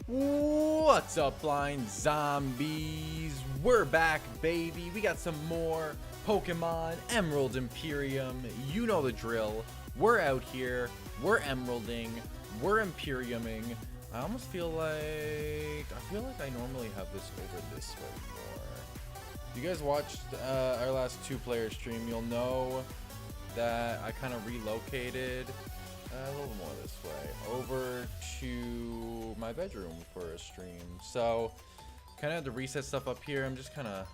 What's up, blind zombies? We're back, baby. We got some more Pokemon Emerald Imperium. You know the drill. We're out here. We're emeralding. We're Imperiuming. I almost feel like I normally have this over this way more. If you guys watched our last two-player stream, you'll know that I kind of relocated a little more this way over to my bedroom for a stream. So kind of had to reset stuff up here. I'm just kind of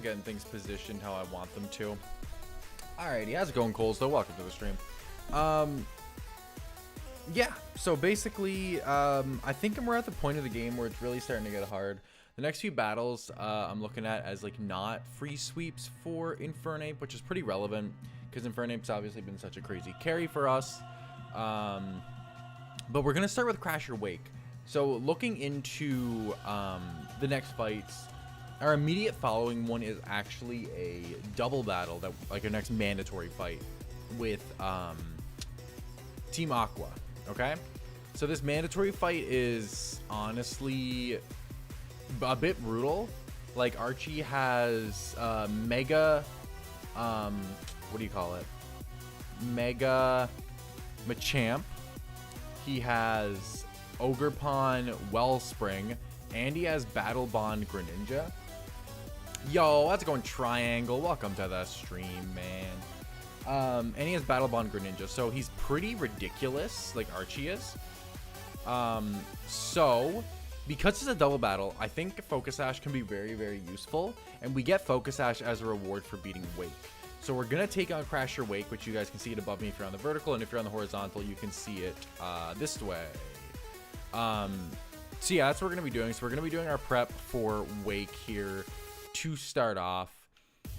getting things positioned how I want them to. Alrighty, how's it going, Coles? Though, welcome to the stream. Yeah, so basically I think we're at the point of the game where it's really starting to get hard. The next few battles I'm looking at as like not free sweeps for Infernape, which is pretty relevant because Infernape's obviously been such a crazy carry for us. But we're gonna start with Crasher Wake. So looking into the next fights, our immediate following one is actually a double battle, that like our next mandatory fight with Team Aqua. Okay, so this mandatory fight is honestly a bit brutal. Like Archie has Mega what do you call it? Mega Machamp. He has Ogerpon Wellspring, and he has Battle Bond Greninja. Yo, how's it going, Triangle? Welcome to the stream, man. And he has Battle Bond Greninja, so he's pretty ridiculous, like Archie is. So because it's a double battle, I think Focus Sash can be very, very useful, and we get Focus Sash as a reward for beating Wake. So we're gonna take on Crasher Wake, which you guys can see it above me if you're on the vertical, and if you're on the horizontal, you can see it this way. So yeah, that's what we're gonna be doing. So we're gonna be doing our prep for Wake here to start off,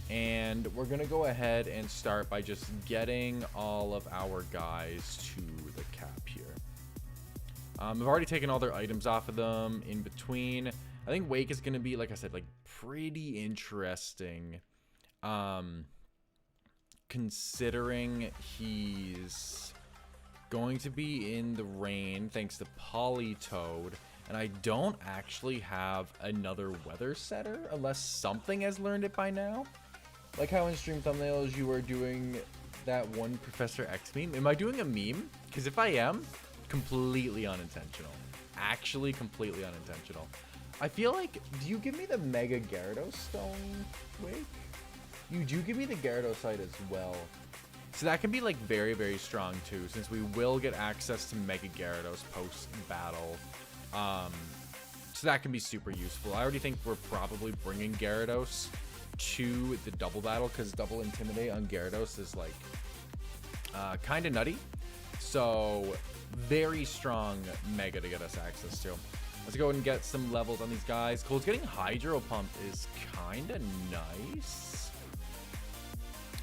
and we're gonna go ahead and start by just getting all of our guys to the cap here. I've already taken all their items off of them in between. I think Wake is gonna be, like I said, like pretty interesting. Considering he's going to be in the rain thanks to Politoed, and I don't actually have another weather setter unless something has learned it by now. Like how in stream thumbnails you were doing that one Professor X meme. Am I doing a meme? Because if I am, completely unintentional. Actually completely unintentional. I feel like, do you give me the Mega Gyarados Stone, Wake? You do give me the Gyarados as well. So that can be like very, very strong too, since we will get access to Mega Gyarados post-battle. So that can be super useful. I already think we're probably bringing Gyarados to the double battle, because double Intimidate on Gyarados is like kind of nutty. So very strong Mega to get us access to. Let's go and get some levels on these guys. Cole's getting Hydro Pump is kind of nice.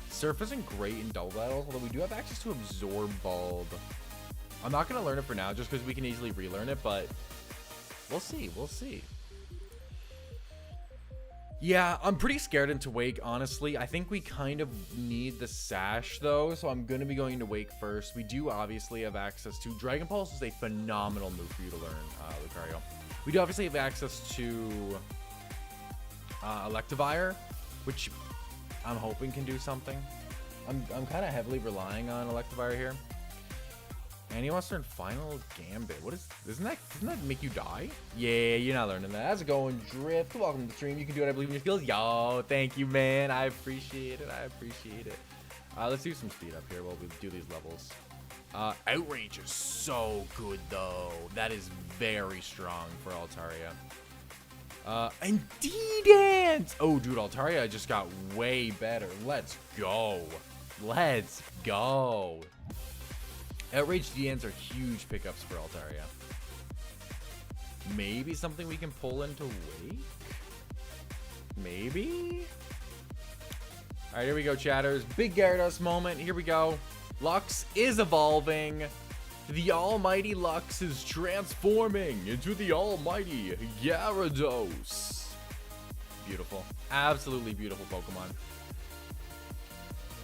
Surf isn't great in double battles, although we do have access to Absorb Bulb. I'm not going to learn it for now just because we can easily relearn it, but we'll see. We'll see. Yeah, I'm pretty scared into Wake, honestly. I think we kind of need the Sash, though, so I'm going to be going into Wake first. We do obviously have access to Dragon Pulse is a phenomenal move for you to learn, Lucario. We do obviously have access to Electivire, which I'm hoping can do something. I'm kind of heavily relying on Electivire here. And he wants to learn Final Gambit. What is, doesn't that make you die? Yeah, you're not learning that. How's it going, Drift? Welcome to the stream. You can do it, I believe in your skills. Yo, thank you, man. I appreciate it. I appreciate it. Let's do some speed up here while we do these levels. Outrage is so good, though. That is very strong for Altaria. And D-Dance! Oh, dude, Altaria just got way better. Let's go. Let's go. Outrage D-Dance are huge pickups for Altaria. Maybe something we can pull into Wake? Maybe? All right, here we go, chatters. Big Gyarados moment. Here we go. Lux is evolving. The almighty Lux is transforming into the almighty Gyarados. Beautiful. Absolutely beautiful Pokemon.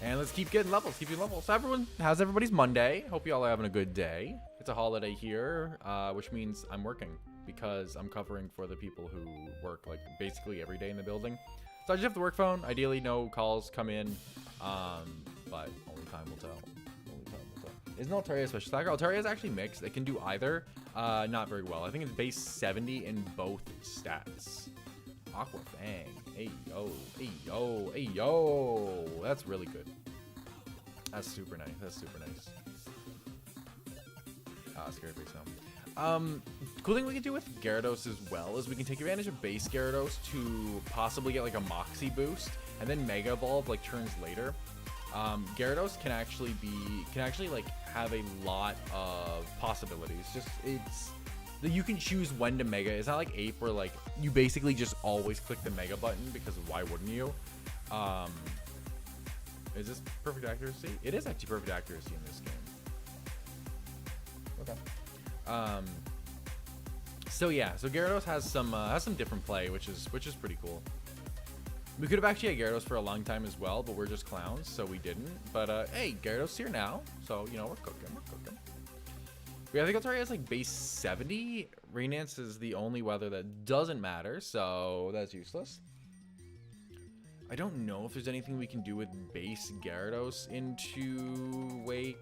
And let's keep getting levels. Keep getting levels. So everyone, how's everybody's Monday? Hope you all are having a good day. It's a holiday here, which means I'm working because I'm covering for the people who work like basically every day in the building. So I just have the work phone. Ideally, no calls come in, but only time will tell. Only time will tell. Isn't Altaria a special attacker? Altaria is actually mixed. It can do either. Not very well. I think it's base 70 in both stats. Aqua Fang. Hey yo, hey yo, hey yo. That's really good. That's super nice. That's super nice. Scary face now. Cool thing we can do with Gyarados as well is we can take advantage of base Gyarados to possibly get like a Moxie boost and then Mega Evolve like turns later. Gyarados can actually like have a lot of possibilities. Just you can choose when to Mega. It's not like Ape where like you basically just always click the Mega button because why wouldn't you? Is this perfect accuracy? It is actually perfect accuracy in this game. Okay. So yeah, so Gyarados has some different play, which is pretty cool. We could have actually had Gyarados for a long time as well, but we're just clowns, so we didn't. But hey, Gyarados here now, so you know we're cooking. I think Altaria has like base 70. Raynance is the only weather that doesn't matter, so that's useless. I don't know if there's anything we can do with base Gyarados into Wake.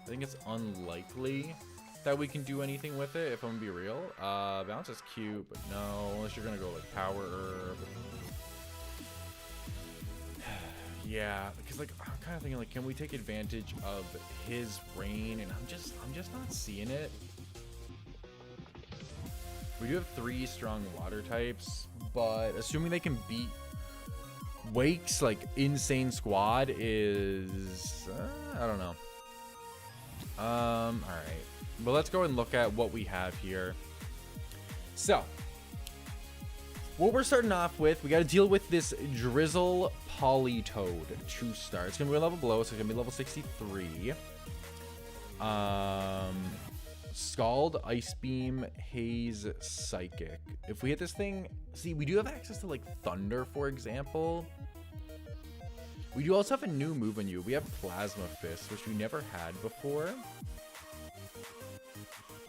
I think it's unlikely that we can do anything with it, if I'm gonna be real. Bounce is cute, but no, unless you're gonna go like Power Herb. Yeah, because like I'm kind of thinking like, can we take advantage of his rain? And I'm just not seeing it. We do have 3 strong water types, but assuming they can beat Wake's like insane squad is I don't know. All right, but let's go and look at what we have here. So what we're starting off with, we got to deal with this Drizzle Politoed to start. It's gonna be a level below, so it's gonna be level 63. Scald, Ice Beam, Haze, Psychic. If we hit this thing, see, we do have access to like Thunder, for example. We do also have a new move on you. We have Plasma Fist, which we never had before.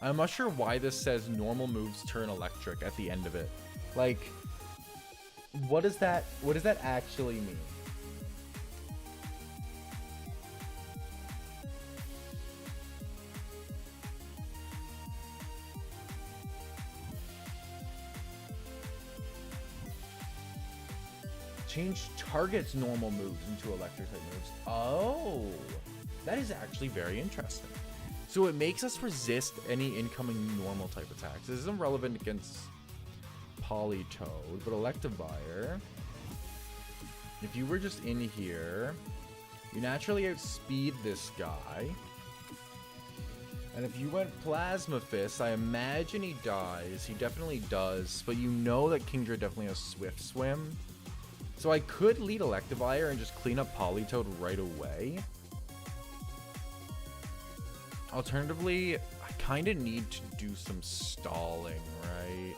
I'm not sure why this says normal moves turn electric at the end of it. Like, what does that actually mean? Change target's normal moves into electric type moves. Oh, that is actually very interesting. So it makes us resist any incoming normal type attacks. This isn't relevant against Politoed, but Electivire, if you were just in here, you naturally outspeed this guy. And if you went Plasma Fist, I imagine he dies. He definitely does, but you know that Kingdra definitely has Swift Swim. So I could lead Electivire and just clean up Politoed right away. Alternatively, I kind of need to do some stalling, right?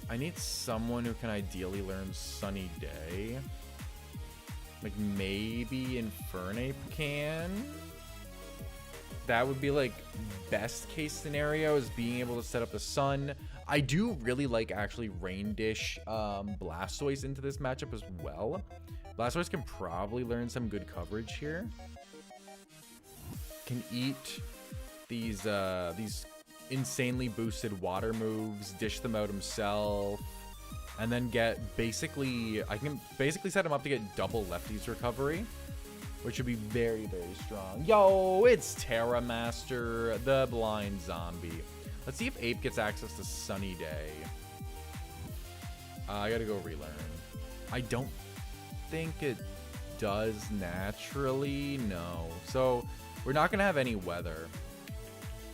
I need someone who can ideally learn Sunny Day. Like maybe Infernape can? That would be like best case scenario, is being able to set up the sun. I do really like actually Rain Dish Blastoise into this matchup as well. Blastoise can probably learn some good coverage here. Can eat these insanely boosted water moves, dish them out himself, and then get basically, I can basically set him up to get double lefties recovery, which would be very, very strong. Yo, it's Terra Master, the blind zombie. Let's see if Ape gets access to Sunny Day. I gotta go relearn. I don't think it does naturally, no. So we're not gonna have any weather.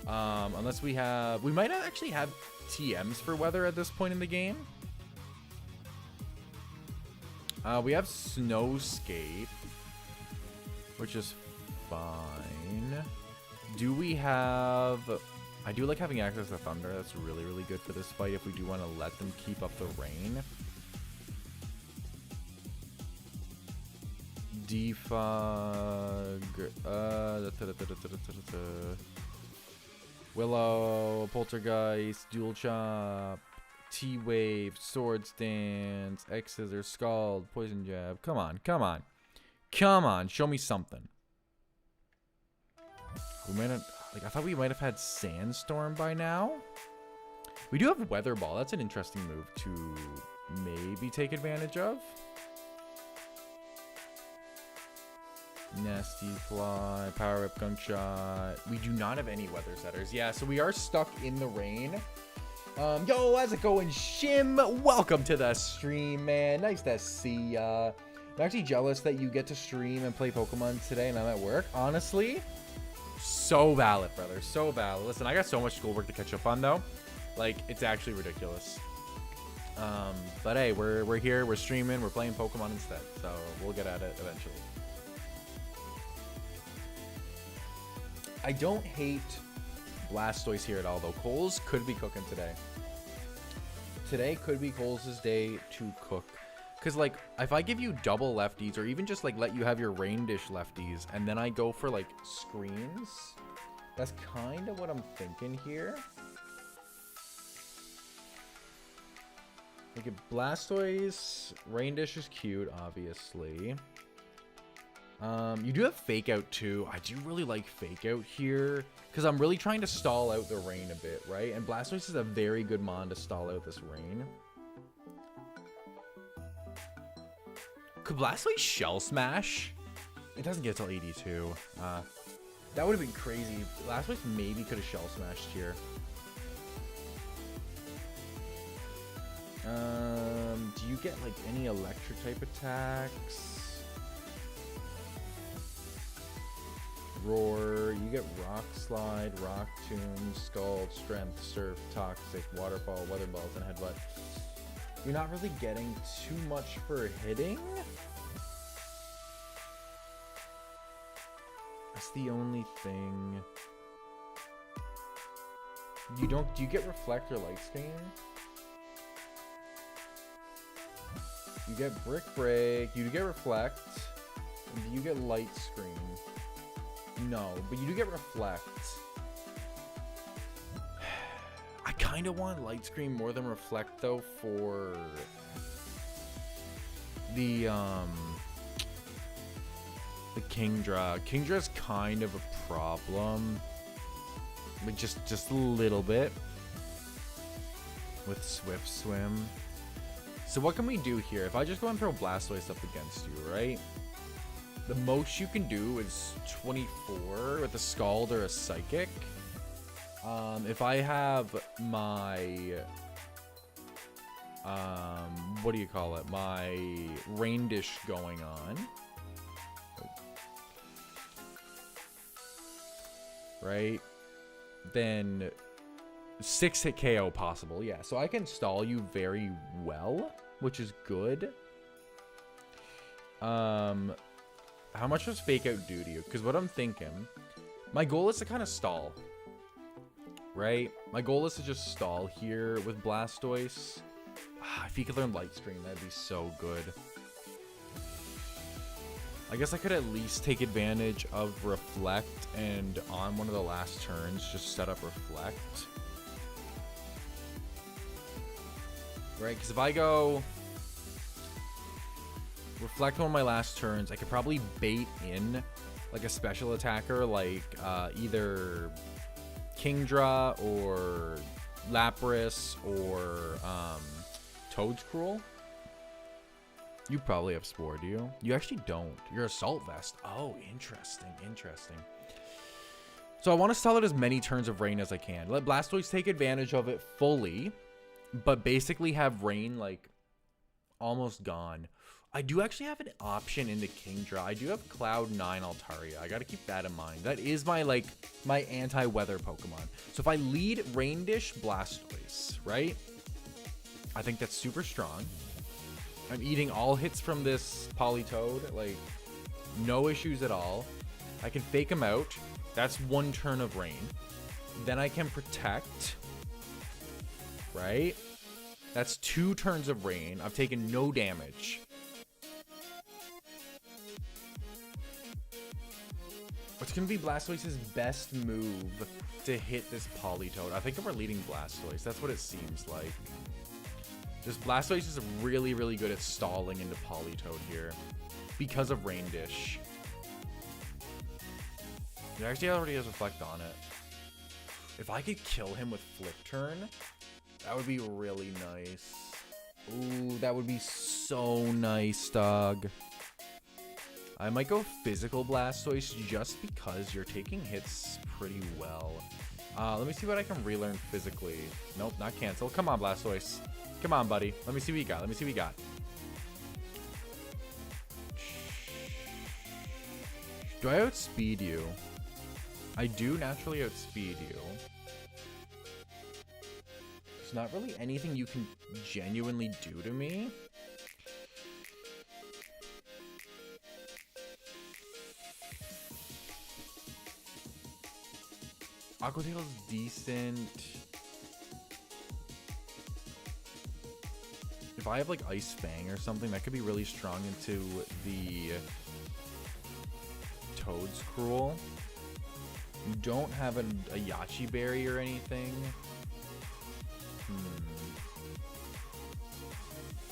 Unless we might actually have TMs for weather at this point in the game. We have Snowscape, which is fine. Do we have... I do like having access to Thunder. That's really, really good for this fight if we do want to let them keep up the rain. Defog. Willow, Poltergeist, Dual Chop, T-Wave, Sword Stance, X-Scissor, Scald, Poison Jab. Come on, come on. Come on, show me something. We might have, like, I thought we might have had Sandstorm by now. We do have Weather Ball. That's an interesting move to maybe take advantage of. Nasty Fly, Power Whip, Gunk Shot. We do not have any weather setters. Yeah, so we are stuck in the rain. Yo, how's it going, Shim? Welcome to the stream, man. Nice to see ya. I'm actually jealous that you get to stream and play Pokemon today and I'm at work. Honestly, so valid, brother. So valid. Listen, I got so much schoolwork to catch up on, though. Like, it's actually ridiculous. But hey, we're here, we're streaming, we're playing Pokemon instead. So we'll get at it eventually. I don't hate Blastoise here at all, though. Coles could be cooking today. Today could be Coles' day to cook. Because, like, if I give you double lefties, or even just, like, let you have your Rain Dish lefties, and then I go for, like, screens, that's kind of what I'm thinking here. Like, Blastoise, Rain Dish is cute, obviously. You do have Fake Out too. I do really like Fake Out here because I'm really trying to stall out the rain a bit, right? And Blastoise is a very good mon to stall out this rain. Could Blastoise Shell Smash? It doesn't get till 82. That would have been crazy. Blastoise maybe could have Shell Smashed here. Do you get like any electric type attacks? Roar, you get Rock Slide, Rock Tomb, Scald, Strength, Surf, Toxic, Waterfall, Weather Balls, and Headbutt. You're not really getting too much for hitting. That's the only thing. Do you get Reflect or Light Screen? You get Brick Break, you get Reflect, and you get Light Screen. No, but you do get Reflect. I kind of want Light Screen more than Reflect, though, for the Kingdra. Kingdra's kind of a problem, but just a little bit with Swift Swim. So what can we do here? If I just go and throw Blastoise up against you, right? The most you can do is 24 with a Scald or a Psychic. If I have my, what do you call it? My Rain Dish going on. Right? Then 6-hit KO possible. Yeah, so I can stall you very well, which is good. How much does Fake Out do to you? Because what I'm thinking, my goal is to kind of stall, right? My goal is to just stall here with Blastoise. If you could learn Light Screen, that'd be so good. I guess I could at least take advantage of Reflect and on one of the last turns, just set up Reflect. Right? Because if I go Reflect on my last turns, I could probably bait in like a special attacker like either Kingdra or Lapras or Toedscruel. You probably have Spore, do you? You actually don't. You're Assault Vest. Oh, interesting, interesting. So I want to stall out as many turns of rain as I can. Let Blastoise take advantage of it fully, but basically have rain like almost gone. I do actually have an option in the Kingdra. I do have Cloud9 Altaria. I got to keep that in mind. That is my my anti-weather Pokemon. So if I lead Rain Dish Blastoise, right? I think that's super strong. I'm eating all hits from this Politoed, like no issues at all. I can fake him out. That's one turn of rain. Then I can protect, right? That's 2 turns of rain. I've taken no damage. What's going to be Blastoise's best move to hit this Politoed? I think we're leading Blastoise. That's what it seems like. Just Blastoise is really, really good at stalling into Politoed here because of Rain Dish. It actually already has Reflect on it. If I could kill him with Flip Turn, that would be really nice. Ooh, that would be so nice, dog. I might go Physical Blastoise just because you're taking hits pretty well. Let me see what I can relearn physically. Nope, not cancel. Come on, Blastoise. Come on, buddy. Let me see what you got. Let me see what you got. Do I outspeed you? I do naturally outspeed you. There's not really anything you can genuinely do to me. Aqua Tail's decent. If I have like Ice Fang or something, that could be really strong into the Toad's Cruel. You don't have a Yachi Berry or anything.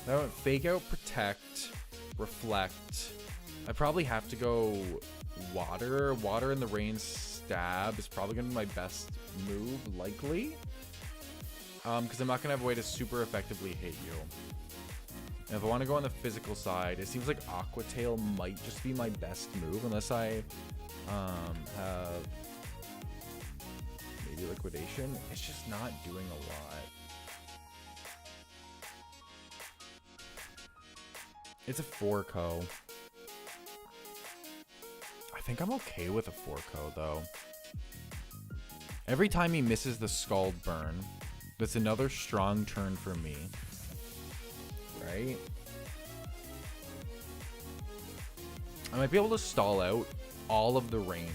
I don't Fake Out, Protect, Reflect. I probably have to go Water. Water in the Rain Stab is probably going to be my best move, likely. Because I'm not going to have a way to super effectively hit you. And if I want to go on the physical side, it seems like Aqua Tail might just be my best move, unless I have maybe Liquidation. It's just not doing a lot. It's a 4-co. I think I'm okay with a 4-co, though. Every time he misses the Scald Burn, that's another strong turn for me. Right? I might be able to stall out all of the rain.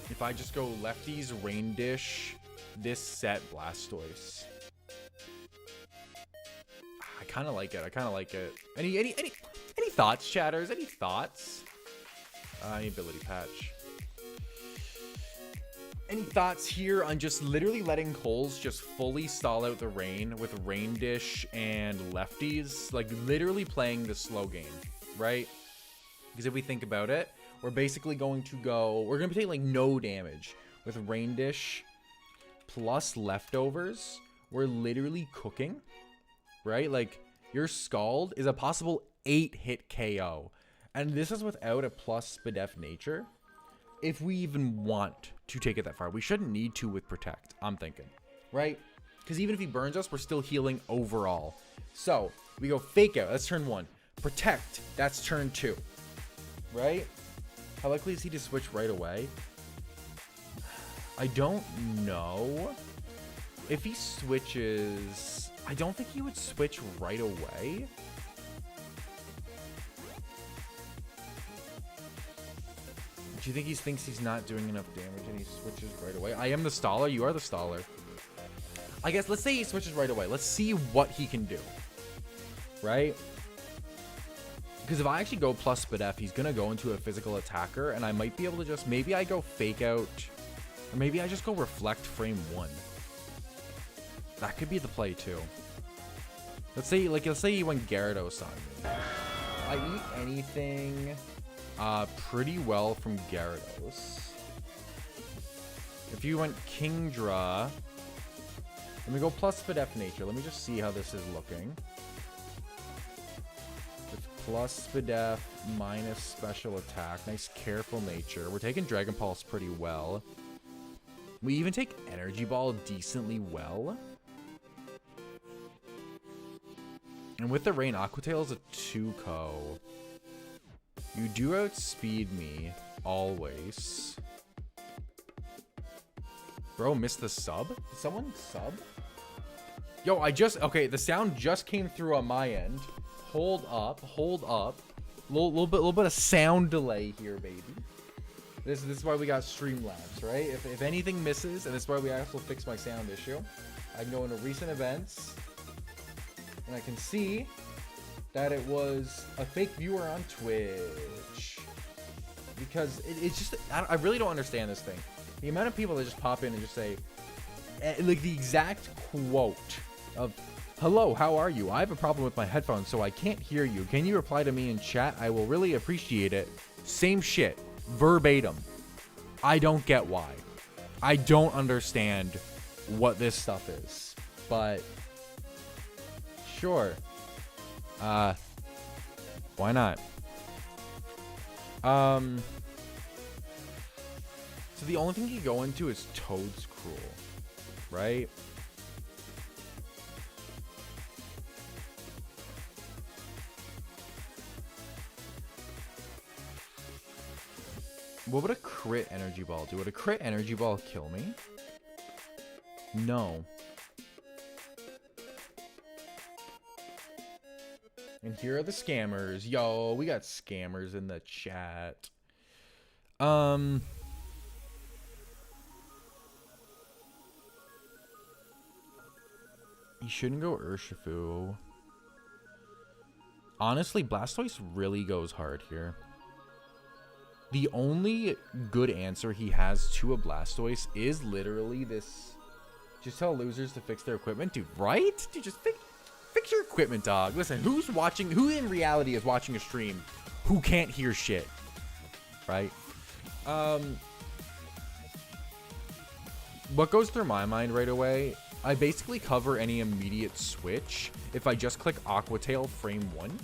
If I just go lefties, Rain Dish, this set Blastoise. I kind of like it. I kind of like it. Any thoughts, chatters? Any thoughts? Any ability patch. Any thoughts here on just literally letting Coles just fully stall out the rain with Rain Dish and lefties? Like literally playing the slow game, right? Because if we think about it, we're basically going to go, we're going to be taking like no damage with Rain Dish plus leftovers. We're literally cooking, right? Like your Scald is a possible 8-hit KO. And this is without a plus Spadef nature. If we even want to take it that far, we shouldn't need to with Protect, I'm thinking, right? Because even if he burns us, we're still healing overall. So we go Fake Out, that's turn 1. Protect, that's turn 2, right? How likely is he to switch right away? I don't know. If he switches, I don't think he would switch right away. Do you think he thinks he's not doing enough damage and he switches right away? I am the staller. You are the staller. I guess let's say he switches right away. Let's see what he can do. Right? Because if I actually go plus Spadef, he's going to go into a physical attacker. And I might be able to just... Maybe I go Fake Out. Or maybe I just go Reflect frame 1. That could be the play too. Let's say you went Gyarados on me. I eat anything... pretty well from Gyarados. If you went Kingdra, let me go plus Spadef nature. Let me just see how this is looking. It's plus Spadef minus special attack. Nice careful nature. We're taking Dragon Pulse pretty well. We even take Energy Ball decently well. And with the rain, Aqua Tail is a 2-co. You do outspeed me, always. Bro, missed the sub? Did someone sub? Yo, okay, the sound just came through on my end. Hold up. Little bit of sound delay here, baby. This is why we got Streamlabs, right? If anything misses, and this is why we also fix my sound issue, I can go into recent events, and I can see that it was a fake viewer on Twitch. Because it's just, I really don't understand this thing. The amount of people that just pop in and just say, like the exact quote of, "Hello, how are you? I have a problem with my headphones, so I can't hear you. Can you reply to me in chat? I will really appreciate it." Same shit, verbatim. I don't get why. I don't understand what this stuff is, but sure. Why not? So the only thing you go into is Toad's Cruel, right? What would a crit energy ball do? Would a crit energy ball kill me? No. And here are the scammers. Yo, we got scammers in the chat. You shouldn't go Urshifu. Honestly, Blastoise really goes hard here. The only good answer he has to a Blastoise is literally this. Just tell losers to fix their equipment. Dude, right? Dude, just fix your equipment, dog. Listen, who in reality is watching a stream who can't hear shit? Right? What goes through my mind right away, I basically cover any immediate switch if I just click Aqua Tail frame 1.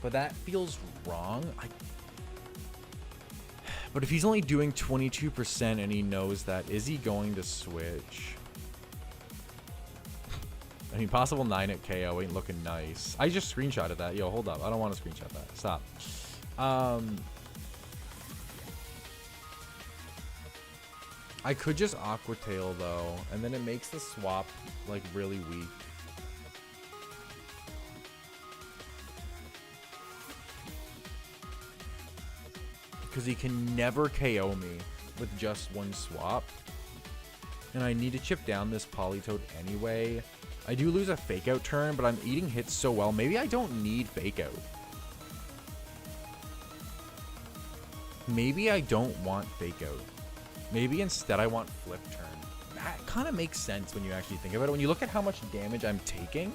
But that feels wrong. But if he's only doing 22% and he knows that, is he going to switch? I mean, possible 9 at KO ain't looking nice. I just screenshotted that. Yo, hold up. I don't want to screenshot that. Stop. I could just Aqua Tail though, and then it makes the swap like really weak. Because he can never KO me with just one swap. And I need to chip down this Politoed anyway. I do lose a Fake Out turn, but I'm eating hits so well. Maybe I don't need Fake Out. Maybe I don't want Fake Out. Maybe instead I want Flip Turn. That kind of makes sense when you actually think about it. When you look at how much damage I'm taking,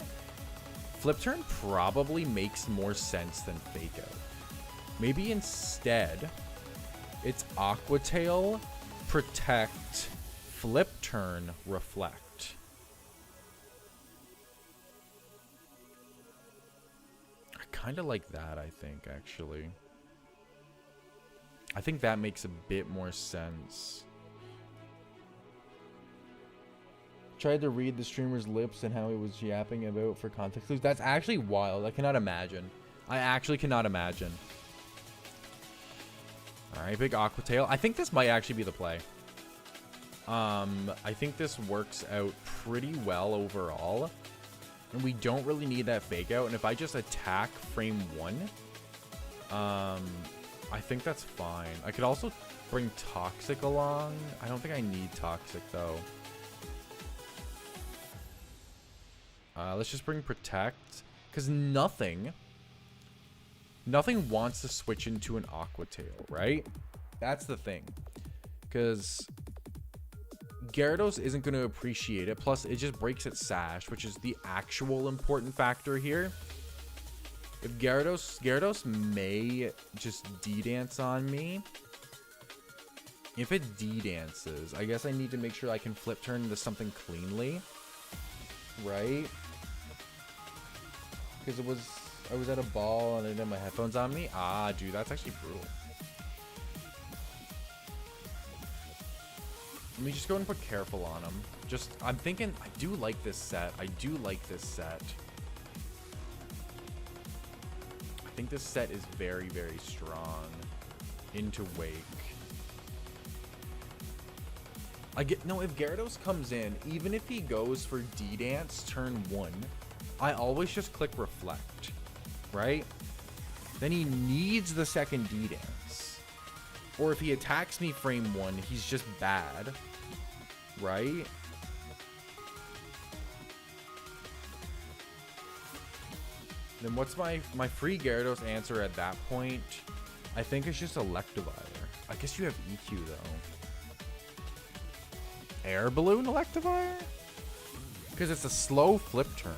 Flip Turn probably makes more sense than Fake Out. Maybe instead, it's Aqua Tail, Protect, Flip Turn, Reflect. I kind of like that, I think, actually. I think that makes a bit more sense. Tried to read the streamer's lips and how he was yapping about for context clues. That's actually wild. I cannot imagine. I actually cannot imagine. Alright, big Aqua Tail. I think this might actually be the play. I think this works out pretty well overall. And we don't really need that Fake Out. And if I just attack frame 1, I think that's fine. I could also bring Toxic along. I don't think I need Toxic, though. Let's just bring Protect. Because nothing wants to switch into an Aqua Tail, right? That's the thing. Because Gyarados isn't going to appreciate it. Plus, it just breaks its Sash, which is the actual important factor here. If Gyarados may just D-Dance on me. If it D-Dances, I guess I need to make sure I can Flip Turn into something cleanly. Right? Because I was at a ball and I didn't have my headphones on me. Ah, dude, that's actually brutal. Let me just go and put Careful on him. I'm thinking, I do like this set. I think this set is very, very strong into Wake. If Gyarados comes in, even if he goes for D-Dance turn 1, I always just click Reflect, right? Then he needs the second D-Dance. Or if he attacks me frame 1, he's just bad, right? Then what's my free Gyarados answer at that point? I think it's just Electivire. I guess you have EQ though. Air Balloon Electivire? Because it's a slow flip turn.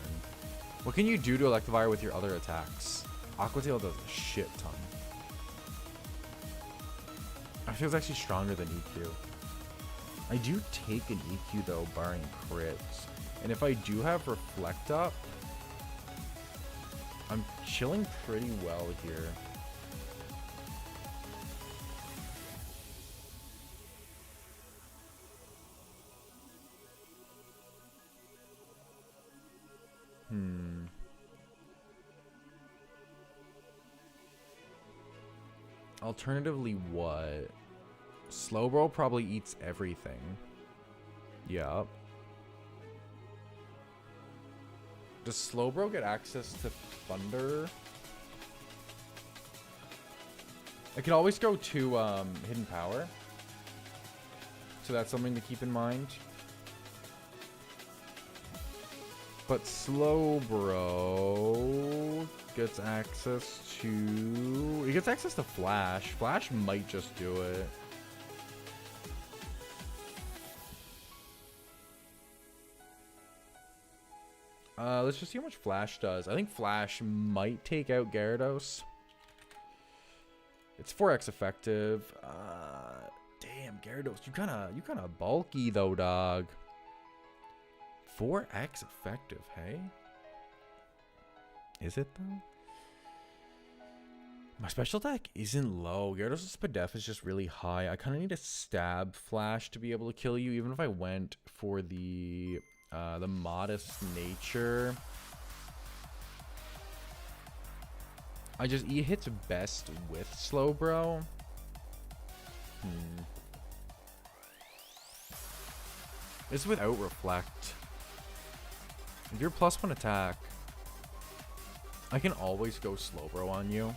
What can you do to Electivire with your other attacks? Aqua Tail does a shit ton. I feel it's actually stronger than EQ. I do take an EQ though, barring crits. And if I do have Reflect up, I'm chilling pretty well here. Alternatively, what? Slowbro probably eats everything. Yup. Does Slowbro get access to Thunder? I could always go to Hidden Power. So that's something to keep in mind. But Slowbro gets access to... He gets access to Flash. Flash might just do it. Let's just see how much Flash does. I think Flash might take out Gyarados. It's 4x effective. Damn, Gyarados, you kinda bulky though, dog. 4x effective, hey? Is it though? My special attack isn't low. Gyarados' Spadef is just really high. I kind of need a stab Flash to be able to kill you, even if I went for the modest nature. He hits best with Slowbro. It's without Reflect. If you're +1 attack, I can always go Slowbro on you.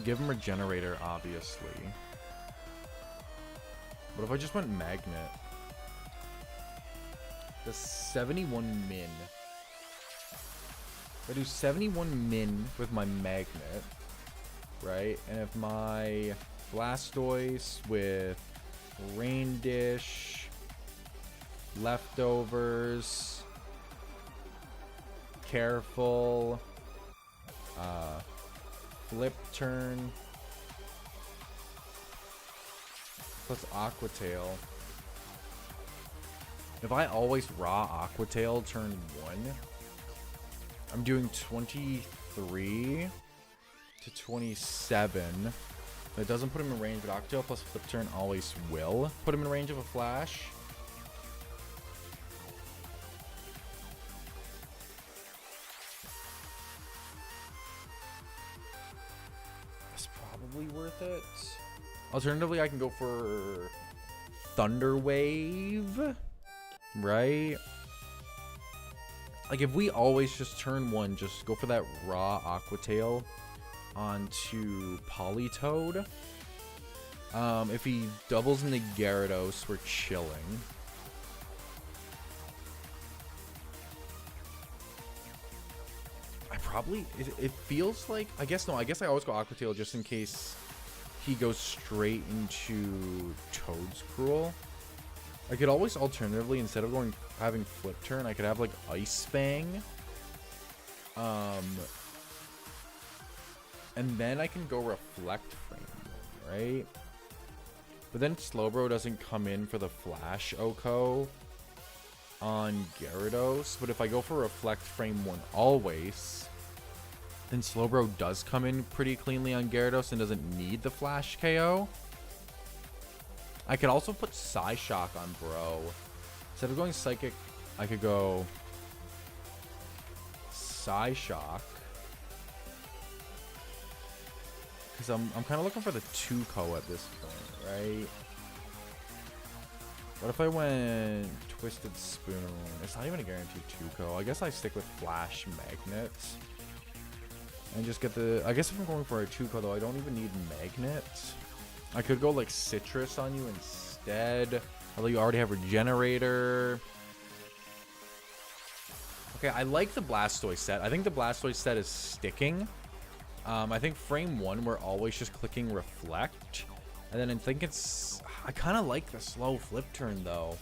Give him Regenerator, obviously. What if I just went Magnet? The 71 min. I do 71 min with my Magnet, right? And if my Blastoise with Rain Dish, Leftovers, Careful, Flip Turn, plus Aqua Tail. If I always raw Aqua Tail turn 1, I'm doing 23 to 27. That doesn't put him in range, but Aqua Tail plus Flip Turn always will put him in range of a Flash. Worth it. Alternatively, I can go for Thunder Wave, right? Like if we always just turn 1, just go for that raw Aqua Tail onto Politoed. If he doubles into Gyarados, we're chilling. It feels like, I guess I always go Aqua Tail just in case he goes straight into Toad's Cruel. I could always alternatively, instead of having Flip Turn, I could have like Ice Fang. And then I can go Reflect Frame, right? But then Slowbro doesn't come in for the Flash Oko on Gyarados. But if I go for Reflect Frame 1 always, then Slowbro does come in pretty cleanly on Gyarados and doesn't need the Flash KO. I could also put Psyshock on Bro. Instead of going Psychic, I could go Psyshock. Because I'm kind of looking for the 2-ko at this point, right? What if I went Twisted Spoon? It's not even a guaranteed 2-ko. I guess I stick with Flash Magnets. And just get the... I guess if I'm going for a 2-ko, though, I don't even need Magnets. I could go, like, Citrus on you instead. Although you already have Regenerator. Okay, I like the Blastoise set. I think the Blastoise set is sticking. I think frame 1, we're always just clicking reflect. And then I think it's... I kind of like the slow flip turn, though.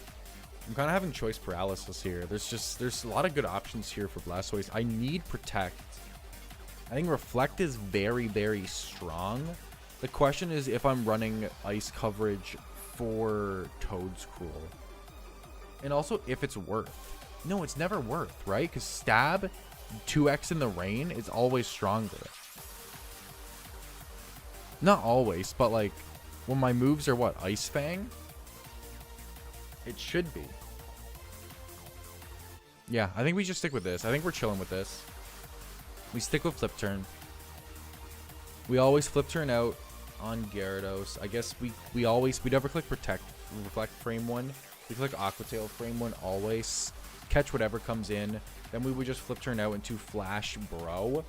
I'm kind of having choice paralysis here. There's a lot of good options here for Blastoise. I need protect. I think reflect is very, very strong. The question is if I'm running ice coverage for Toad's Cruel. And also if it's worth. No, it's never worth, right? Because stab 2x in the rain is always stronger. Not always, but like when my moves are what? Ice Fang? It should be. Yeah, I think we just stick with this. I think we're chilling with this. We stick with flip turn. We always flip turn out on Gyarados. I guess we never click protect reflect frame 1. We click Aqua Tail frame 1 always. Catch whatever comes in. Then we would just flip turn out into Flash Bro.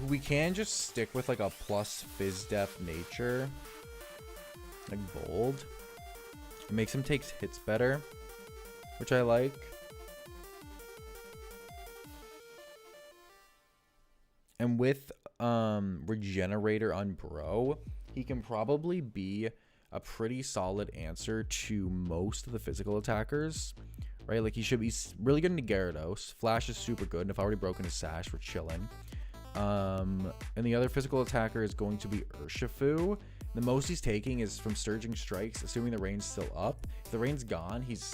We can just stick with like a plus Fizz Def nature. Like bold. It makes him take hits better, which I like. And with Regenerator on Bro, he can probably be a pretty solid answer to most of the physical attackers, right? Like he should be really good into Gyarados. Flash is super good, and if I already broken his Sash, we're chilling. And the other physical attacker is going to be Urshifu. The most he's taking is from Surging Strikes, assuming the rain's still up. If the rain's gone, he's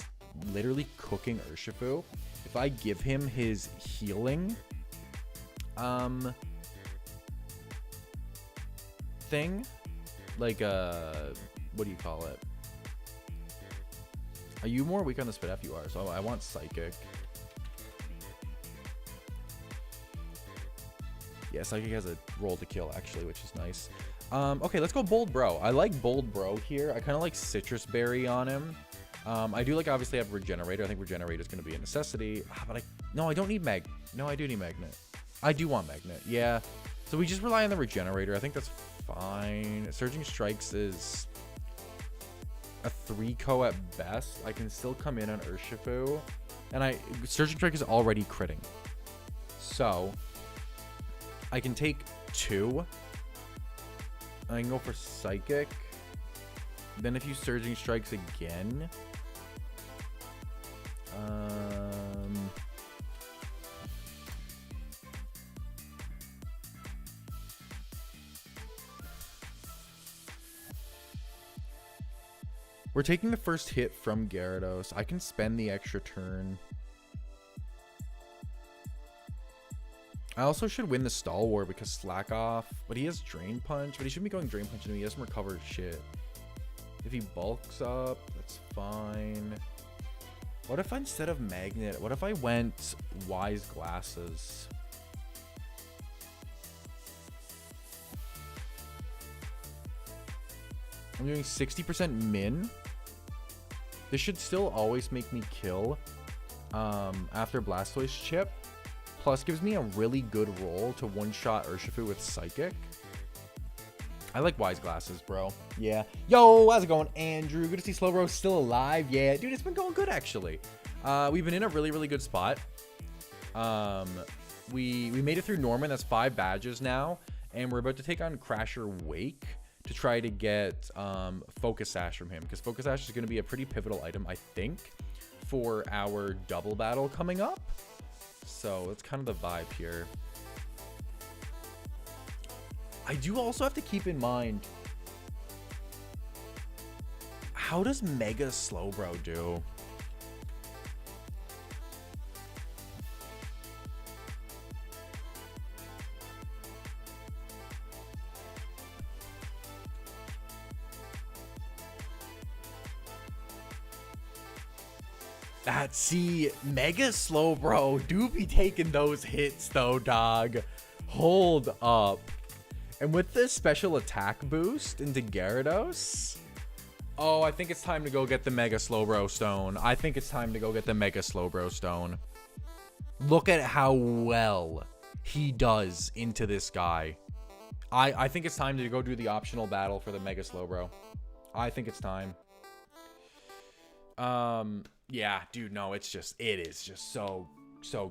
literally cooking Urshifu. If I give him his healing thing, like what do you call it? Are you more weak on the Spit F? You are, so I want Psychic. Yeah, Psychic has a roll to kill actually, which is nice. Okay, let's go Bold Bro. I like Bold Bro here. I kind of like Citrus Berry on him. I do like obviously have Regenerator. I think Regenerator is going to be a necessity. But no, I don't need No, I do need Magnet. I do want Magnet. Yeah. So we just rely on the Regenerator. I think that's fine. Surging Strikes is a 3-co at best. I can still come in on Urshifu. And Surging Strike is already critting. So I can take 2. I can go for Psychic. Then if you Surging Strikes again. We're taking the first hit from Gyarados. I can spend the extra turn. I also should win the Stall War because Slack Off. But he has Drain Punch. But he shouldn't be going Drain Punch into me. He doesn't recover shit. If he bulks up, that's fine. What if instead of Magnet, what if I went Wise Glasses? I'm doing 60% min. This should still always make me kill after Blastoise chip. Plus gives me a really good roll to one-shot Urshifu with Psychic. I like Wise Glasses, bro. Yeah. Yo, how's it going, Andrew? Good to see Slowbro still alive. Yeah, dude, it's been going good, actually. We've been in a really, really good spot. We made it through Norman. That's 5 badges now. And we're about to take on Crasher Wake to try to get Focus Sash from him. Because Focus Sash is going to be a pretty pivotal item, I think, for our double battle coming up. So that's kind of the vibe here. I do also have to keep in mind, how does Mega Slowbro do? See, Mega Slowbro do be taking those hits though, dog. Hold up. And with this special attack boost into Gyarados, oh, I think it's time to go get the Mega Slowbro Stone. I think it's time to go get the Mega Slowbro Stone. Look at how well he does into this guy. I think it's time to go do the optional battle for the Mega Slowbro. I think it's time. Yeah, dude, no, it is just so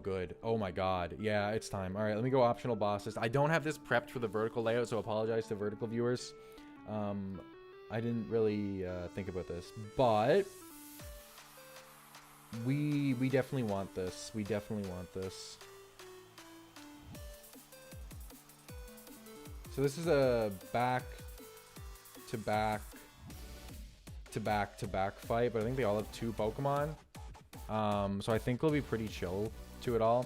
good. Oh my god. Yeah, it's time. All right, let me go optional bosses. I don't have this prepped for the vertical layout, so apologize to vertical viewers. I didn't really think about this, but we definitely want this. We definitely want this. So this is a back to back fight, but I think they all have 2 Pokemon. So I think it'll be pretty chill to it all.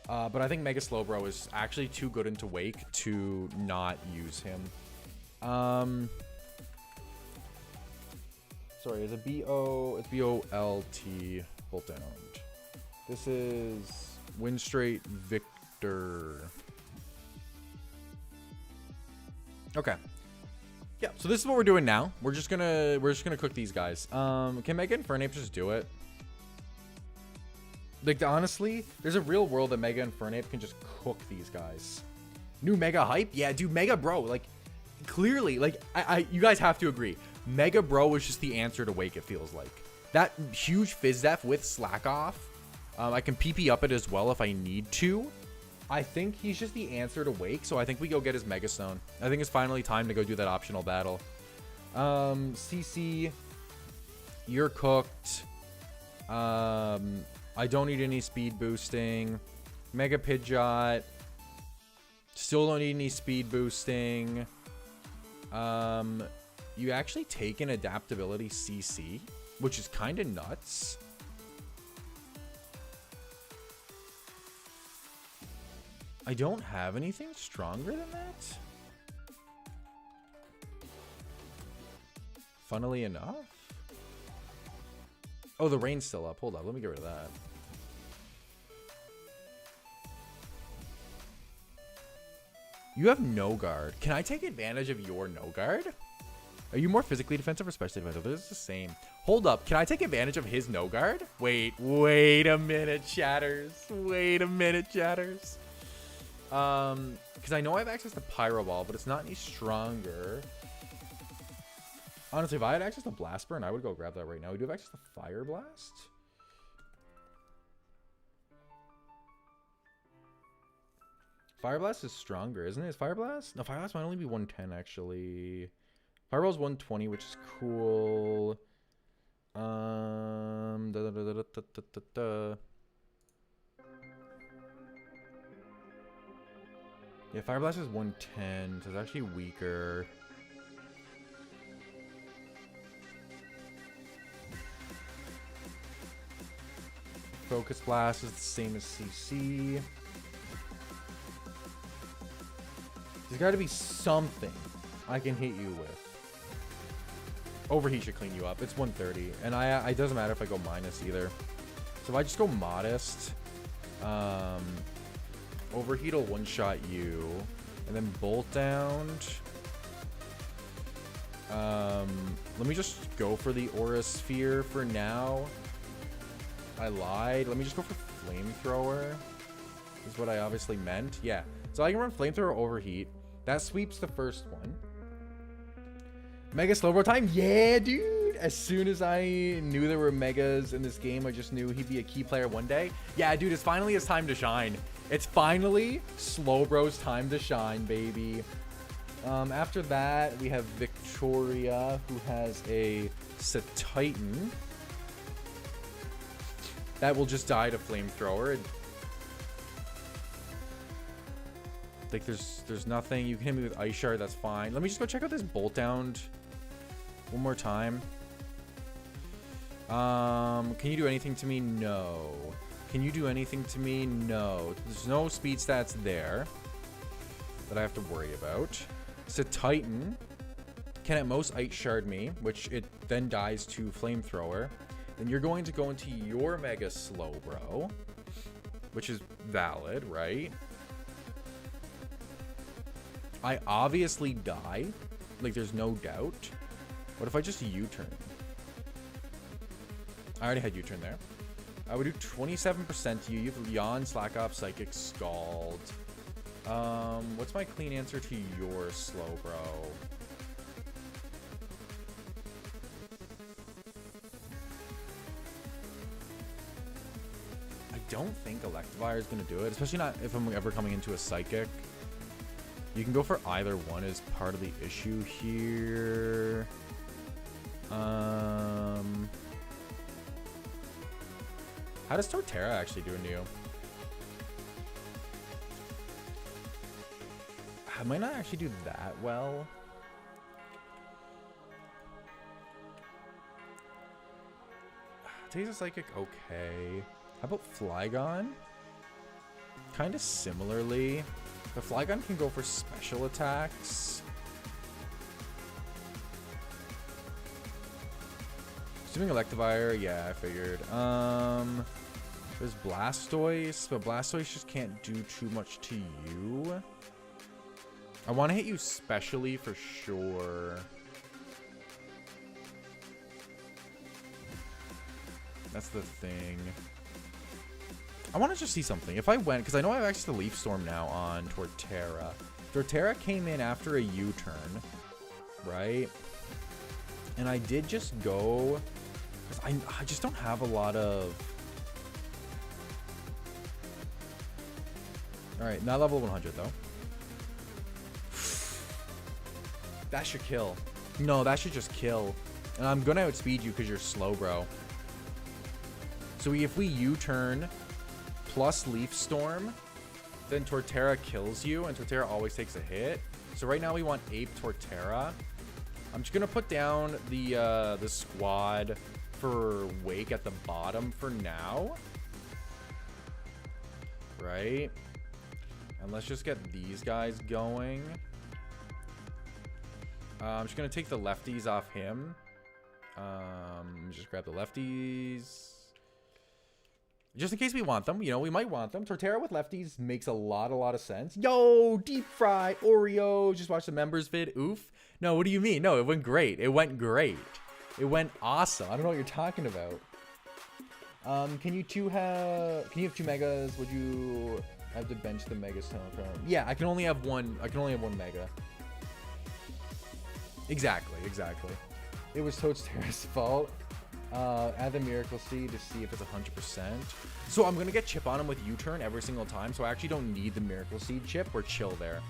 But I think Mega Slowbro is actually too good into Wake to not use him. Sorry, it's B-O-L-T, Bolt Down. This is Win Straight Victor. Okay. Yeah, so this is what we're doing now. We're just gonna cook these guys. Can Mega Infernape just do it? Like, honestly, there's a real world that Mega Infernape can just cook these guys. New Mega Hype? Yeah, dude, Mega Bro, like, clearly, like, you guys have to agree. Mega Bro is just the answer to Wake, it feels like. That huge Fizz Def with Slack Off. I can PP up it as well if I need to. I think he's just the answer to Wake, so I think we go get his Mega Stone. I think it's finally time to go do that optional battle. CC, you're cooked. I don't need any speed boosting. Mega Pidgeot. Still don't need any speed boosting. You actually take an adaptability CC, which is kind of nuts. I don't have anything stronger than that. Funnily enough. Oh, the rain's still up. Hold up. Let me get rid of that. You have no guard. Can I take advantage of your no guard? Are you more physically defensive or specially defensive? It's the same. Hold up. Can I take advantage of his no guard? Wait a minute, chatters. Wait a minute, chatters. Because I know I have access to Pyro Ball, but it's not any stronger. Honestly, if I had access to Blast Burn, I would go grab that right now. We do have access to Fire Blast. Fire Blast is stronger, isn't it? Is Fire Blast? No, Fire Blast might only be 110, actually. Fireball is 120, which is cool. Yeah, Fire Blast is 110, so it's actually weaker. Focus Blast is the same as CC. There's got to be something I can hit you with. Overheat should clean you up. It's 130, and it doesn't matter if I go minus either. So if I just go modest, Overheat will one-shot you, and then Bolt Down. Let me just go for the Aura Sphere for now. I lied. Let me just go for Flamethrower. Is what I obviously meant. Yeah. So I can run Flamethrower, Overheat. That sweeps the first one. Mega Slowbro time? Yeah, dude. As soon as I knew there were Megas in this game, I just knew he'd be a key player one day. Yeah, dude, it's finally his time to shine. It's finally Slowbro's time to shine, baby. After that, we have Victoria, who has a Titan. That will just die to Flamethrower. Like, there's nothing. You can hit me with Ice Shard, that's fine. Let me just go check out this Bolt Down one more time. Can you do anything to me? No. Can you do anything to me? No. There's no speed stats there that I have to worry about. So Titan can at most Ice Shard me, which it then dies to Flamethrower. Then you're going to go into your Mega Slowbro, which is valid, right? I obviously die. Like, there's no doubt. What if I just U-turn? I already had U-turn there. I would do 27% to you. You have Yawn, Slack Off, Psychic, Scald. What's my clean answer to your Slowbro? don't think Electivire is going to do it, especially not if I'm ever coming into a Psychic. You can go for either one as part of the issue here. How does Torterra actually do in you? I might not actually do that well. Taser Psychic, okay. How about Flygon? Kind of similarly. The Flygon can go for special attacks. Assuming Electivire, yeah, I figured. There's Blastoise, but Blastoise just can't do too much to you. I want to hit you specially for sure. That's the thing. I want to just see something. If I went, because I know I have access to Leaf Storm now on Torterra. Torterra came in after a U-turn, right? And I did just go, because I just don't have a lot of... Alright, not level 100 though. That should kill. No, that should just kill. And I'm gonna outspeed you because you're slow, bro. So if we U-turn plus Leaf Storm, then Torterra kills you, and Torterra always takes a hit. So right now we want Ape Torterra. I'm just gonna put down the squad for Wake at the bottom for now. Right? And let's just get these guys going. I'm just gonna take the lefties off him. Just grab the lefties. Just in case we want them. You know, we might want them. Torterra with lefties makes a lot of sense. Yo, deep fry Oreo. Just watch the members vid. Oof. No, what do you mean? No, it went great. It went great. It went awesome. I don't know what you're talking about. Can you have 2 megas? Would you have to bench the mega stone? Yeah, I can only have one. I can only have 1 mega. Exactly. It was Torterra's fault. Add the Miracle Seed to see if it's 100%. So I'm gonna get chip on him with U-turn every single time. So I actually don't need the Miracle Seed chip. We're chill there.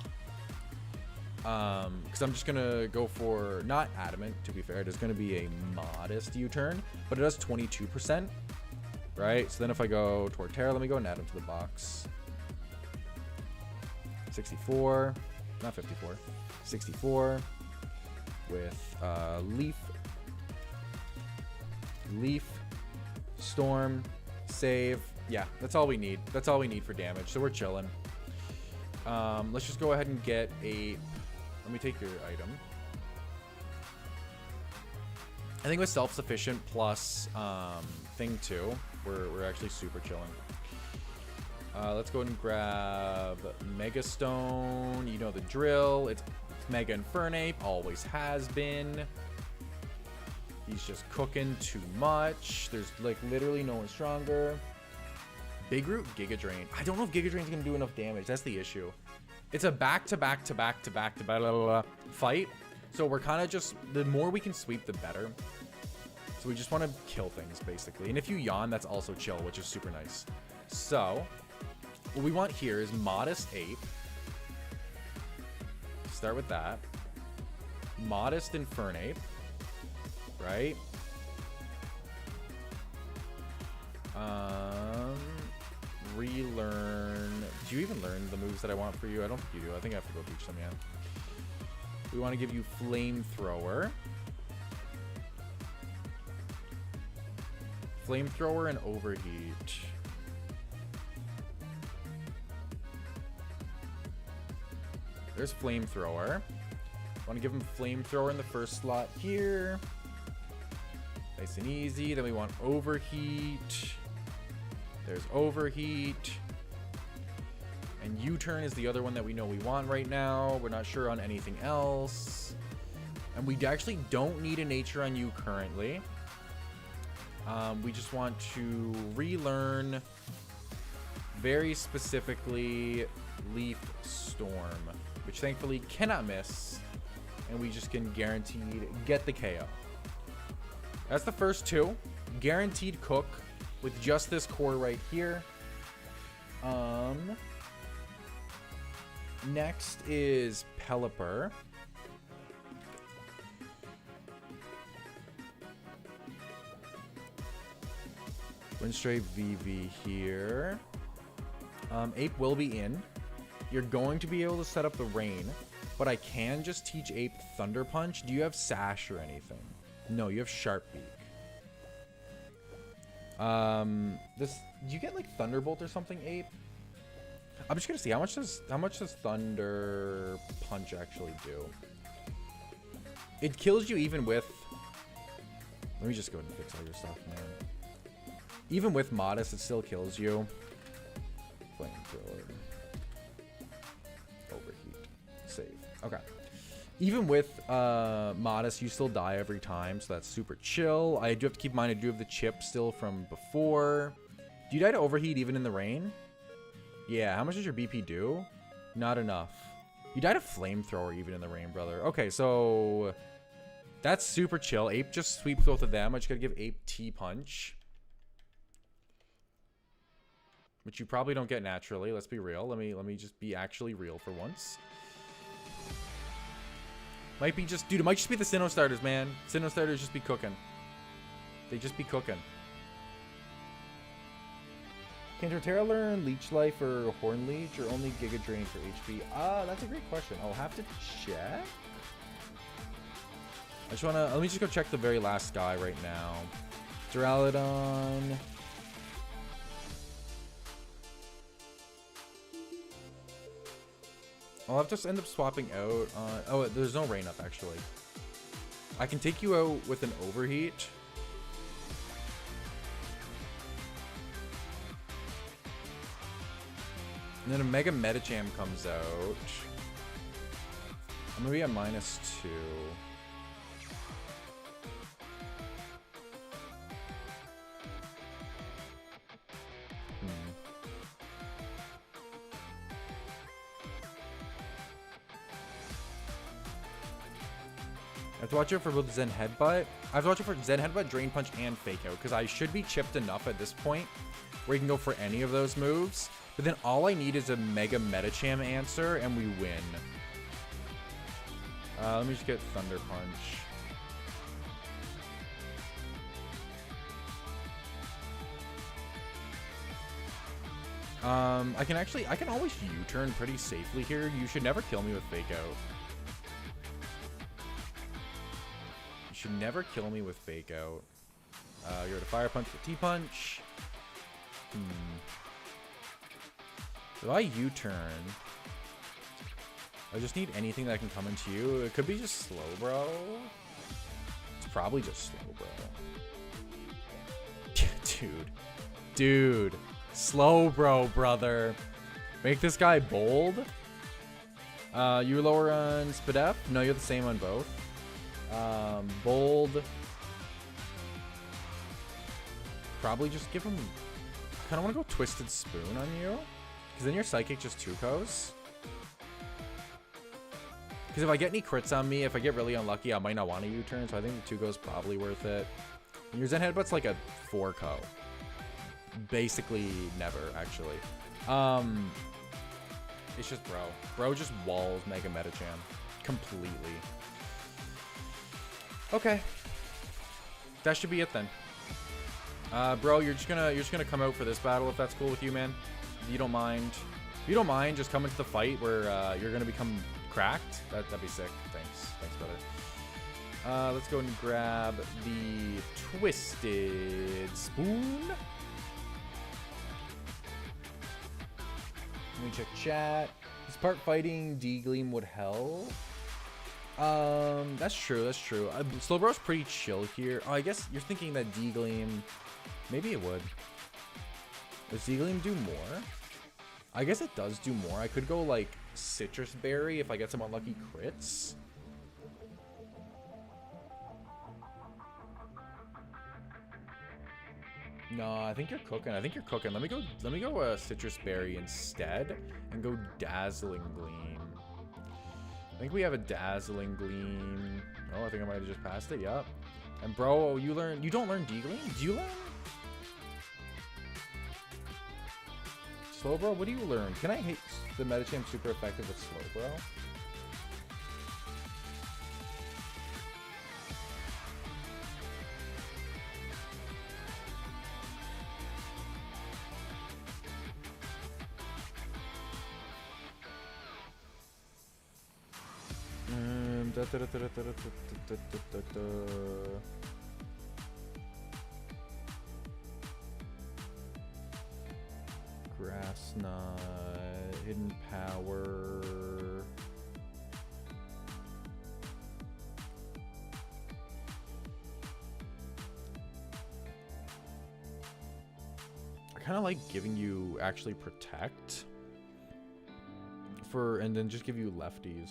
Because I'm just gonna go for not adamant. To be fair, it is gonna be a modest U-turn, but it does 22%. Right. So then if I go Torterra, let me go and add him to the box. 64, not 54. 64 with Leaf Storm, save. Yeah, that's all we need. That's all we need for damage. So we're chilling. Let's just go ahead and get a... Let me take your item. I think with self-sufficient plus thing 2, we're actually super chilling. Let's go ahead and grab Mega Stone. You know the drill. It's Mega Infernape. Always has been. He's just cooking too much. There's like literally no one stronger. Big Root, Giga Drain. I don't know if Giga Drain's gonna do enough damage. That's the issue. It's a back-to-back fight. So we're kind of just, the more we can sweep, the better. So we just want to kill things basically. And if you yawn, that's also chill, which is super nice. So what we want here is Modest Ape. Start with that. Modest Infernape. Right? Relearn. Do you even learn the moves that I want for you? I don't think you do. I think I have to go teach them, yeah. We want to give you Flamethrower. Flamethrower and Overheat. There's Flamethrower. Want to give him Flamethrower in the first slot here. Nice and easy. Then we want Overheat. There's Overheat. And U-turn is the other one that we know we want right now. We're not sure on anything else. And we actually don't need a nature on you currently. We just want to relearn very specifically Leaf Storm, which thankfully cannot miss. And we just can guaranteed get the KO. That's the first 2. Guaranteed cook with just this core right here. Next is Pelipper. Windstray VV here. Ape will be in. You're going to be able to set up the rain, but I can just teach Ape Thunder Punch. Do you have Sash or anything? No, you have Sharp Beak. Do you get like Thunderbolt or something, Ape? I'm just gonna see how much does Thunder Punch actually do? It kills you even with. Let me just go ahead and fix all your stuff, man. Even with Modest, it still kills you. Flamethrower. Overheat. Save. Okay. Even with Modest, you still die every time, so that's super chill. I do have to keep in mind I do have the chip still from before. Do you die to Overheat even in the rain? Yeah, how much does your BP do? Not enough. You died of Flamethrower even in the rain, brother. Okay, so that's super chill. Ape just sweeps both of them. I just gotta give Ape T-Punch, which you probably don't get naturally. Let's be real. Let me just be actually real for once. Might be just, dude, it might just be the Sinnoh starters, man. Sinnoh starters just be cooking. They just be cooking. Can Torterra learn Leech Life or Horn Leech, or only Giga Drain for HP? That's a great question. I'll have to check. I just wanna, let me just go check the very last guy right now. Duraludon. I'll have to end up swapping out. Oh, there's no rain up actually. I can take you out with an Overheat. And then a Mega Medicham comes out. I'm gonna be at -2. I have to watch out for both Zen Headbutt. I have to watch out for Zen Headbutt, Drain Punch, and Fake Out, because I should be chipped enough at this point where you can go for any of those moves. But then all I need is a Mega Medicham answer, and we win. Let me just get Thunder Punch. I can always U-turn pretty safely here. You should never kill me with Fake Out. You should never kill me with Fake Out. You're at a Fire Punch for T-Punch. Do I U-turn? I just need anything that can come into you. It could be just slow, bro. It's probably just slow, bro. Dude. Slow, bro, brother. Make this guy bold. You're lower on Spadef? No, you're the same on both. Bold. Probably just give him... I kind of want to go Twisted Spoon on you. Because then your Psychic just 2-Kos. Because if I get any crits on me, if I get really unlucky, I might not want to U-turn. So I think the 2-Ko is probably worth it. And your Zen Headbutt's like a 4-Ko. Basically never, actually. It's just bro. Bro just walls Mega Medicham. Completely. Okay. That should be it then. Bro, you're just gonna come out for this battle if that's cool with you, man. If you don't mind. If you don't mind, just come into the fight where you're gonna become cracked. That'd be sick. Thanks, brother. Let's go and grab the Twisted Spoon. Let me check chat. This part fighting D-Gleam would help. That's true. Slowbro's pretty chill here. Oh, I guess you're thinking that D-Gleam... Maybe it would. Does D-Gleam do more? I guess it does do more. I could go, like, Citrus Berry if I get some unlucky crits. No, I think you're cooking. Let me go Citrus Berry instead and go Dazzling Gleam. I think we have a Dazzling Gleam. Oh, I think I might have just passed it. Yep. And bro, you don't learn D-Gleam? Do you learn? Slowbro, what do you learn? Can I hit the Medicham super effective with Slowbro? Grass Nut, Hidden Power. I kind of like giving you actually Protect for, and then just give you lefties.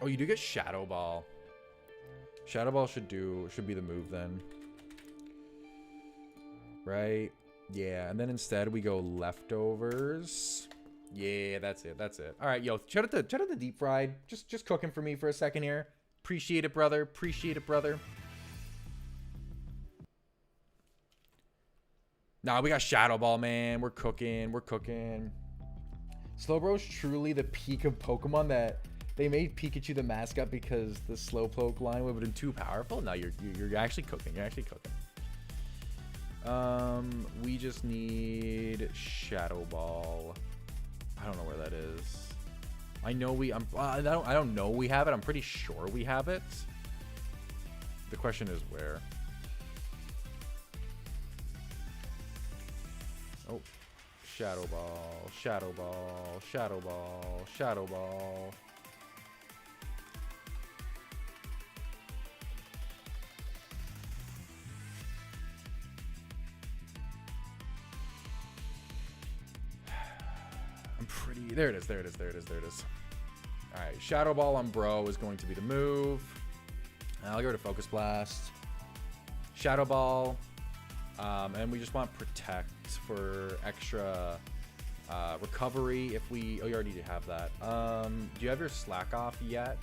Oh, you do get Shadow Ball. Shadow Ball should be the move then. Right? Yeah, and then instead we go leftovers. Yeah, that's it. That's it. All right, yo, shout out the deep fried. Just cooking for me for a second here. Appreciate it, brother. Appreciate it, brother. Nah, we got Shadow Ball, man. We're cooking. We're cooking. Slowbro's truly the peak of Pokemon that they made Pikachu the mascot because the Slowpoke line would have been too powerful. No, you're actually cooking. You're actually cooking. We just need Shadow Ball. I don't know where that is. I know I don't know we have it. I'm pretty sure we have it. The question is where. Oh, Shadow Ball, Shadow Ball, Shadow Ball, Shadow Ball. There it is, there it is, there it is, there it is. Alright, Shadow Ball on Bro is going to be the move. I'll go to Focus Blast. Shadow Ball. And we just want Protect for extra recovery if we... Oh, you already have that. Do you have your Slack Off yet?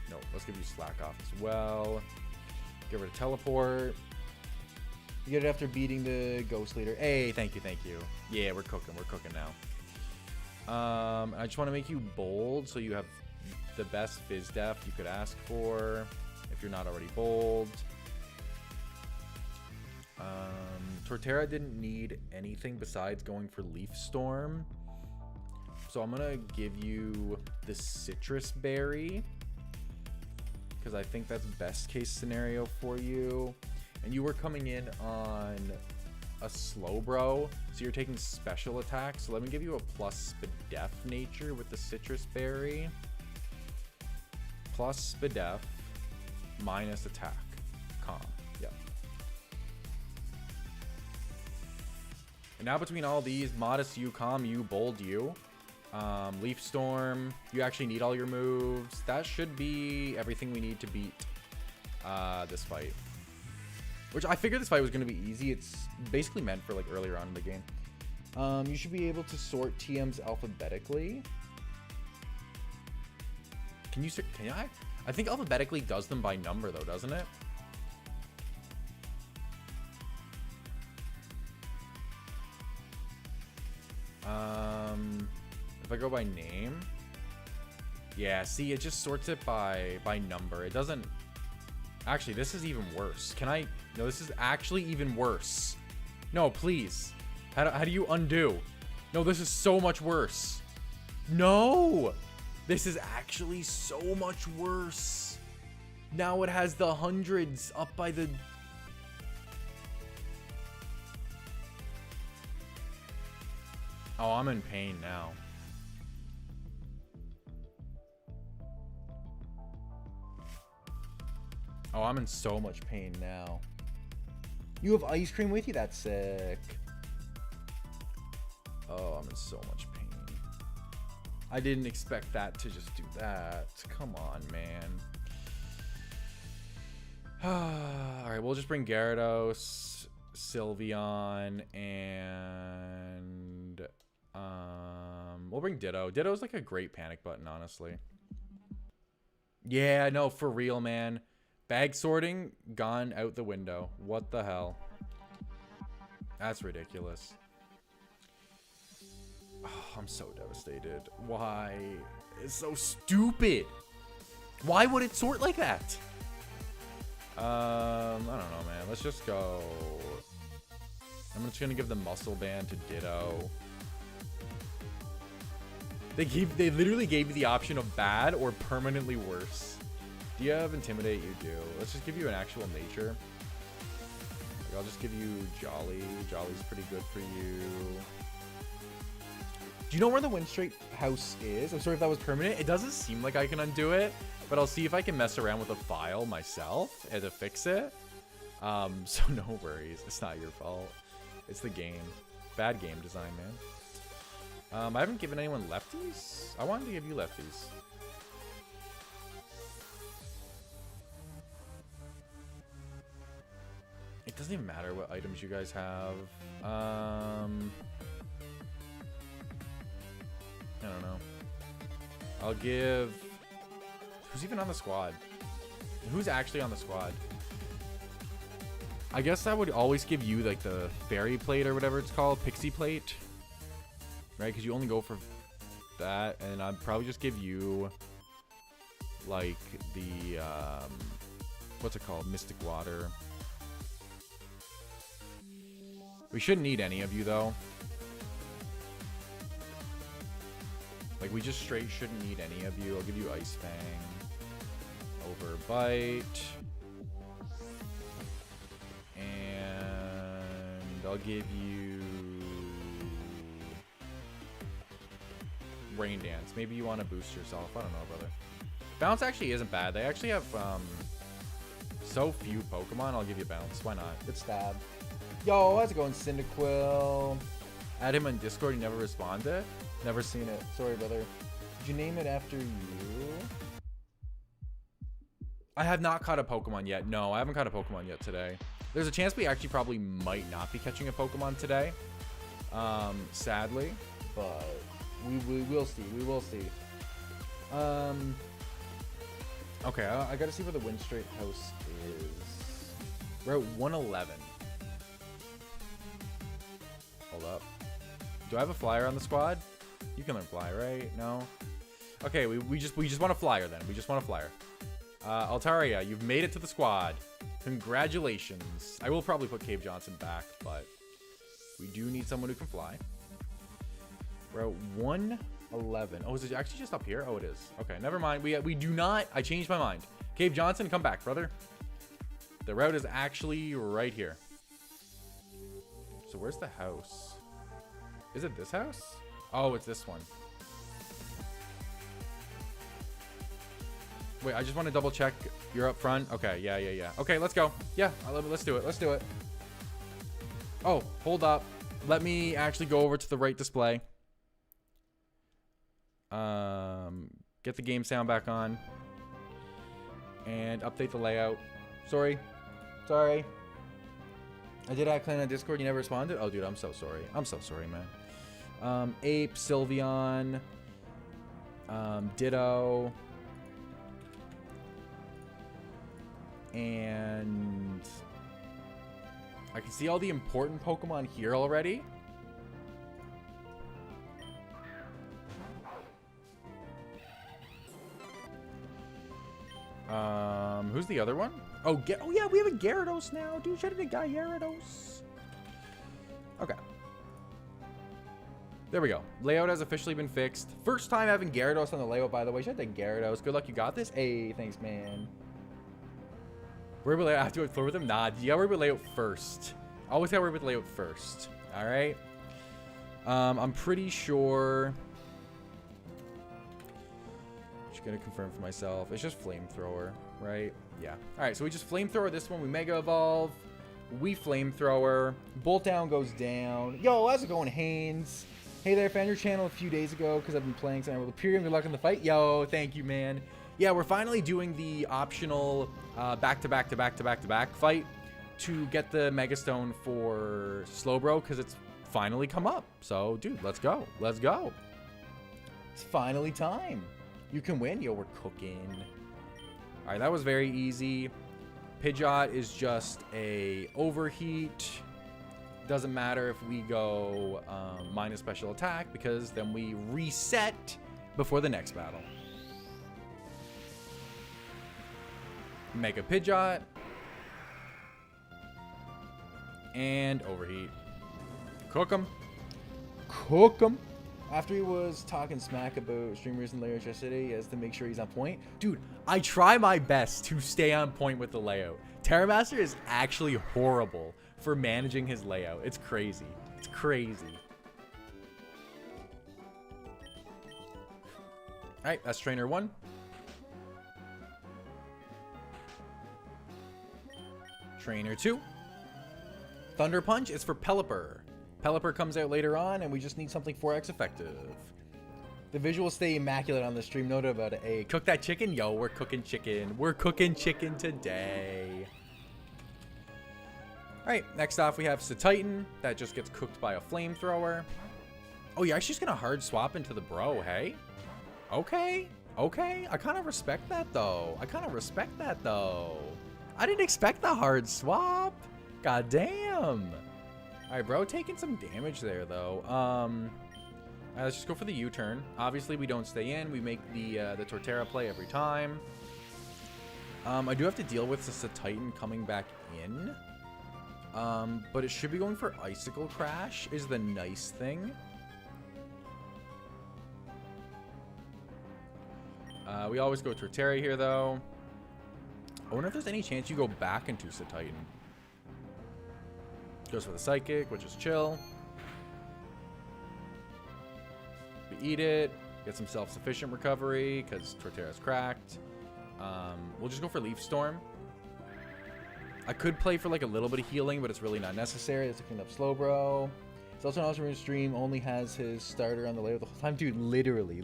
No, let's give you Slack Off as well. Get rid of Teleport. You get it after beating the Ghost Leader. Hey, thank you, thank you. Yeah, we're cooking now. I just want to make you bold so you have the best Fizz Def you could ask for if you're not already bold. Torterra didn't need anything besides going for Leaf Storm. So I'm going to give you the Citrus Berry because I think that's best case scenario for you. And you were coming in on a Slowbro, so you're taking special attacks. So let me give you a plus Spadef nature with the Citrus Berry. Plus Spadef, minus attack. Calm. Yep. And now between all these, Modest you, Calm you, Bold you, Leaf Storm, you actually need all your moves. That should be everything we need to beat this fight. Which I figured this fight was going to be easy. It's basically meant for like earlier on in the game. You should be able to sort TMs alphabetically. Can I? I think alphabetically does them by number though, doesn't it? If I go by name. Yeah, see, it just sorts it by number. It doesn't. Actually, this is even worse. Can I? No, this is actually even worse. No, please. How do you undo? No, this is so much worse. No! This is actually so much worse. Now it has the hundreds up by the... Oh, I'm in pain now. Oh, I'm in so much pain now. You have ice cream with you? That's sick. Oh, I'm in so much pain. I didn't expect that to just do that. Come on, man. Alright, we'll just bring Gyarados, Sylveon, and... we'll bring Ditto. Ditto's like a great panic button, honestly. Yeah, no, for real, man. Bag sorting gone out the window. What the hell? That's ridiculous. Oh, I'm so devastated. Why? It's so stupid. Why would it sort like that? I don't know, man. Let's just go. I'm just gonna give the muscle band to Ditto. They literally gave you the option of bad or permanently worse. Do you have Intimidate? You do. Let's just give you an actual nature. Like, I'll just give you Jolly. Jolly's pretty good for you. Do you know where the Wind Straight house is? I'm sorry if that was permanent. It doesn't seem like I can undo it, but I'll see if I can mess around with a file myself and to fix it. So no worries. It's not your fault. It's the game. Bad game design, man. I haven't given anyone lefties. I wanted to give you lefties. It doesn't even matter what items you guys have. I don't know. I'll give... Who's even on the squad? Who's actually on the squad? I guess I would always give you like the fairy plate or whatever it's called. Pixie plate. Right? Because you only go for that. And I'd probably just give you like the... what's it called? Mystic water. We shouldn't need any of you though. Like, we just straight shouldn't need any of you. I'll give you Ice Fang over Bite. And I'll give you Rain Dance. Maybe you want to boost yourself. I don't know, brother. Bounce actually isn't bad. They actually have so few Pokemon. I'll give you Bounce. Why not? Good stab. Yo, how's it going, Cyndaquil? Add him on Discord. You never responded? Never seen it. Sorry, brother. Did you name it after you? I have not caught a Pokemon yet. No, I haven't caught a Pokemon yet today. There's a chance we actually probably might not be catching a Pokemon today. Sadly. But we will see. We will see. Okay, I gotta see where the Wind Straight house is. We're at 111. Hold up. Do I have a flyer on the squad? You can learn fly, right? No? Okay, we just want a flyer then. We just want a flyer. Altaria, you've made it to the squad. Congratulations. I will probably put Cave Johnson back, but we do need someone who can fly. We're at 111. Oh, is it actually just up here? Oh, it is. Okay, never mind. We do not... I changed my mind. Cave Johnson, come back, brother. The route is actually right here. So where's the house? Is it this house? Oh, it's this one. Wait, I just want to double check. You're up front? Okay, yeah. Okay, let's go. Yeah, let's do it. Let's do it. Oh, hold up. Let me actually go over to the right display. Get the game sound back on. And update the layout. Sorry. I did add Clan on Discord. You never responded? Oh, dude, I'm so sorry. I'm so sorry, man. Ape, Sylveon, Ditto, and I can see all the important Pokemon here already. Who's the other one? Oh, yeah, we have a Gyarados now. Dude, should have been Gyarados. Okay. There we go. Layout has officially been fixed. First time having Gyarados on the layout, by the way. Shout out to Gyarados. Good luck, you got this. Hey, thanks, man. Worry about layout. I have to explore with him? Nah, you gotta worry about layout first. Always gotta worry about layout first. Alright? I'm pretty sure... Just gonna confirm for myself. It's just Flamethrower, right? Yeah. Alright, so we just Flamethrower this one. We Mega Evolve. We Flamethrower. Bolt Down goes down. Yo, how's it going, Haynes? Hey there, found your channel a few days ago because I've been playing some Emerald Imperium. Good luck in the fight. Yo, thank you, man. Yeah, we're finally doing the optional back-to-back fight to get the Mega Stone for Slowbro because it's finally come up. So, dude, let's go. Let's go. It's finally time. You can win. Yo, we're cooking. All right, that was very easy. Pidgeot is just a overheat. Doesn't matter if we go minus special attack, because then we reset before the next battle. Mega Pidgeot. And overheat. Cook him. Cook him. After he was talking smack about streamers and layout yesterday, he has to make sure he's on point. Dude, I try my best to stay on point with the layout. Terramaster is actually horrible for managing his layout. It's crazy. It's crazy. Alright, that's trainer 1. Trainer 2. Thunder Punch is for Pelipper. Pelipper comes out later on, and we just need something 4x effective. The visuals stay immaculate on the stream. No doubt about it. Hey, cook that chicken? Yo, we're cooking chicken. We're cooking chicken today. Alright, next off we have Titan. That just gets cooked by a flamethrower. Oh, you're actually just going to hard swap into the bro, hey? Okay. Okay. I kind of respect that, though. I didn't expect the hard swap. God damn. Alright, bro, taking some damage there, though. Let's just go for the U-turn. Obviously, we don't stay in. We make the Torterra play every time. I do have to deal with the Titan coming back in. But it should be going for Icicle Crash is the nice thing. We always go Torterra here, though. I wonder if there's any chance you go back into Titan. Goes for the Psychic, which is chill. We eat it. Get some self-sufficient recovery, because Torterra's cracked. We'll just go for Leaf Storm. I could play for like a little bit of healing, but it's really not necessary. Let's clean up Slowbro. It's also an awesome stream. Only has his starter on the layout the whole time. Dude, literally.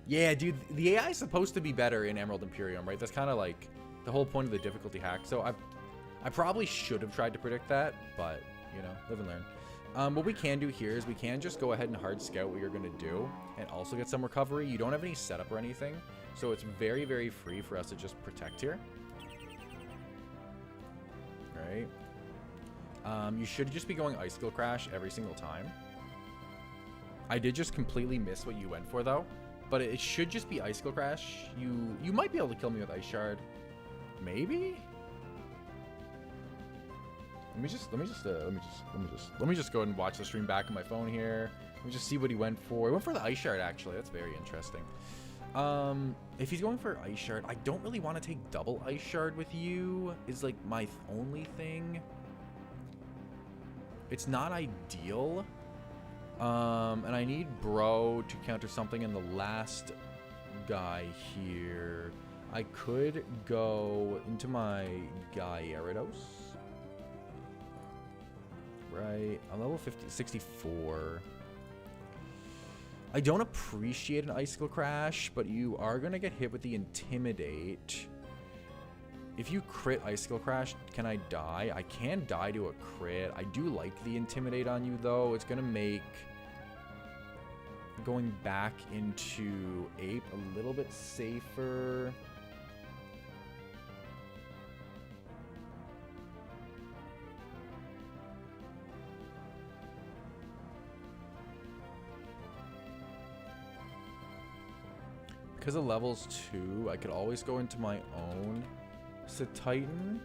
Yeah, dude, the AI is supposed to be better in Emerald Imperium, right? That's kind of like the whole point of the difficulty hack. So I probably should have tried to predict that, but, you know, live and learn. What we can do here is we can just go ahead and hard scout what you're going to do and also get some recovery. You don't have any setup or anything, so it's very, very free for us to just protect here. Right? You should just be going Icicle Crash every single time. I did just completely miss what you went for, though. But it should just be Icicle Crash. You might be able to kill me with Ice Shard. Maybe? Let me just go ahead and watch the stream back on my phone here. Let me just see what he went for. He went for the Ice Shard, actually. That's very interesting. If he's going for Ice Shard, I don't really want to take double Ice Shard with you. Is like my only thing. It's not ideal. And I need Bro to counter something in the last guy here. I could go into my Gyarados. Right, I'm level 64. I don't appreciate an Icicle Crash, but you are going to get hit with the Intimidate. If you crit Icicle Crash, can I die? I can die to a crit. I do like the Intimidate on you, though. It's going to make going back into Ape a little bit safer. Because of levels 2, I could always go into my own Titan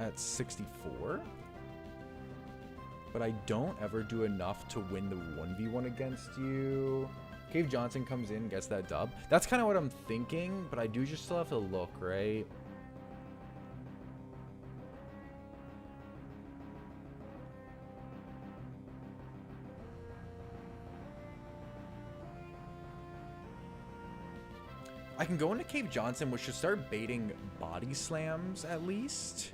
at 64. But I don't ever do enough to win the 1v1 against you. Cave Johnson comes in, gets that dub. That's kind of what I'm thinking, but I do just still have to look, right? I can go into Cave Johnson, which should start baiting body slams at least.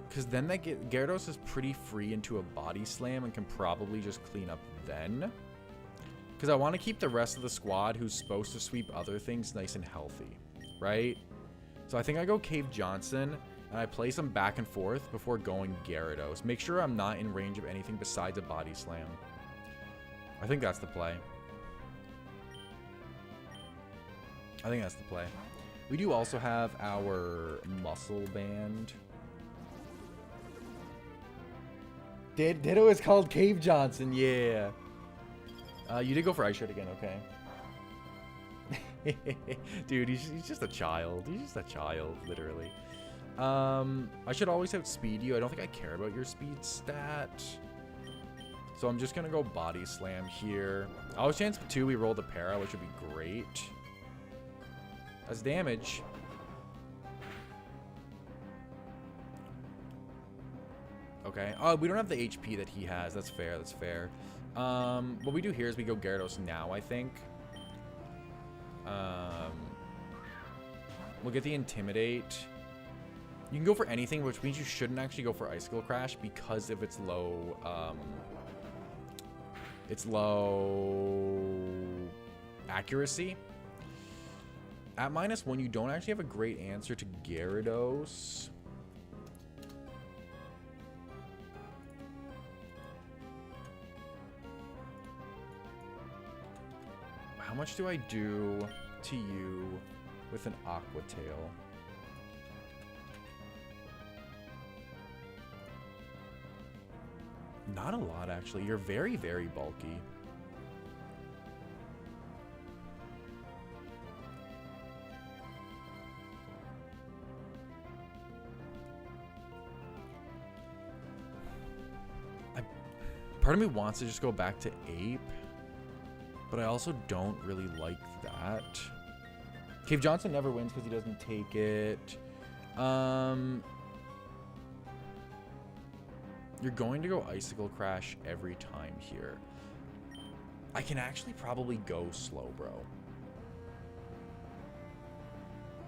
Because then that Gyarados is pretty free into a body slam and can probably just clean up then. Because I want to keep the rest of the squad who's supposed to sweep other things nice and healthy, right? So I think I go Cave Johnson and I play some back and forth before going Gyarados. Make sure I'm not in range of anything besides a body slam. I think that's the play. I think that's the play. We do also have our muscle band. Ditto is called Cave Johnson, yeah. You did go for Ice Shard again, okay. Dude, he's just a child. He's just a child, literally. I should always outspeed you. I don't think I care about your speed stat. So I'm just going to go Body Slam here. Always chance 2, we roll the para, which would be great. That's damage. Okay. Oh, we don't have the HP that he has. That's fair. That's fair. What we do here is we go Gyarados now, I think. We'll get the Intimidate. You can go for anything, which means you shouldn't actually go for Icicle Crash because of its low, accuracy. At -1, you don't actually have a great answer to Gyarados. How much do I do to you with an Aqua Tail? Not a lot, actually. You're very, very bulky. Part of me wants to just go back to Ape, but I also don't really like that. Cave Johnson never wins because he doesn't take it. You're going to go Icicle Crash every time here. I can actually probably go Slowbro.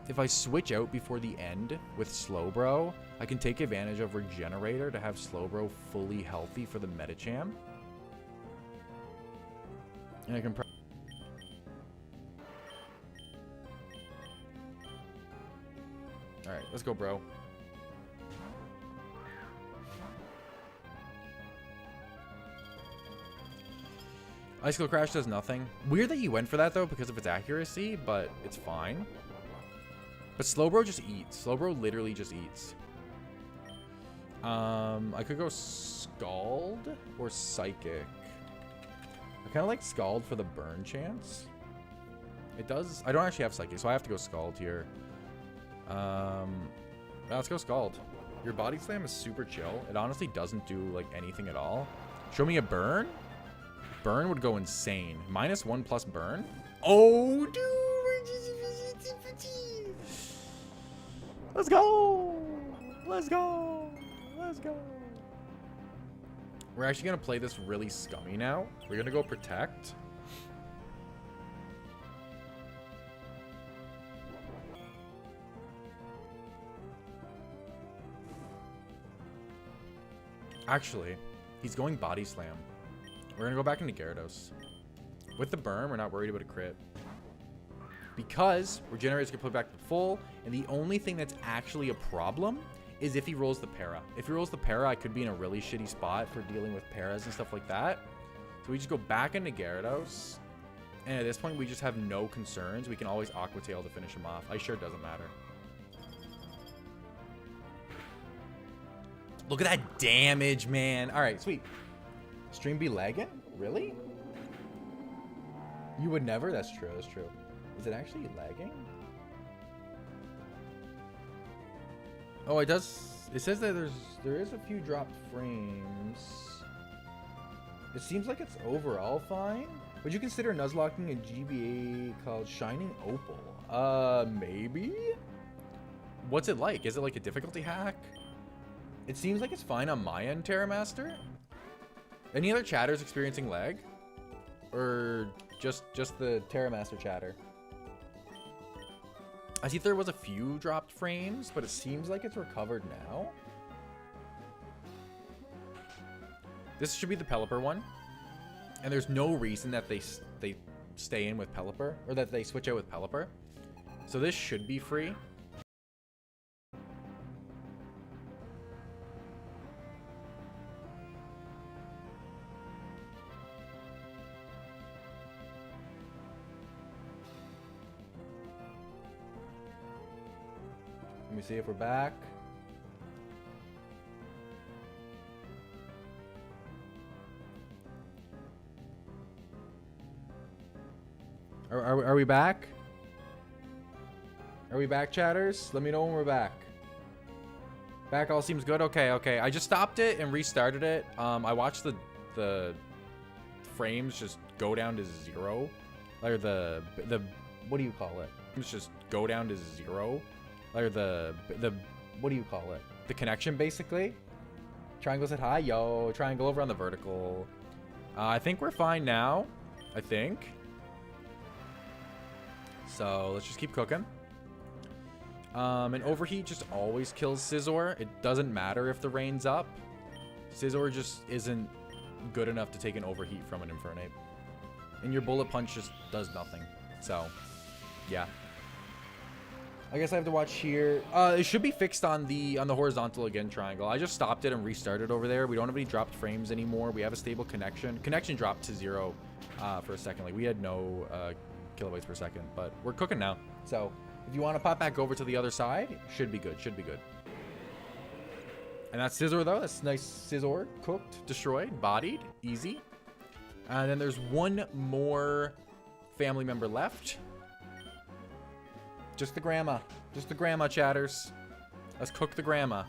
If I switch out before the end with Slowbro, I can take advantage of Regenerator to have Slowbro fully healthy for the Medicham. And I can Alright, let's go, bro. Icicle Crash does nothing. Weird that you went for that, though, because of its accuracy, but it's fine. But Slowbro just eats. Slowbro literally just eats. I could go Scald or Psychic. I kind of like Scald for the burn chance. It does... I don't actually have Psychic, so I have to go Scald here. Let's go Scald. Your Body Slam is super chill. It honestly doesn't do, like, anything at all. Show me a burn? Burn would go insane. -1 plus burn? Oh, dude! Let's go! Let's go! Let's go! We're actually going to play this really scummy now. We're going to go Protect. Actually, he's going Body Slam. We're going to go back into Gyarados. With the burn, we're not worried about a crit. Because Regenerator's going to put back to full, and the only thing that's actually a problem is if he rolls the para. If he rolls the para, I could be in a really shitty spot for dealing with paras and stuff like that. So we just go back into Gyarados, and at this point, we just have no concerns. We can always Aqua Tail to finish him off. Ice Shard doesn't matter. Look at that damage, man. All right, sweet. Stream be lagging? Really? You would never? That's true. That's true. Is it actually lagging? Oh, it does. It says that there is a few dropped frames. It seems like it's overall fine. Would you consider nuzlocking a GBA called Shining Opal? Maybe? What's it like? Is it like a difficulty hack? It seems like it's fine on my end, Terramaster. Any other chatters experiencing lag? Or just the Terramaster chatter? I see there was a few dropped frames, but it seems like it's recovered now. This should be the Pelipper one. And there's no reason that they stay in with Pelipper, or that they switch out with Pelipper. So this should be free. me see if we're back. Are we back? Are we back, chatters? Let me know when we're back. Back all seems good? Okay, okay. I just stopped it and restarted it. I watched the frames just go down to 0. Or the what do you call it? It's just go down to 0. Or the what do you call it? The connection, basically. Triangle said hi. Yo, triangle over on the vertical. I think we're fine now. I think. So let's just keep cooking. And overheat just always kills Scizor. It doesn't matter if the rain's up. Scizor just isn't good enough to take an overheat from an Infernape. And your bullet punch just does nothing. So, yeah. I guess I have to watch here. It should be fixed on the horizontal again triangle. I just stopped it and restarted over there. We don't have any dropped frames anymore. We have a stable connection. Connection dropped to 0 for a second. Like, we had no kilobytes per second, but we're cooking now. So if you want to pop back over to the other side, should be good. Should be good. And that's Scizor though. That's nice Scizor. Cooked, destroyed, bodied, easy. And then there's one more family member left. Just the grandma. Just the grandma, chatters. Let's cook the grandma.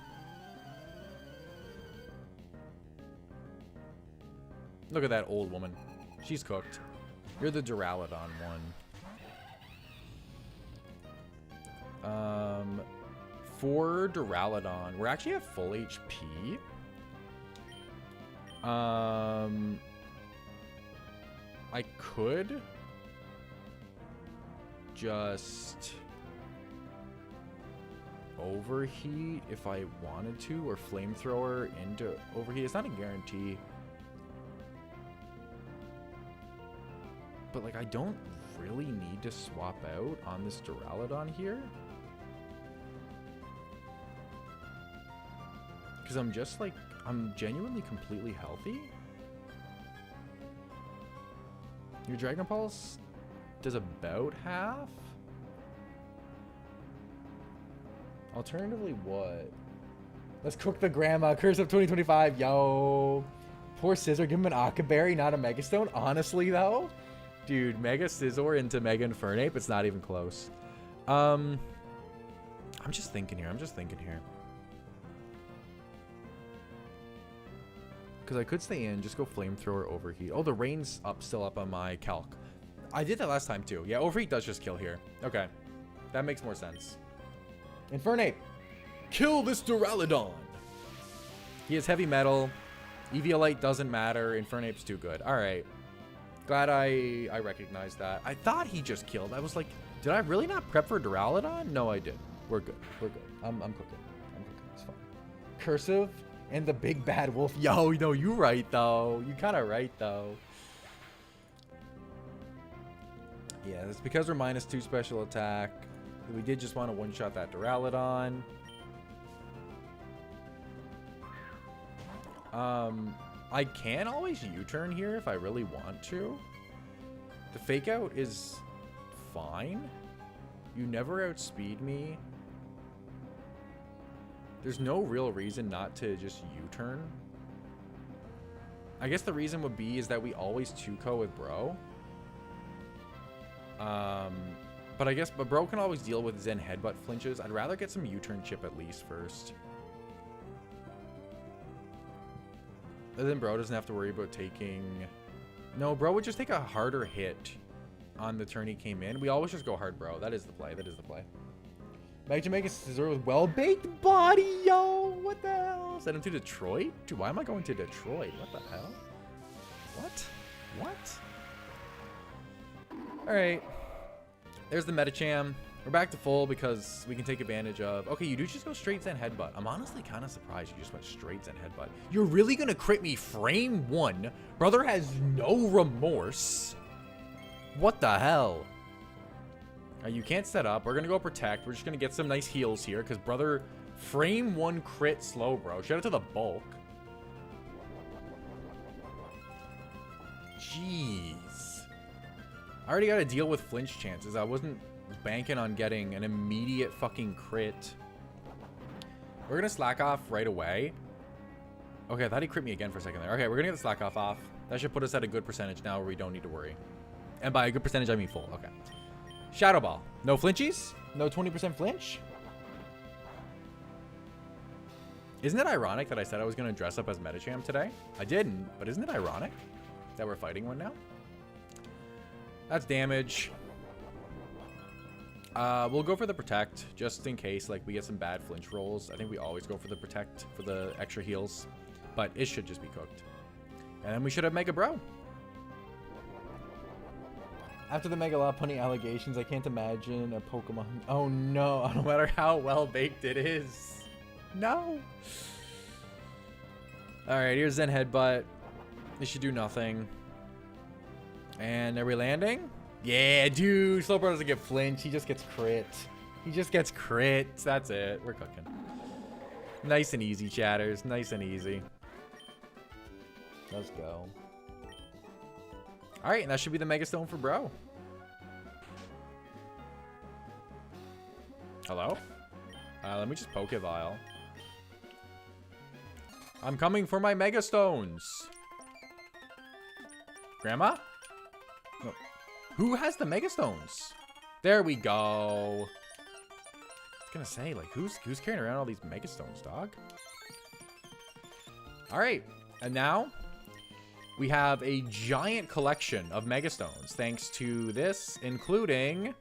Look at that old woman. She's cooked. You're the Duraludon one. For Duraludon, we're actually at full HP. I could just overheat if I wanted to, or flamethrower into overheat. It's not a guarantee. But, like, I don't really need to swap out on this Duraludon here. Because I'm just, like, I'm genuinely completely healthy. Your Dragon Pulse does about half. Alternatively, what? Let's cook the grandma. Curse of 2025. Yo. Poor Scizor. Give him an Aqua Berry, not a Mega Stone. Honestly, though. Dude, Mega Scizor into Mega Infernape, it's not even close. I'm just thinking here. Because I could stay in, just go Flamethrower, Overheat. Oh, the rain's still up on my calc. I did that last time too. Yeah, Overheat does just kill here. Okay, that makes more sense. Infernape, kill this Duraludon. He has heavy metal. Eviolite doesn't matter. Infernape's too good. All right. Glad I recognized that. I thought he just killed. I was like, did I really not prep for Duraludon? No, I did. We're good. We're good. I'm cooking. It's fine. Cursive and the big bad wolf. Yo, no, you right though. You kind of right though. Yeah, it's because we're -2 special attack. We did just want to one-shot that Duraludon. I can always U-turn here if I really want to. The fake out is fine. You never outspeed me. There's no real reason not to just U-turn. I guess the reason would be is that we always 2-ko with Bro. But I guess Bro can always deal with Zen Headbutt flinches. I'd rather get some U-turn chip at least first. And then Bro doesn't have to worry about taking... No, Bro would just take a harder hit on the turn he came in. We always just go hard Bro. That is the play. That is the play. Mag Jamaica Scizor with well-baked body, yo! What the hell? Send him to Detroit? Dude, why am I going to Detroit? What the hell? What? Alright. There's the Metacham. We're back to full because we can take advantage of... Okay, you do just go straight Zen Headbutt. I'm honestly kind of surprised you just went straight Zen Headbutt. You're really going to crit me frame 1? Brother has no remorse. What the hell? You can't set up. We're going to go protect. We're just going to get some nice heals here because brother frame 1 crit slow, bro. Shout out to the bulk. Jeez. I already got to deal with flinch chances. I wasn't banking on getting an immediate fucking crit We're going to slack off right away. Okay, I thought he crit me again for a second there. Okay, we're going to get the slack off. That should put us at a good percentage now where we don't need to worry. And by a good percentage, I mean full. Okay. Shadow Ball. No flinchies? No 20% flinch? Isn't it ironic that I said I was going to dress up as Metacham today? I didn't, but isn't it ironic that we're fighting one now? That's damage. We'll go for the Protect, just in case like we get some bad flinch rolls. I think we always go for the Protect for the extra heals, but it should just be cooked. And then we should have Mega Bro. After the Mega Lopunny allegations, I can't imagine a Pokemon. Oh no, no matter how well baked it is. No. Alright, here's Zen Headbutt. This should do nothing. And are we landing? Yeah, dude. Slowbro doesn't get flinch. He just gets crit. He just gets crit. That's it. We're cooking. Nice and easy, chatters. Nice and easy. Let's go. Alright, and that should be the Mega Stone for Bro. Hello? Let me just Pokevile. I'm coming for my Mega Stones. Grandma? No. Who has the Mega Stones? There we go. I was gonna say, like, who's carrying around all these Mega Stones, dog? Alright, and now we have a giant collection of Mega Stones, thanks to this, including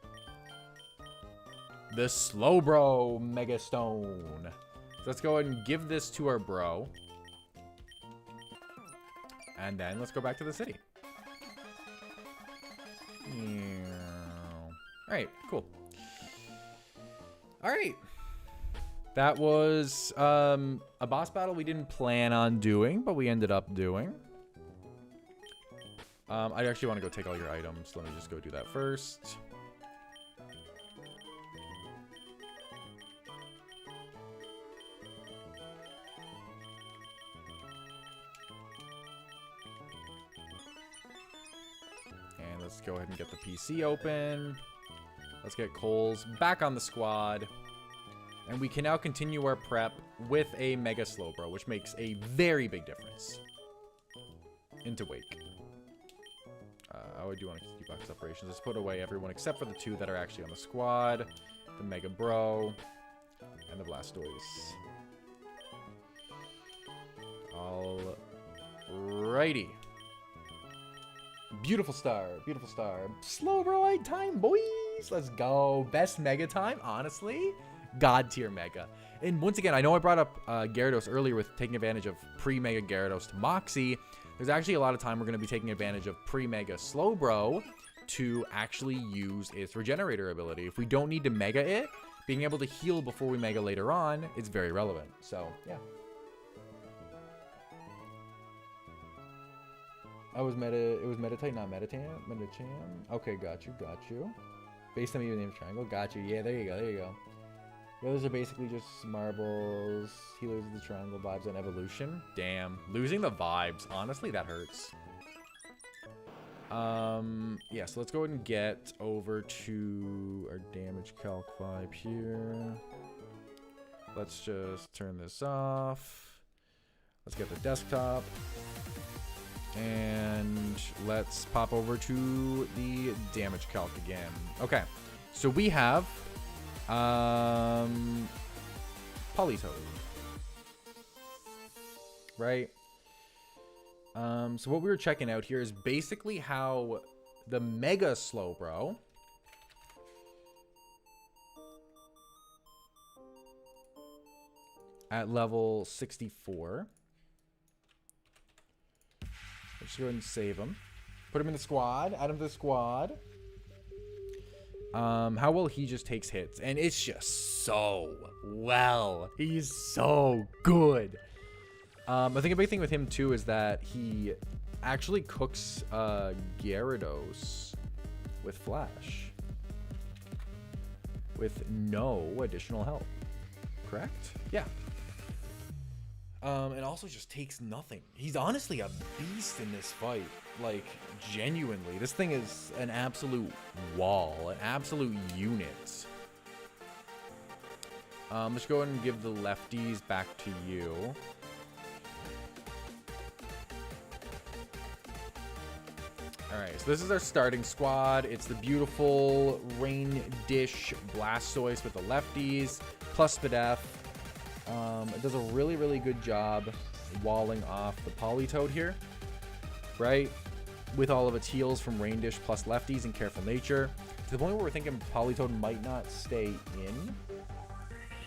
the Slowbro Mega Stone. So let's go ahead and give this to our bro. And then let's go back to the city. Alright, cool. Alright. That was a boss battle we didn't plan on doing, but we ended up doing. I actually want to go take all your items. Let me just go do that first. Let's go ahead and get the PC open. Let's get Coles back on the squad. And we can now continue our prep with a Mega Slowbro, which makes a very big difference into Wake. I do want to keep box operations. Let's put away everyone except for the two that are actually on the squad. The Mega Bro and the Blastoise. Alrighty. Beautiful star, beautiful star. Slowbro time, boys. Let's go. Best Mega time, honestly. God tier Mega. And once again, I know I brought up Gyarados earlier with taking advantage of pre-Mega Gyarados to Moxie. There's actually a lot of time we're going to be taking advantage of pre-Mega Slowbro to actually use its Regenerator ability. If we don't need to Mega it, being able to heal before we Mega later on, it's very relevant. So, yeah. It was Meditate, not Metacham. Okay, got you. Based on your name Triangle, got you. Yeah, there you go. The others are basically just marbles, healers of the triangle, vibes, and evolution. Damn, losing the vibes. Honestly, that hurts. Yeah, so let's go ahead and get over to our damage calc vibe here. Let's just turn this off. Let's get the desktop. And let's pop over to the damage calc again. Okay, so we have Politoed, right? So what we were checking out here is basically how the Mega Slowbro at level 64. Let's go ahead and save him. Put him in the squad. Add him to the squad. How well he just takes hits. And it's just so well. He's so good. I think a big thing with him, too, is that he actually cooks Gyarados with Flash. With no additional help. Correct? Yeah. And also just takes nothing. He's honestly a beast in this fight. Like, genuinely. This thing is an absolute wall. An absolute unit. Let's go ahead and give the lefties back to you. Alright, so this is our starting squad. It's the beautiful Rain Dish Blastoise with the lefties, plus Spadef. It does a really, really good job walling off the Politoed here, right? With all of its heals from Rain Dish plus lefties and Careful Nature. To the point where we're thinking Politoed might not stay in.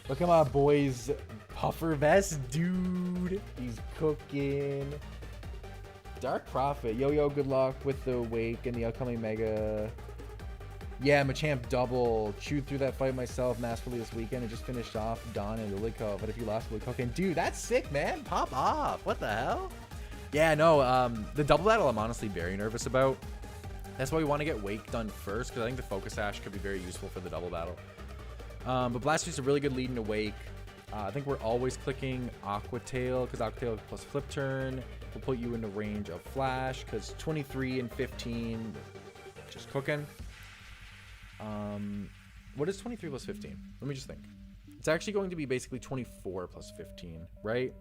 Look at my boy's puffer vest, dude. He's cooking. Dark Prophet. Yo, good luck with the Wake and the upcoming Mega. Yeah, Machamp double. Chewed through that fight myself masterfully this weekend and just finished off Dawn and Liliko. But if you lost Liliko, dude, that's sick, man. Pop off. What the hell? Yeah, no, the double battle I'm honestly very nervous about. That's why we want to get Wake done first, because I think the Focus Sash could be very useful for the double battle. But Blastoise is a really good lead into Wake. I think we're always clicking Aqua Tail, because Aqua Tail plus Flip Turn will put you into range of Flash, because 23 and 15, just cooking. What is 23 plus 15? Let me just think. It's actually going to be basically 24 plus 15, right?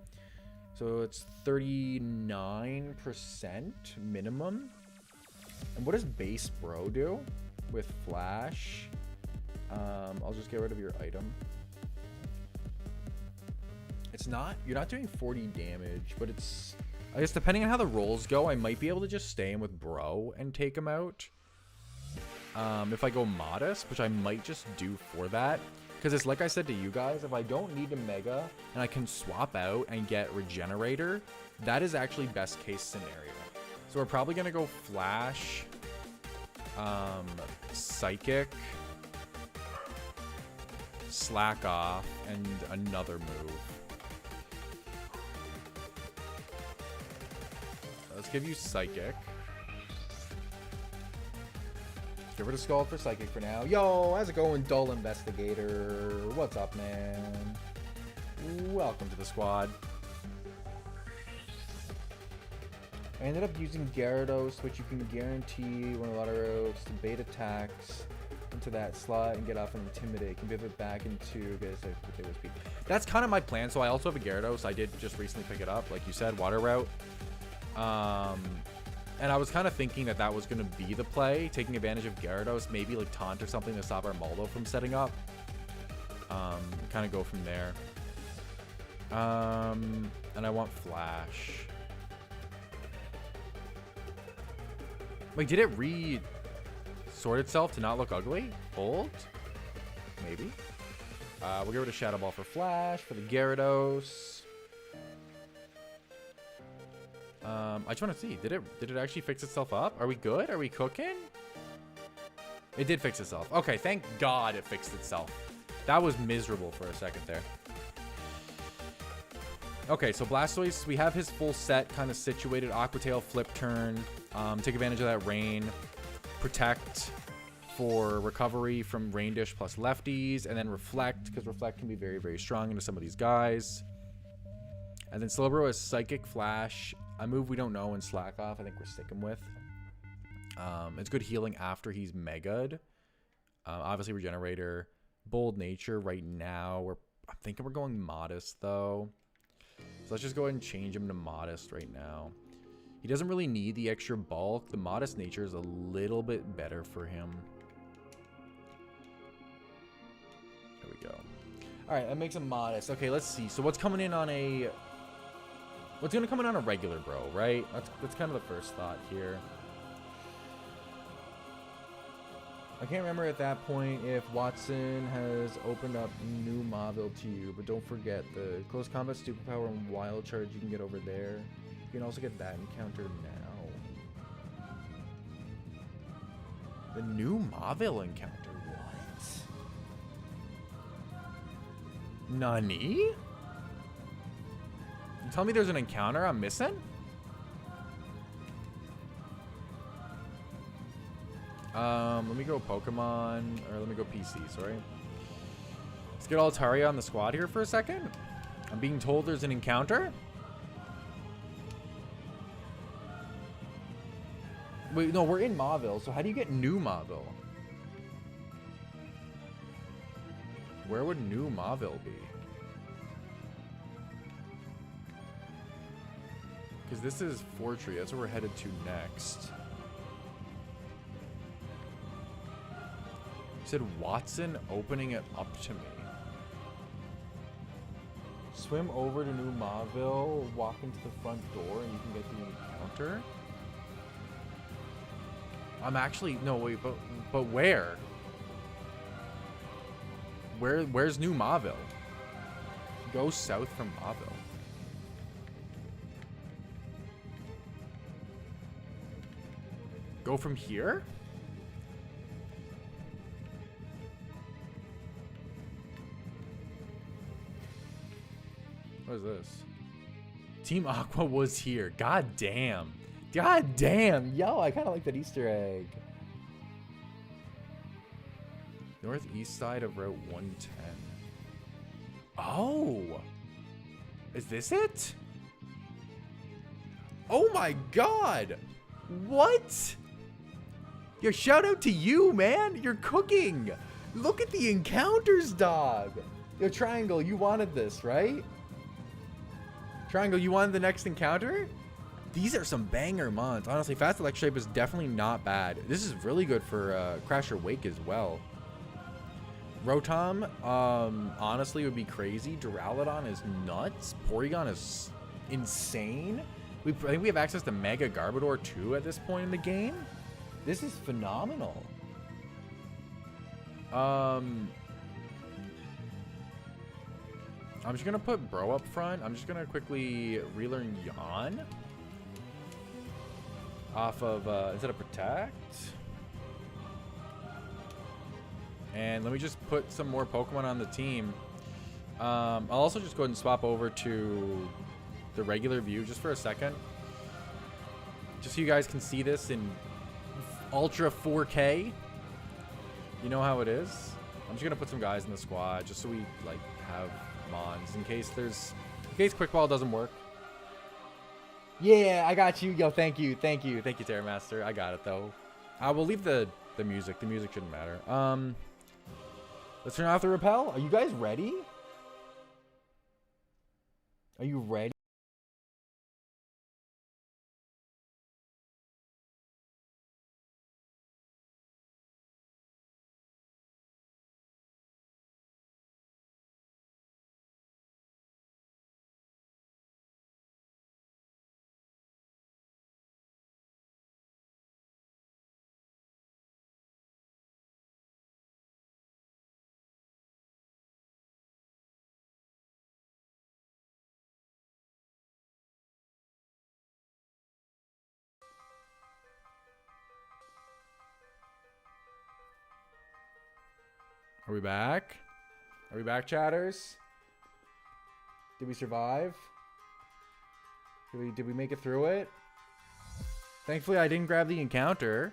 So it's 39% minimum. And what does Base Bro do with Flash? I'll just get rid of your item. It's not, you're not doing 40 damage, but it's, I guess depending on how the rolls go, I might be able to just stay in with Bro and take him out. If I go Modest, which I might just do for that. Because it's like I said to you guys, if I don't need a Mega and I can swap out and get Regenerator, that is actually best case scenario. So we're probably going to go Flash, Psychic, Slack Off, and another move. Let's give you Psychic. Give her to Skull for Psychic for now. Yo, how's it going, Dull Investigator? What's up, man? Welcome to the squad. I ended up using Gyarados, which you can guarantee one of the routes to bait attacks into that slot and get off and Intimidate. Can pivot back into potato speed. That's kind of my plan. So I also have a Gyarados. I did just recently pick it up, like you said, Water Route. And I was kind of thinking that that was going to be the play, taking advantage of Gyarados, maybe like Taunt or something to stop Armaldo from setting up. Kind of go from there. And I want Flash. Wait, did it re-sort itself to not look ugly? Bold? Maybe. We'll get rid of Shadow Ball for Flash, for the Gyarados. I just want to see, did it actually fix itself up? Are we good? Are we cooking? It did fix itself. Okay, thank God it fixed itself. That was miserable for a second there. Okay, so Blastoise, we have his full set kind of situated. Aqua Tail, Flip Turn, take advantage of that Rain, Protect for recovery from Rain Dish plus lefties, and then Reflect, because Reflect can be very, very strong into some of these guys. And then Slowbro is Psychic, Flash, a move we don't know, and Slack Off I think we're sticking with. It's good healing after he's Mega'd. Obviously Regenerator, Bold Nature right now. I'm thinking we're going Modest though. So let's just go ahead and change him to Modest right now. He doesn't really need the extra bulk. The Modest Nature is a little bit better for him. There we go. All right, that makes him Modest. Okay, let's see. So what's coming in on a... What's going to come in on a regular Bro, right? That's kind of the first thought here. I can't remember at that point if Watson has opened up new Mauville to you, but don't forget the Close Combat Superpower and Wild Charge you can get over there. You can also get that encounter now. The new Mauville encounter, what? Nani? You tell me there's an encounter I'm missing? Let me go Pokemon, or let me go PC, sorry. Let's get Altaria on the squad here for a second. I'm being told there's an encounter. Wait, no, we're in Mauville, so how do you get new Mauville? Where would New Mauville be? Because this is Fortree. That's where we're headed to next. You said Watson opening it up to me. Swim over to New Mauville, walk into the front door, and you can get the encounter. I'm actually... No, wait, but where? Where's New Mauville? Go south from Mauville. Go from here? What is this? Team Aqua was here. God damn. God damn. Yo, I kind of like that Easter egg. Northeast side of Route 110. Oh. Is this it? Oh my god. What? Yo, shout out to you, man. You're cooking. Look at the encounters, dog. Yo, Triangle, you wanted this, right? Triangle, you wanted the next encounter? These are some banger mons. Honestly, Fast Electric Shape is definitely not bad. This is really good for Crasher Wake as well. Rotom, honestly, would be crazy. Duraludon is nuts. Porygon is insane. I think we have access to Mega Garbodor too at this point in the game. This is phenomenal. I'm just gonna put Bro up front. I'm just gonna quickly relearn Yawn off of instead of Protect. And let me just put some more Pokemon on the team. I'll also just go ahead and swap over to the regular view just for a second. Just so you guys can see this in Ultra 4K. You know how it is. I'm just gonna put some guys in the squad just so we like have mons in case Quick Ball doesn't work. Yeah, I got you. Yo, thank you, Terra Master. I got it though. I will leave the music. The music shouldn't matter. Let's turn off the repel. Are you guys ready? Are you ready? Are we back? Are we back, chatters? Did we survive? Did we make it through it? Thankfully, I didn't grab the encounter.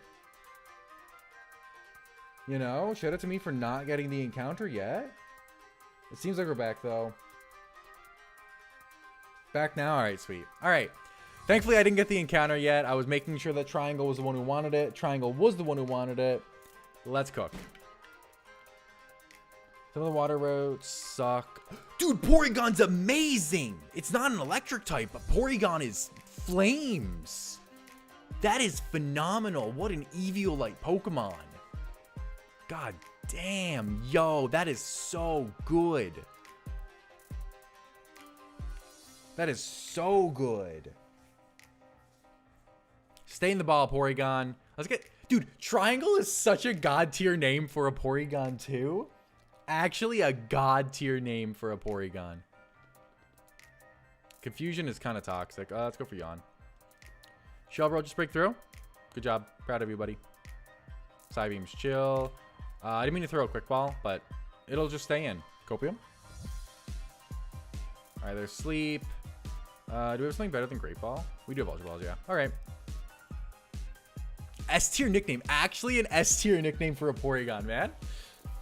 You know, shout out to me for not getting the encounter yet. It seems like we're back, though. Back now? Alright, sweet. Alright. Thankfully, I didn't get the encounter yet. I was making sure that Triangle was the one who wanted it. Triangle was the one who wanted it. Let's cook. Some of the water routes suck. Dude, Porygon's amazing. It's not an electric type, but Porygon is flames. That is phenomenal. What an Eviolite Pokemon. God damn. Yo, that is so good. That is so good. Stay in the ball, Porygon. Let's get... Dude, Triangle is such a god tier name for a Porygon too. Actually a god tier name for a Porygon. Confusion is kind of toxic. Let's go for Yawn. Shelbro, just break through. Good job. Proud of you, buddy. Psybeam's chill. I didn't mean to throw a quick ball, but it'll just stay in. Copium. Alright, there's Sleep. Do we have something better than Great Ball? We do have Ultra Balls, yeah. Alright. S tier nickname. Actually an S tier nickname for a Porygon, man.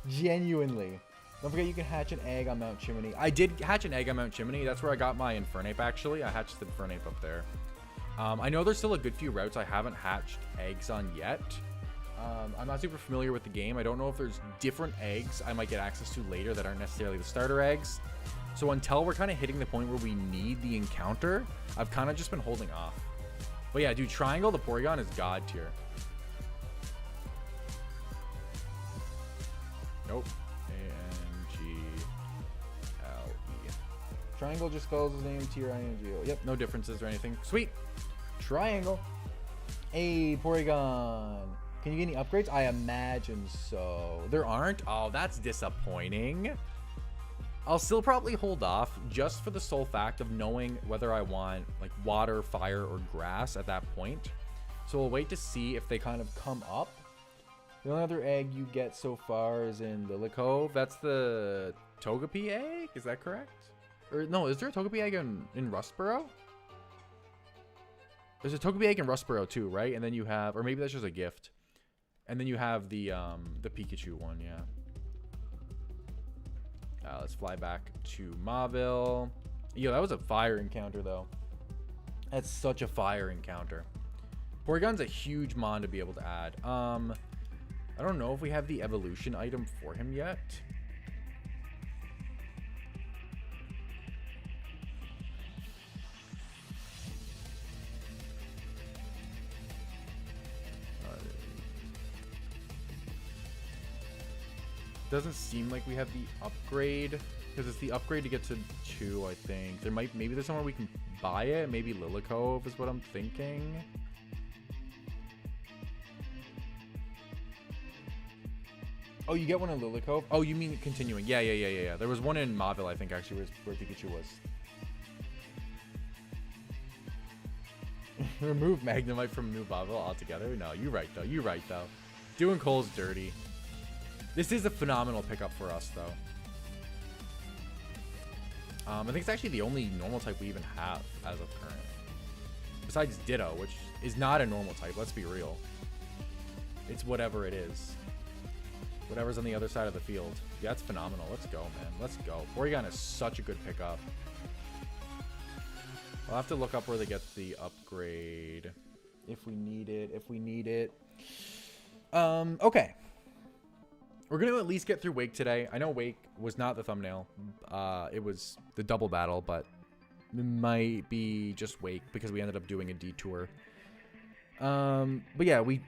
Genuinely. Don't forget you can hatch an egg on Mount Chimney. I did hatch an egg on Mount Chimney. That's where I got my Infernape, actually. I hatched the Infernape up there. I know there's still a good few routes I haven't hatched eggs on yet. I'm not super familiar with the game. I don't know if there's different eggs I might get access to later that aren't necessarily the starter eggs. So until we're kind of hitting the point where we need the encounter, I've kind of just been holding off. But yeah, dude, Triangle, the Porygon is god tier. Nope. A-N-G-L-E. Triangle just spells his name T-R-I-N-G-O. Yep, no differences or anything. Sweet. Triangle. Hey, Porygon. Can you get any upgrades? I imagine so. There aren't? Oh, that's disappointing. I'll still probably hold off just for the sole fact of knowing whether I want like water, fire, or grass at that point. So we'll wait to see if they kind of come up. The only other egg you get so far is in Lilycove. That's the Togepi egg? Is that correct? Or no, is there a Togepi egg in Rustboro? There's a Togepi egg in Rustboro too, right? And then you have, or maybe that's just a gift. And then you have the Pikachu one, yeah. Let's fly back to Mauville. Yo, that was a fire encounter, though. That's such a fire encounter. Porygon's a huge mon to be able to add. I don't know if we have the evolution item for him yet. Doesn't seem like we have the upgrade because it's the upgrade to get to 2. I think maybe there's somewhere we can buy it. Maybe Lilycove is what I'm thinking. Oh, you get one in Lilycove? Oh, you mean continuing? Yeah. There was one in Mauville, I think, actually, where Pikachu was. Remove Magnemite from New Mauville altogether? No, you're right though. Doing Cole's dirty. This is a phenomenal pickup for us, though. I think it's actually the only normal type we even have as of current. Besides Ditto, which is not a normal type, let's be real. It's whatever it is. Whatever's on the other side of the field. Yeah, that's phenomenal. Let's go, man. Let's go. Porygon is such a good pickup. I'll have to look up where they get the upgrade. If we need it. Okay. We're going to at least get through Wake today. I know Wake was not the thumbnail. It was the double battle, but it might be just Wake because we ended up doing a detour. But yeah, we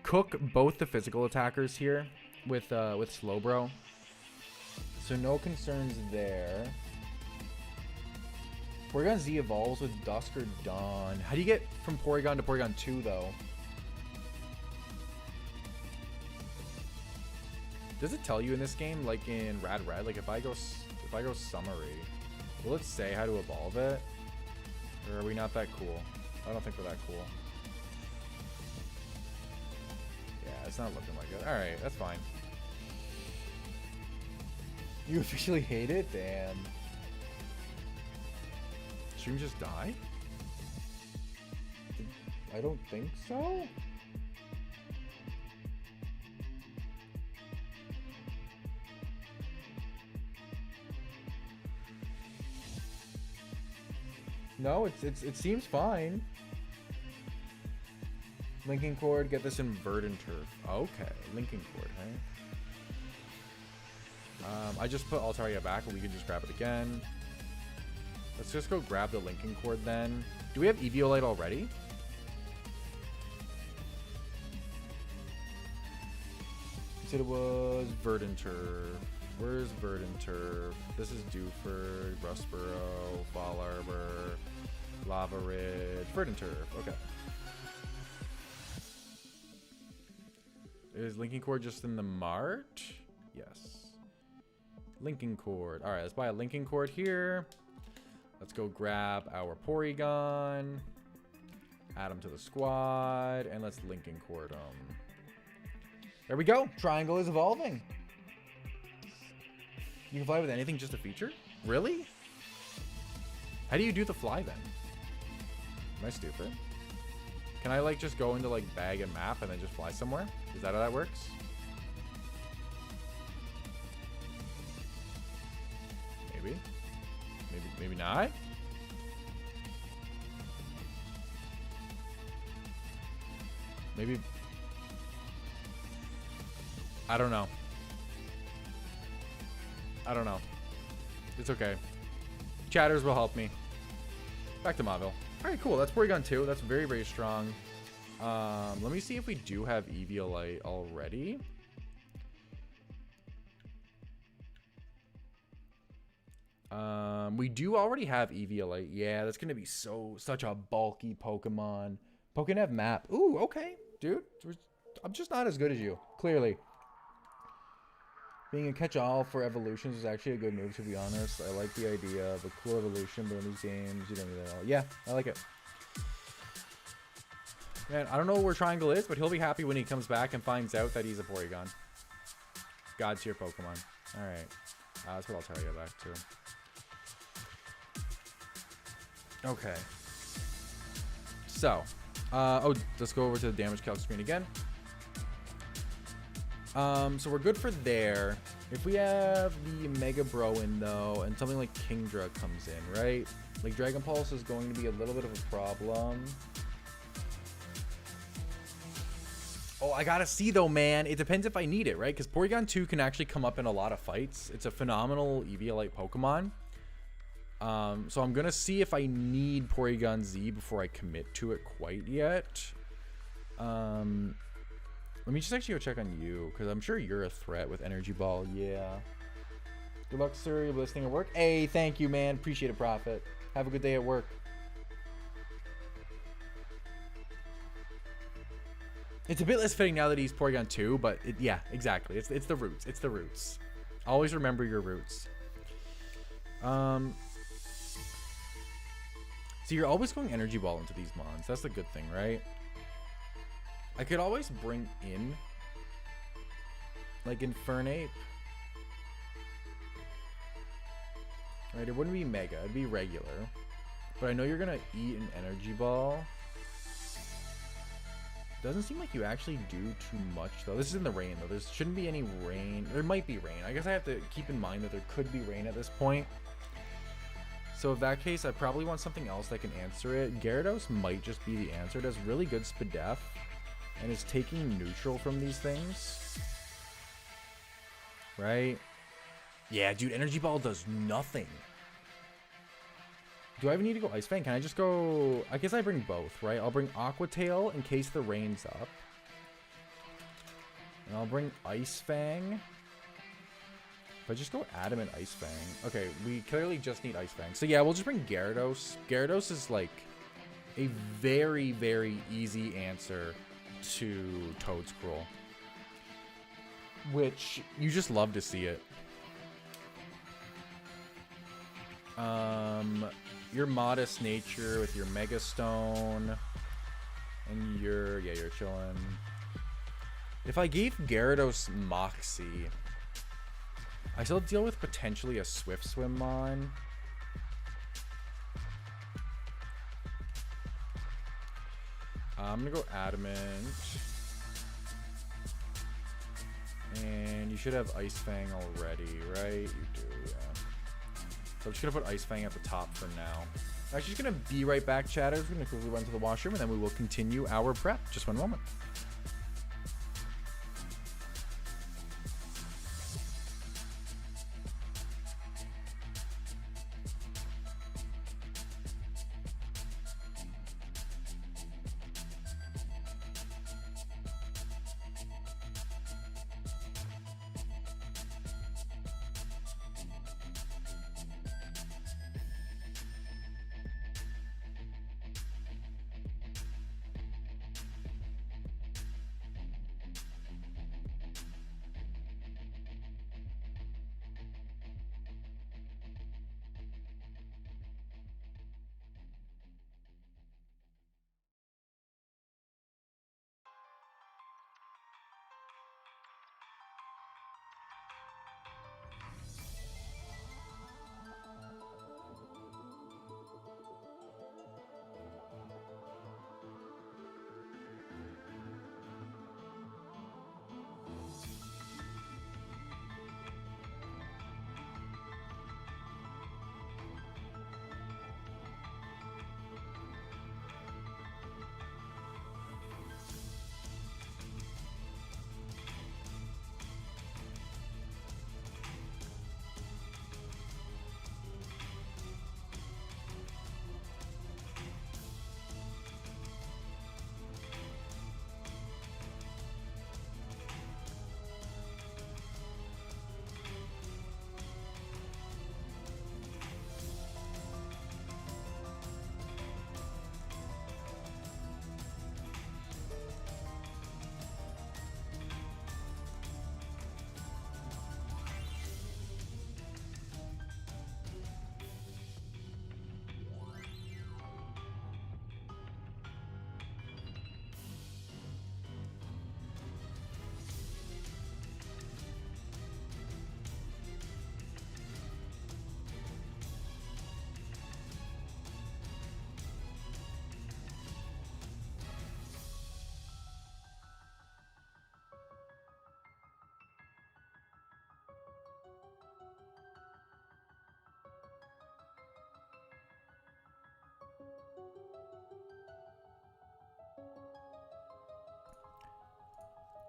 cook both the physical attackers here with Slowbro. So no concerns there. Porygon Z evolves with Dusk or Dawn. How do you get from Porygon to Porygon 2, though? Does it tell you in this game, like in Rad Red, like if I go summary, will it say how to evolve it? Or are we not that cool? I don't think we're that cool. Yeah, it's not looking like it. Alright, that's fine. You officially hate it? Damn. Stream just die? I don't think so. No, it seems fine. Linking Cord, get this in Verdant Turf. Okay, Linking Cord, hey? I just put Altaria back, but we can just grab it again. Let's just go grab the Linking Cord then. Do we have Eviolite already? You said it was Verdant Turf. Where's Verdant Turf? This is Dewford, Rustboro, Fall Arbor, Lava Ridge, Verdant Turf. Okay. Is Linking Cord just in the mart? Yes. Linking Cord. Alright, let's buy a Linking Cord here. Let's go grab our Porygon. Add him to the squad. And let's Linking Cord him. There we go. Triangle is evolving. You can fly with anything, just a feature? Really? How do you do the fly then? Am I stupid? Can I like just go into like bag and map and then just fly somewhere? Is that how that works? Maybe. Maybe not. Maybe. I don't know. I don't know. It's okay. Chatters will help me. Back to Mauville. Alright, cool. That's Porygon 2. That's very, very strong. Let me see if we do have Eviolite already. We do already have Eviolite. Yeah, that's going to be such a bulky Pokemon. Pokénev map. Ooh, okay. Dude, I'm just not as good as you. Clearly. Being a catch-all for evolutions is actually a good move, to be honest. I like the idea of a cool evolution, but in these games, you don't need that all. Yeah, I like it. Man, I don't know where Triangle is, but he'll be happy when he comes back and finds out that he's a Porygon. God tier Pokemon. Alright. That's what I'll tell you back to. Okay. So. Let's go over to the damage calc screen again. So we're good for there. If we have the Mega Bro in, though, and something like Kingdra comes in, right? Like, Dragon Pulse is going to be a little bit of a problem. Oh, I gotta see, though, man. It depends if I need it, right? Because Porygon 2 can actually come up in a lot of fights. It's a phenomenal Eviolite Pokemon. So I'm gonna see if I need Porygon Z before I commit to it quite yet. Let me just actually go check on you, because I'm sure you're a threat with Energy Ball. Yeah. Good luck, sir. You're listening at work. Hey, thank you, man. Appreciate it, Prophet. Have a good day at work. It's a bit less fitting now that he's Porygon 2, but yeah, exactly. It's the roots. It's the roots. Always remember your roots. So you're always going Energy Ball into these mons. That's the good thing, right? I could always bring in, like, Infernape. Right, it wouldn't be Mega. It'd be regular. But I know you're going to eat an Energy Ball. Doesn't seem like you actually do too much, though. This is in the rain, though. There shouldn't be any rain. There might be rain. I guess I have to keep in mind that there could be rain at this point. So in that case, I probably want something else that can answer it. Gyarados might just be the answer. It has really good Spadef. And is taking neutral from these things. Right? Yeah, dude, Energy Ball does nothing. Do I even need to go Ice Fang? Can I just go... I guess I bring both, right? I'll bring Aqua Tail in case the rain's up. And I'll bring Ice Fang. If I just go Adamant Ice Fang. Okay, we clearly just need Ice Fang. So yeah, we'll just bring Gyarados. Gyarados is like a very, very easy answer to Toedscruel, which you just love to see it. Your modest nature with your Mega Stone, and you're chilling. If I gave Gyarados Moxie, I still deal with potentially a Swift Swim mon. I'm gonna go Adamant. And you should have Ice Fang already, right? You do, yeah. So I'm just gonna put Ice Fang at the top for now. I'm actually just gonna be right back, chatters. We're gonna quickly run to the washroom and then we will continue our prep. Just one moment.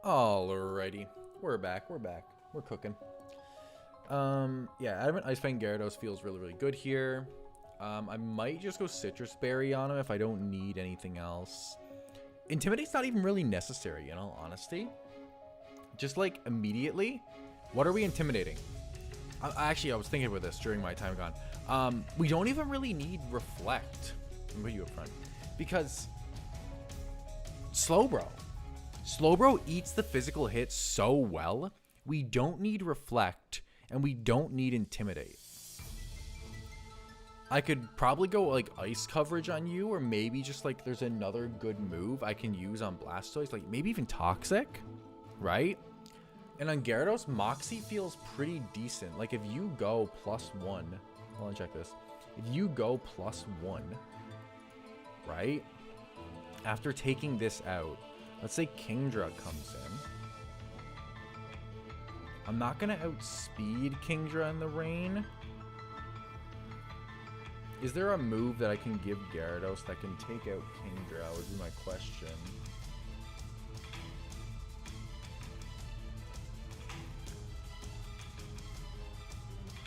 Alrighty. We're back. We're cooking. Yeah, Adamant Ice Fang Gyarados feels really, really good here. I might just go Citrus Berry on him if I don't need anything else. Intimidate's not even really necessary, in all honesty. Just like immediately, what are we intimidating? Actually, I was thinking about this during my time gone. We don't even really need Reflect. Let me put you up front. Because Slowbro eats the physical hit so well. We don't need Reflect and we don't need Intimidate. I could probably go like Ice Coverage on you, or maybe just like there's another good move I can use on Blastoise, like maybe even Toxic, right? And on Gyarados, Moxie feels pretty decent. Like if you go +1, hold on, check this. If you go +1, right? After taking this out, let's say Kingdra comes in. I'm not gonna outspeed Kingdra in the rain. Is there a move that I can give Gyarados that can take out Kingdra? Would be my question.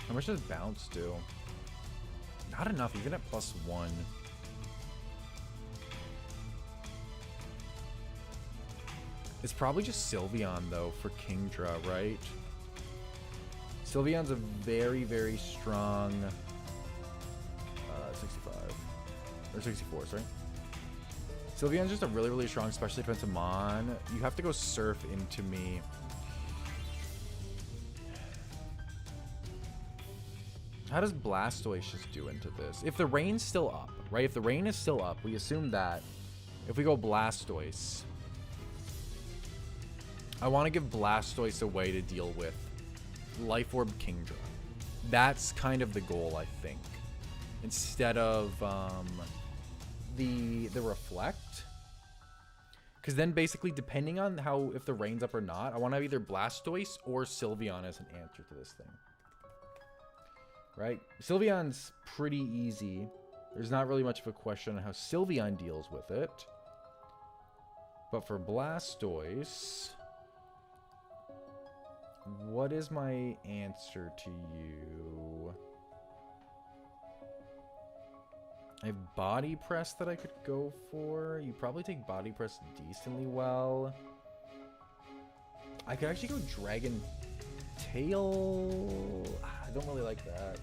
How much does Bounce do? Not enough, even at +1. It's probably just Sylveon, though, for Kingdra, right? Sylveon's a very, very strong... 65. Or 64, sorry. Sylveon's just a really, really strong special defensive mon. You have to go Surf into me. How does Blastoise just do into this? If the rain's still up, right? If the rain is still up, we assume that. If we go Blastoise... I want to give Blastoise a way to deal with Life Orb Kingdra. That's kind of the goal, I think. Instead of the Reflect. Because then basically, depending on how, if the rain's up or not, I want to have either Blastoise or Sylveon as an answer to this thing. Right? Sylveon's pretty easy. There's not really much of a question on how Sylveon deals with it. But for Blastoise... what is my answer to you? I have Body Press that I could go for. You probably take Body Press decently well. I could actually go Dragon Tail. I don't really like that.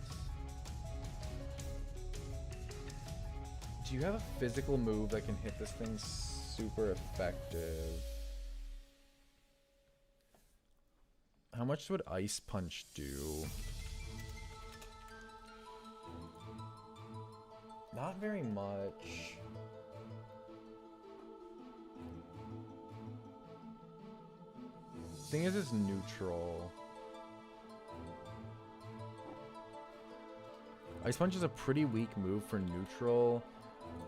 Do you have a physical move that can hit this thing super effective? How much would Ice Punch do? Not very much. Thing is, it's neutral. Ice Punch is a pretty weak move for neutral.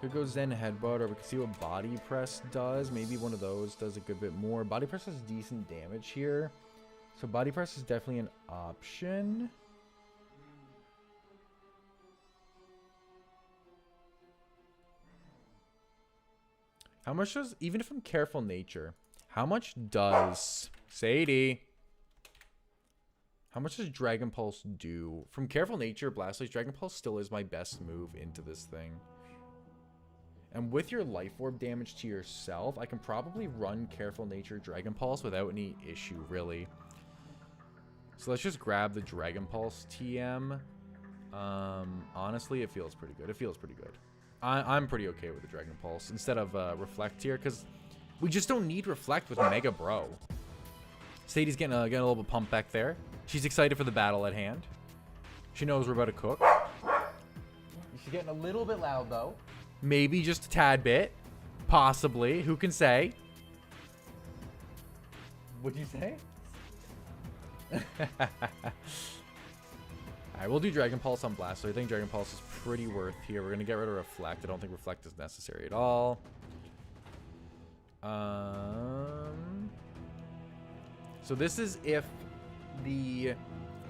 Could go Zen Headbutt, or we could see what Body Press does. Maybe one of those does a good bit more. Body Press has decent damage here. So Body Press is definitely an option. How much does, even if I'm Careful Nature, how much does, Sadie, how much does Dragon Pulse do? From Careful Nature, Blastoise, Dragon Pulse still is my best move into this thing. And with your Life Orb damage to yourself, I can probably run Careful Nature Dragon Pulse without any issue, really. So let's just grab the Dragon Pulse TM. Honestly, it feels pretty good. It feels pretty good. I'm pretty okay with the Dragon Pulse instead of Reflect here, because we just don't need Reflect with Mega Bro. Sadie's getting a little bit pumped back there. She's excited for the battle at hand. She knows we're about to cook. She's getting a little bit loud, though. Maybe just a tad bit. Possibly. Who can say? What'd you say? Alright, we'll do Dragon Pulse on Blast. So I think Dragon Pulse is pretty worth here. We're going to get rid of Reflect. I don't think Reflect is necessary at all. So this is if the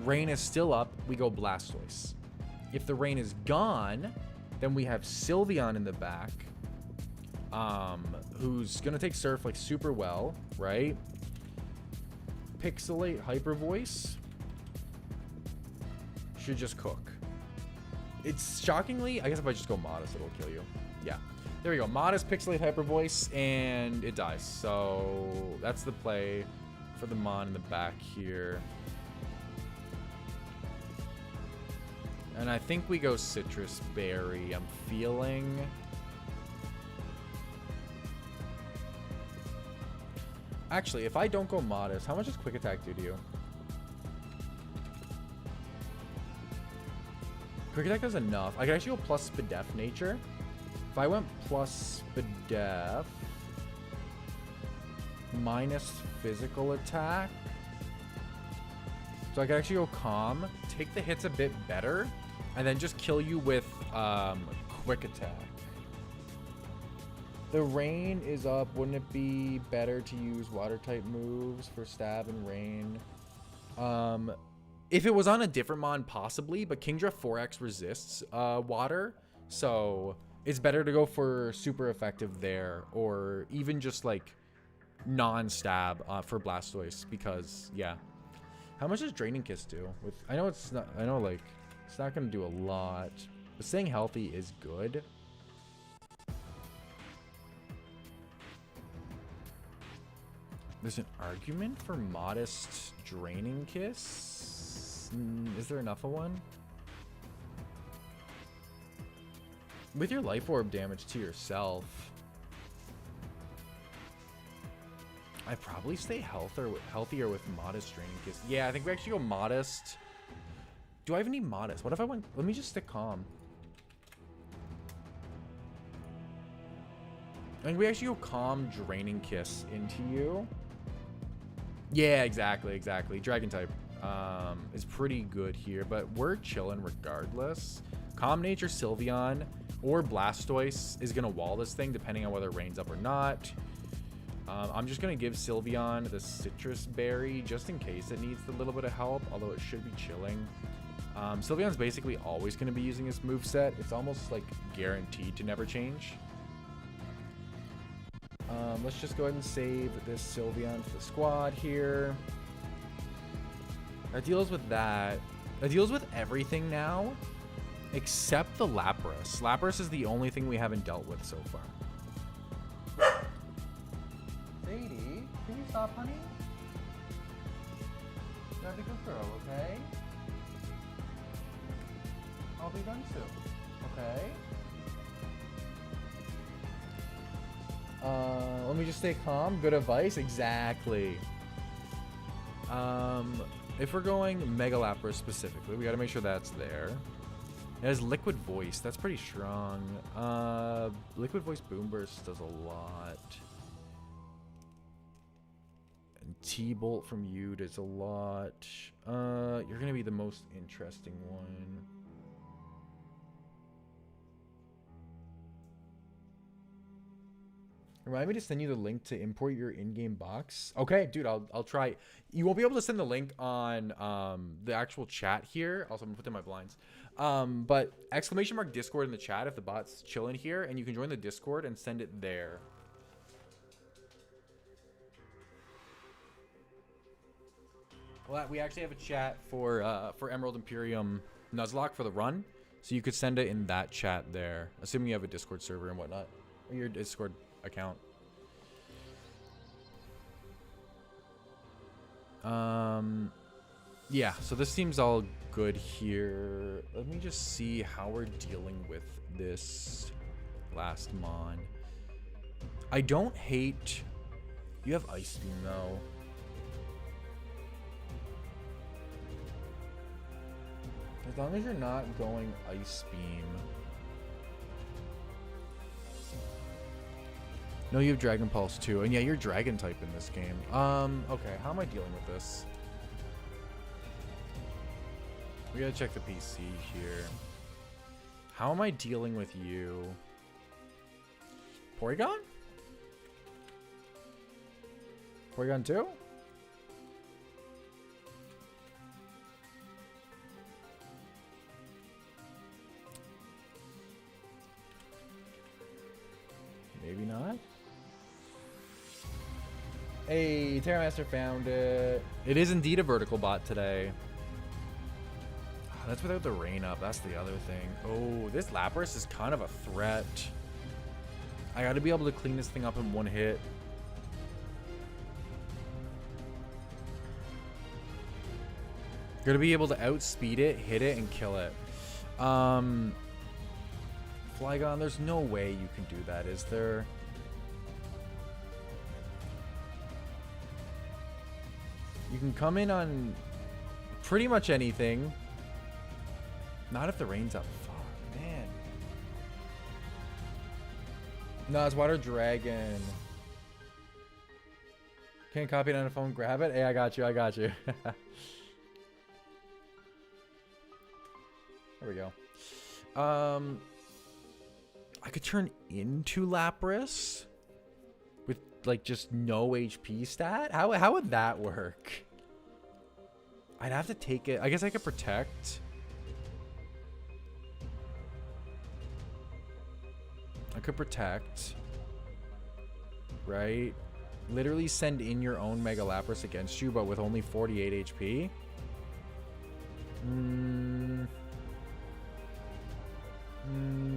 rain is still up, we go Blastoise. If the rain is gone, then we have Sylveon in the back, who's going to take Surf like super well, right? Pixelate Hyper Voice should just cook. It's shockingly, I guess if I just go Modest, it'll kill you. Yeah. There we go. Modest Pixelate Hyper Voice, and it dies. So that's the play for the Mon in the back here. And I think we go Citrus Berry. I'm feeling. Actually, if I don't go Modest, how much does Quick Attack do to you? Quick Attack does enough. I can actually go plus Spadef Nature. If I went plus Spadef, minus Physical Attack. So I can actually go Calm, take the hits a bit better, and then just kill you with Quick Attack. The rain is up. Wouldn't it be better to use water type moves for stab and rain? If it was on a different mon, possibly, but Kingdra 4x resists water, so it's better to go for super effective there, or even just like non-stab for Blastoise, because yeah. How much does Draining Kiss do? With I know it's not. I know like it's not gonna do a lot, but staying healthy is good. There's an argument for Modest Draining Kiss. Is there enough of one? With your Life Orb damage to yourself, I'd probably stay healthier with Modest Draining Kiss. Yeah, I think we actually go Modest. Do I even need Modest? What if I went... Let me just stick Calm. I think we actually go Calm Draining Kiss into you. Yeah, exactly. Dragon type is pretty good here, but we're chilling regardless. Calm Nature Sylveon or Blastoise is going to wall this thing depending on whether it rains up or not. I'm just going to give Sylveon the Citrus Berry just in case it needs a little bit of help, although it should be chilling. Sylveon's basically always going to be using this moveset. It's almost like guaranteed to never change. Let's just go ahead and save this Sylveon for the squad here. That deals with that. That deals with everything now except the Lapras. Lapras is the only thing we haven't dealt with so far. Sadie, can you stop, honey? You gotta be a good girl, okay? I'll be done soon, okay? Let me just stay calm. Good advice. Exactly. If we're going Mega Lapras specifically, we got to make sure that's there. It has Liquid Voice. That's pretty strong. Liquid Voice Boom Burst does a lot. And T-Bolt from you does a lot. You're going to be the most interesting one. Remind me to send you the link to import your in-game box. Okay, dude, I'll try. You won't be able to send the link on the actual chat here. Also, I'm gonna put in my blinds. But ! Discord in the chat if the bot's chilling here, and you can join the Discord and send it there. Well, we actually have a chat for Emerald Imperium Nuzlocke for the run, so you could send it in that chat there, assuming you have a Discord server and whatnot, or your Discord account. Yeah, so this seems all good here. Let me just see how we're dealing with this last mon. I don't hate... You have Ice Beam, though. As long as you're not going Ice Beam. No, you have Dragon Pulse too. And yeah, you're Dragon type in this game. Okay, how am I dealing with this? We gotta check the PC here. How am I dealing with you? Porygon? Porygon 2? Maybe not. Hey, Terramaster found it. It is indeed a vertical bot today. Oh, that's without the rain up. That's the other thing. Oh, this Lapras is kind of a threat. I got to be able to clean this thing up in one hit. Got to be able to outspeed it, hit it, and kill it. Flygon, there's no way you can do that, is there? You can come in on pretty much anything. Not if the rain's up. Fuck, man. No, it's Water Dragon. Can't copy it on a phone. Grab it. Hey, I got you. I got you. There we go. I could turn into Lapras with like just no HP stat. How would that work? I'd have to take it. I guess I could protect. I could protect. Right? Literally send in your own Mega Lapras against you, but with only 48 HP.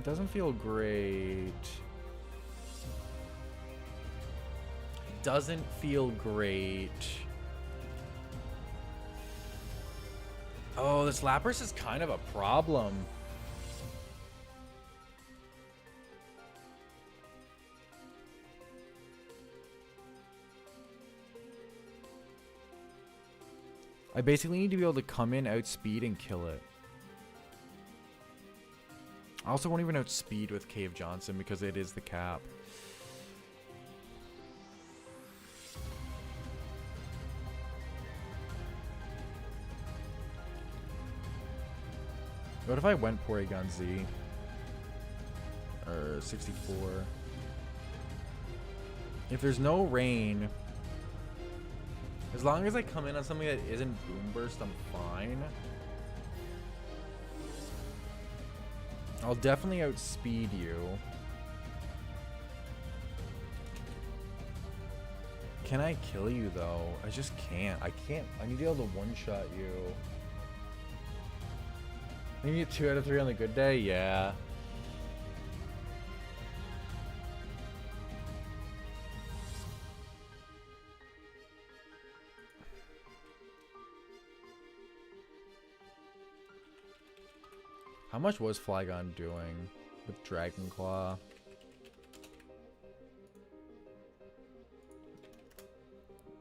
Doesn't feel great. Doesn't feel great. Oh, this Lapras is kind of a problem. I basically need to be able to come in, outspeed, and kill it. I also won't even outspeed with Cave Johnson because it is the cap. What if I went Porygon Z? Or 64. If there's no rain, as long as I come in on something that isn't Boom Burst, I'm fine. I'll definitely outspeed you. Can I kill you though? I just can't. I can't. I need to be able to one-shot you. You get 2 out of 3 on the good day? Yeah. How much was Flygon doing with Dragon Claw?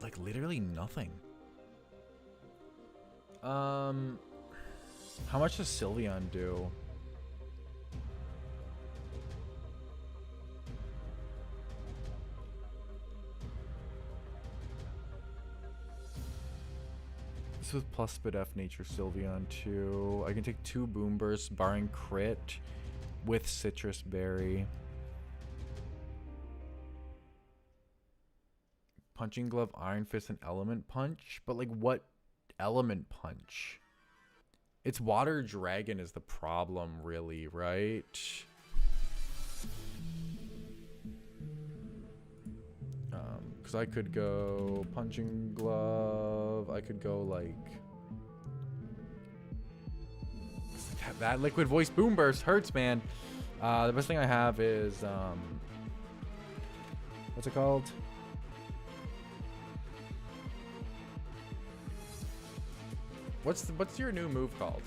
Like literally nothing. How much does Sylveon do? This with plus Spit F Nature Sylveon too. I can take 2 Boom Bursts barring crit with Citrus Berry. Punching Glove, Iron Fist, and Element Punch? But like what Element Punch? It's Water Dragon is the problem really, right? Because I could go Punching Glove. I could go like... That Liquid Voice Boom Burst hurts, man. The best thing I have is... what's it called? What's your new move called?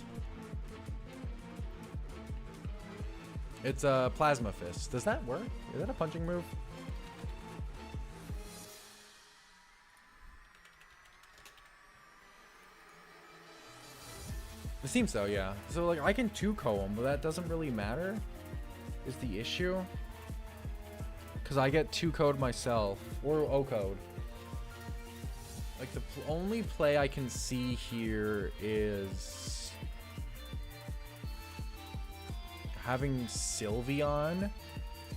It's a Plasma Fist. Does that work? Is that a punching move? It seems so, yeah. So like I can 2-KO him, but that doesn't really matter. Is the issue? Because I get 2-KO'd myself or O-KO'd. Like the only play I can see here is having Sylveon,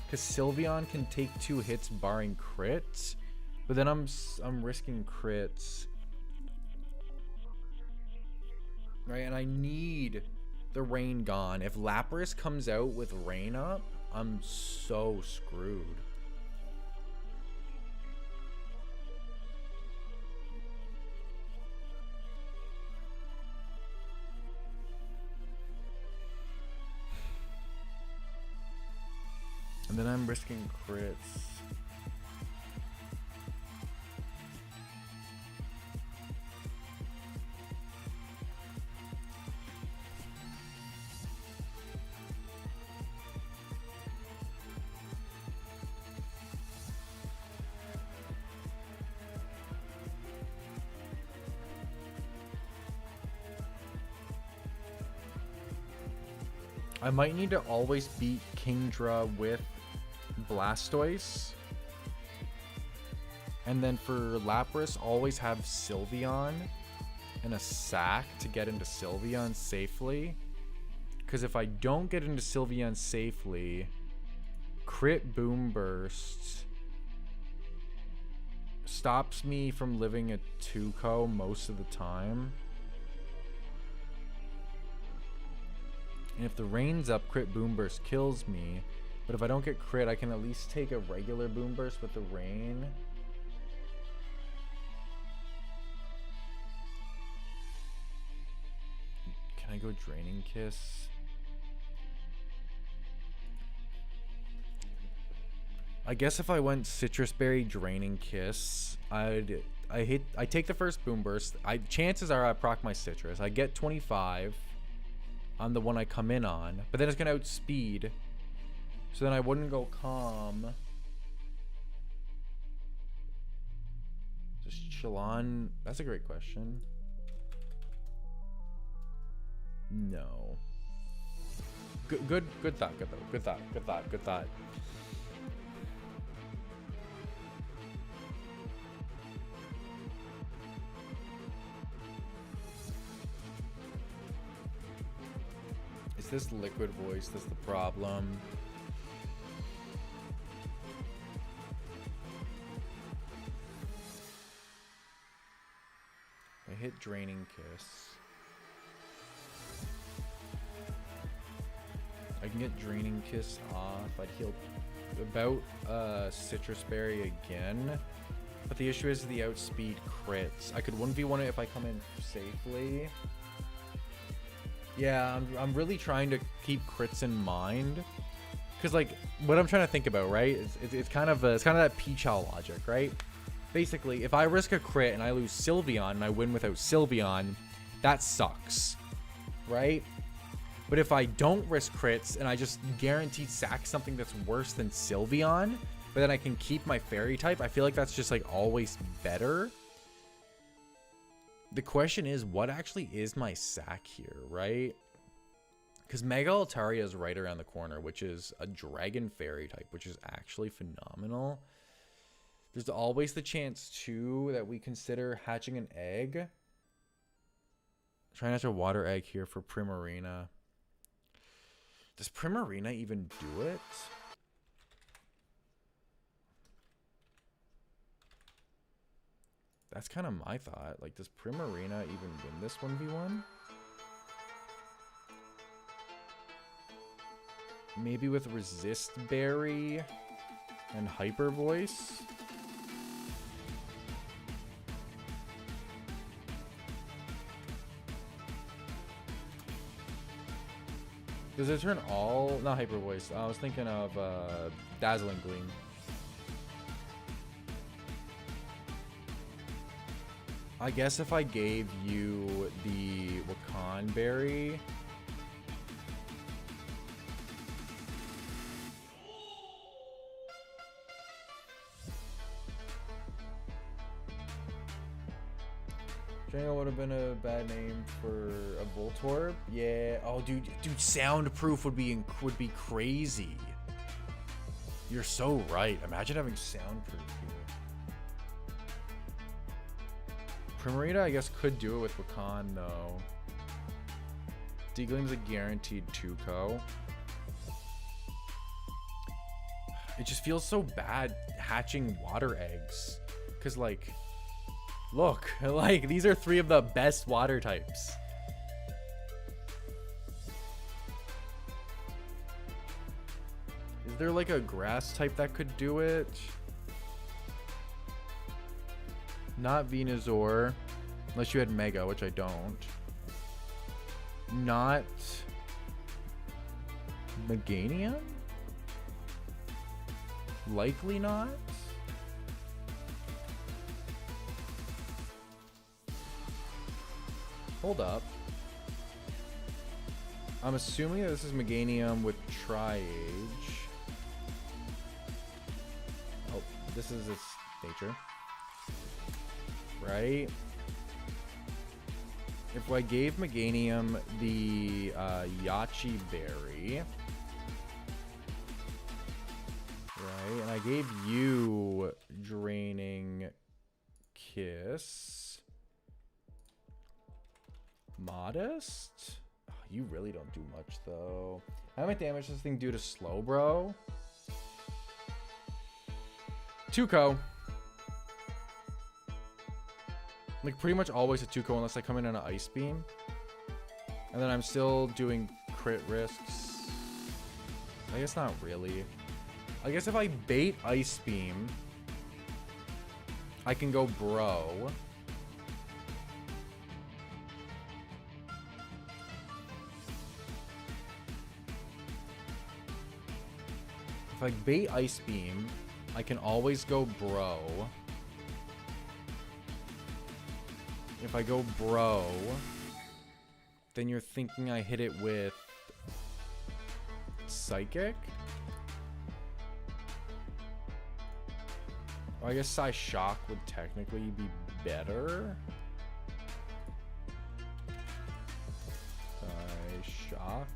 because Sylveon can take 2 hits barring crits, but then I'm risking crits, right? And I need the rain gone. If Lapras comes out with rain up, I'm so screwed. And then I'm risking crits. I might need to always beat Kingdra with Blastoise. And then for Lapras, always have Sylveon and a sack to get into Sylveon safely. Because if I don't get into Sylveon safely, crit Boom Burst stops me from living a 2-co most of the time. And if the rain's up, crit Boom Burst kills me. But if I don't get crit, I can at least take a regular Boom Burst with the rain. Can I go Draining Kiss? I guess if I went Citrus Berry, Draining Kiss, I take the first Boom Burst. Chances are I proc my Citrus. I get 25 on the one I come in on, but then it's gonna outspeed. So then I wouldn't go Calm. Just chill on. That's a great question. No. Good thought. Good thought. Is this Liquid Voice that's the problem? I hit Draining Kiss. I can get Draining Kiss off. I'd heal about Citrus Berry again. But the issue is the outspeed crits. I could 1v1 it if I come in safely. Yeah, I'm really trying to keep crits in mind, because like what I'm trying to think about, right? It's kind of that Peach-Owl logic, right? Basically, if I risk a crit and I lose Sylveon and I win without Sylveon, that sucks, right? But if I don't risk crits and I just guaranteed sack something that's worse than Sylveon, but then I can keep my Fairy type, I feel like that's just like always better. The question is, what actually is my sack here, right? Because Mega Altaria is right around the corner, which is a Dragon Fairy type, which is actually phenomenal. There's always the chance, too, that we consider hatching an egg. Trying to hatch a water egg here for Primarina. Does Primarina even do it? That's kind of my thought. Like, does Primarina even win this 1v1? Maybe with Resist Berry and Hyper Voice? Does it turn all... Not Hyper Voice. I was thinking of Dazzling Gleam. I guess if I gave you the Wakan Berry... Django would have been a bad name for a Voltorb. Yeah. Oh, dude, soundproof would be crazy. You're so right. Imagine having soundproof here. Primarina, I guess, could do it with Wakan, though. D-Gleam's a guaranteed 2-co. It just feels so bad hatching water eggs. Because, like... Look, like, these are 3 of the best water types. Is there, like, a grass type that could do it? Not Venusaur. Unless you had Mega, which I don't. Not... Meganium? Likely not. Hold up. I'm assuming that this is Meganium with Tri-Age. Oh, this is its nature. Right? If I gave Meganium the Yachi Berry, right, and I gave you Draining Kiss, Modest? Oh, you really don't do much, though. How much damage does this thing do to Slowbro? 2-ko. Like, pretty much always a 2-ko unless I come in on an Ice Beam. And then I'm still doing crit risks. I guess not really. I guess if I bait Ice Beam, I can go Bro. If I bait Ice Beam, I can always go Bro. If I go Bro, then you're thinking I hit it with Psychic? Well, I guess Psy Shock would technically be better. Psy Shock.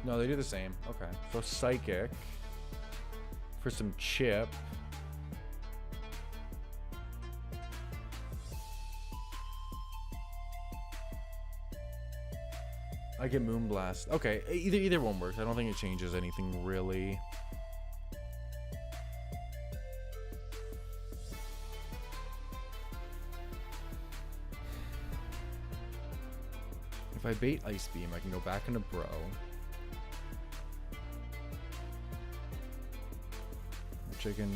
No, they do the same. Okay. So Psychic for some chip. I get Moonblast. Okay, either one works. I don't think it changes anything really. If I bait Ice Beam, I can go back into Bro. Which I can...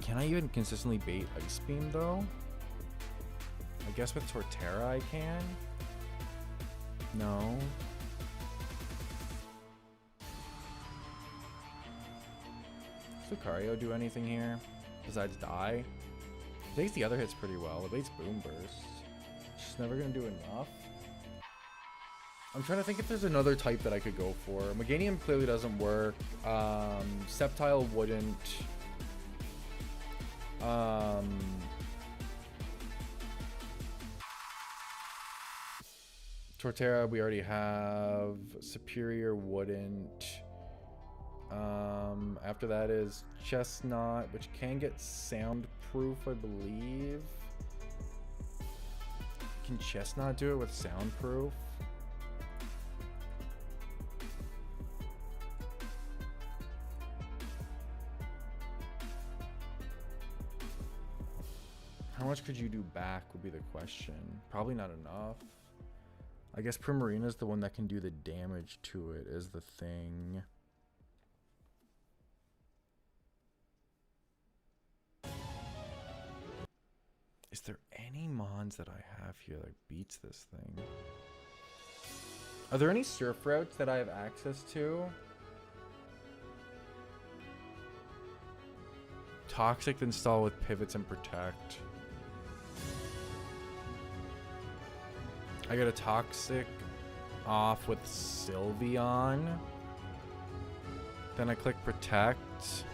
Can I even consistently bait Ice Beam, though? I guess with Torterra I can. No. Does Lucario do anything here besides die? It takes the other hits pretty well. It baits Boom Burst. It's just never gonna do enough. I'm trying to think if there's another type that I could go for. Meganium clearly doesn't work. Sceptile wouldn't. Torterra we already have. Superior wouldn't. After that is Chestnut, which can get soundproof, I believe. Can Chestnut do it with soundproof? How much could you do back would be the question. Probably not enough. I guess Primarina is the one that can do the damage to it, is the thing. Is there any Mons that I have here that beats this thing? Are there any surf routes that I have access to? Toxic install with pivots and protect. I got a Toxic off with Sylveon. Then I click protect.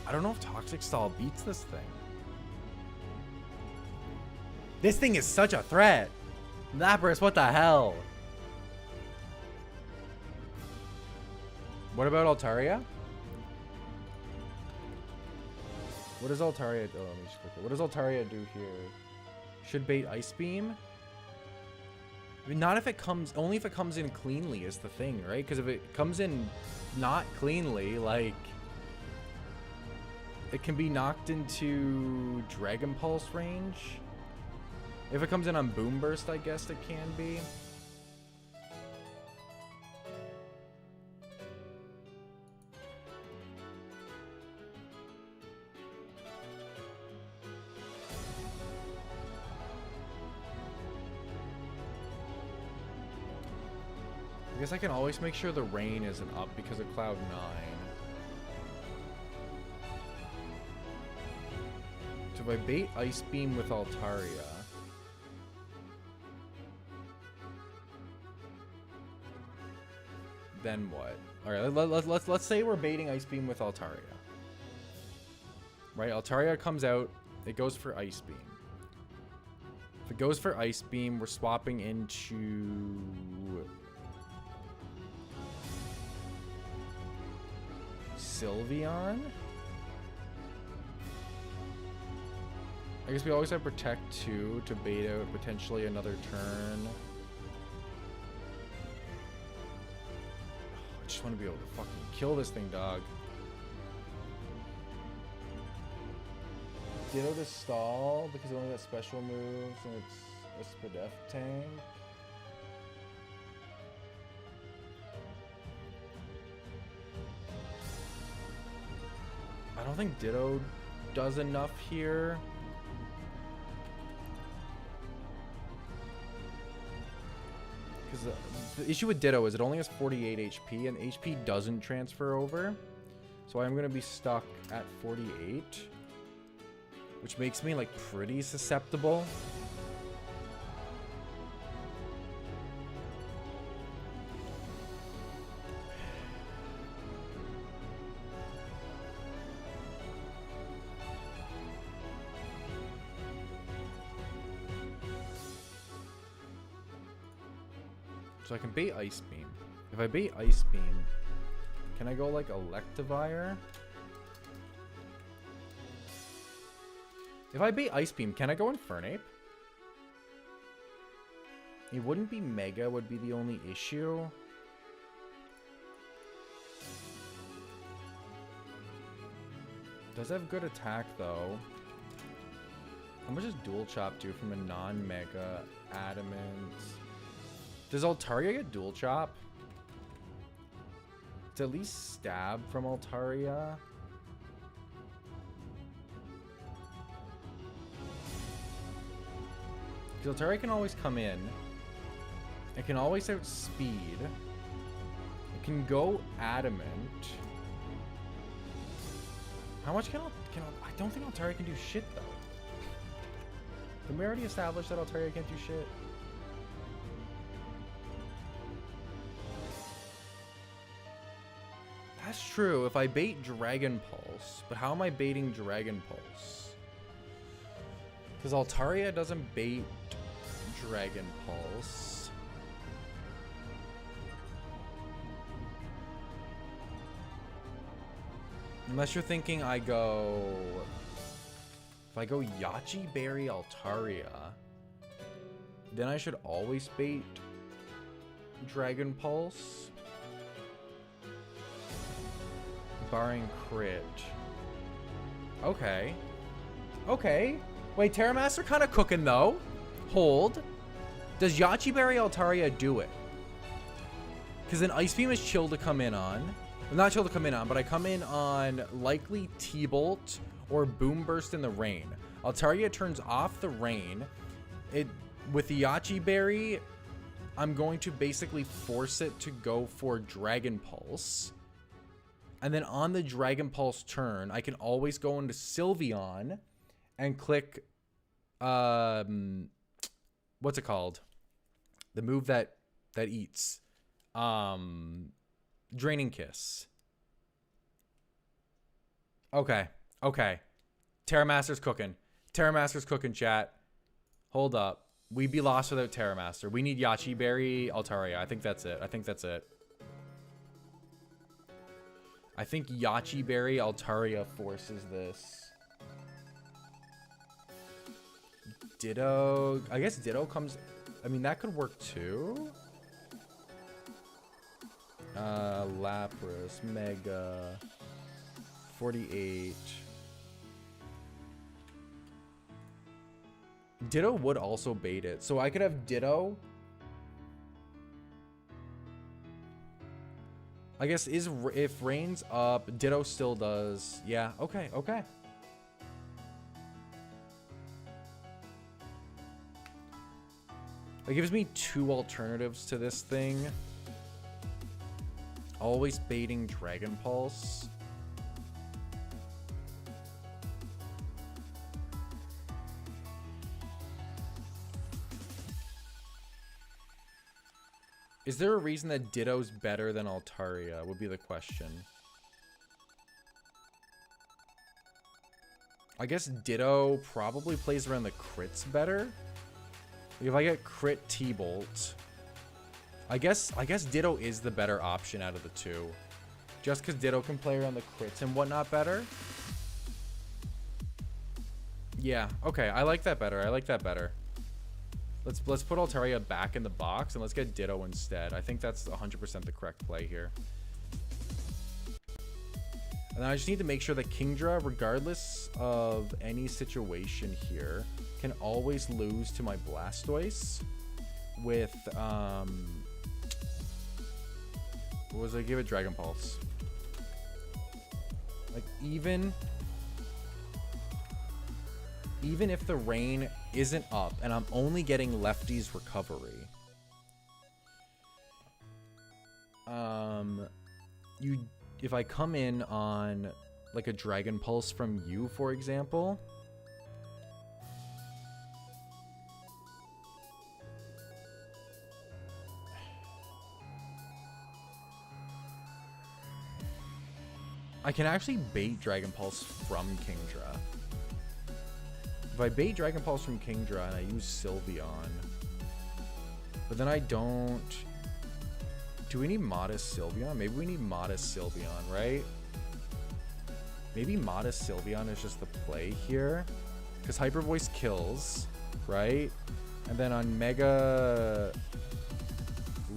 I don't know if Toxic Stall beats this thing. This thing is such a threat. Lapras, what the hell? What about Altaria? What does Altaria do? Oh, let me just click it. What does Altaria do here? Should bait Ice Beam? I mean, not if it comes, only if it comes in cleanly is the thing, right? Because if it comes in not cleanly, like, it can be knocked into Dragon Pulse range. If it comes in on Boom Burst, I guess it can be. I guess I can always make sure the rain isn't up because of Cloud 9. So if I bait Ice Beam with Altaria... then what? Alright, let's say we're baiting Ice Beam with Altaria. Right, Altaria comes out, it goes for Ice Beam. If it goes for Ice Beam, we're swapping into... Sylveon? I guess we always have Protect 2 to bait out potentially another turn. I just want to be able to fucking kill this thing, dog. Ditto to stall because it only got special moves and it's a Spadef tank. I don't think Ditto does enough here. Because the issue with Ditto is it only has 48 HP and HP doesn't transfer over. So I'm going to be stuck at 48. Which makes me like pretty susceptible. So I can bait Ice Beam. If I bait Ice Beam, can I go like Electivire? If I bait Ice Beam, can I go Infernape? It wouldn't be Mega, would be the only issue. Does have good attack though. How much does Dual Chop do from a non-Mega Adamant? Does Altaria get Dual Chop? It's at least Stab from Altaria. Because Altaria can always come in. It can always outspeed. It can go Adamant. How much can I don't think Altaria can do shit though. Can we already establish that Altaria can't do shit? That's true. If I bait Dragon Pulse, but how am I baiting Dragon Pulse? Because Altaria doesn't bait Dragon Pulse. Unless you're thinking I go... If I go Yachi Berry Altaria, then I should always bait Dragon Pulse. Barring crit. Okay. Okay. Wait, Terramaster kind of cooking though. Hold. Does Yachi Berry Altaria do it? Because then Ice Beam is chill to come in on. Well, not chill to come in on, but I come in on likely T-Bolt or Boom Burst in the rain. Altaria turns off the rain. With the Yachi Berry, I'm going to basically force it to go for Dragon Pulse. And then on the Dragon Pulse turn, I can always go into Sylveon and click, what's it called? The move that eats. Draining Kiss. Okay. Okay. Terramaster's cooking. Terramaster's cooking, chat. Hold up. We'd be lost without Terramaster. We need Yachi Berry, Altaria. I think that's it. I think that's it. I think Yachi Berry Altaria forces this. Ditto. I guess Ditto comes... I mean, that could work too. Lapras, Mega, 48. Ditto would also bait it. So I could have Ditto. I guess if Rain's up, Ditto still does. Yeah, okay, okay. It gives me two alternatives to this thing. Always baiting Dragon Pulse. Is there a reason that Ditto's better than Altaria would be the question. I guess Ditto probably plays around the crits better. If I get crit T-Bolt, I guess Ditto is the better option out of the two. Just because Ditto can play around the crits and whatnot better. Yeah, okay, I like that better. I like that better. Let's put Altaria back in the box and let's get Ditto instead. I think that's 100% the correct play here. And then I just need to make sure that Kingdra, regardless of any situation here, can always lose to my Blastoise with what was I give it? Dragon Pulse. Like even if the rain isn't up and I'm only getting Lefty's recovery, if I come in on like a Dragon Pulse from you, for example, I can actually bait Dragon Pulse from Kingdra. If I bait Dragon Pulse from Kingdra and I use Sylveon, but then I don't... Do we need Modest Sylveon? Maybe we need Modest Sylveon, right? Maybe Modest Sylveon is just the play here. Because Hyper Voice kills, right? And then on Mega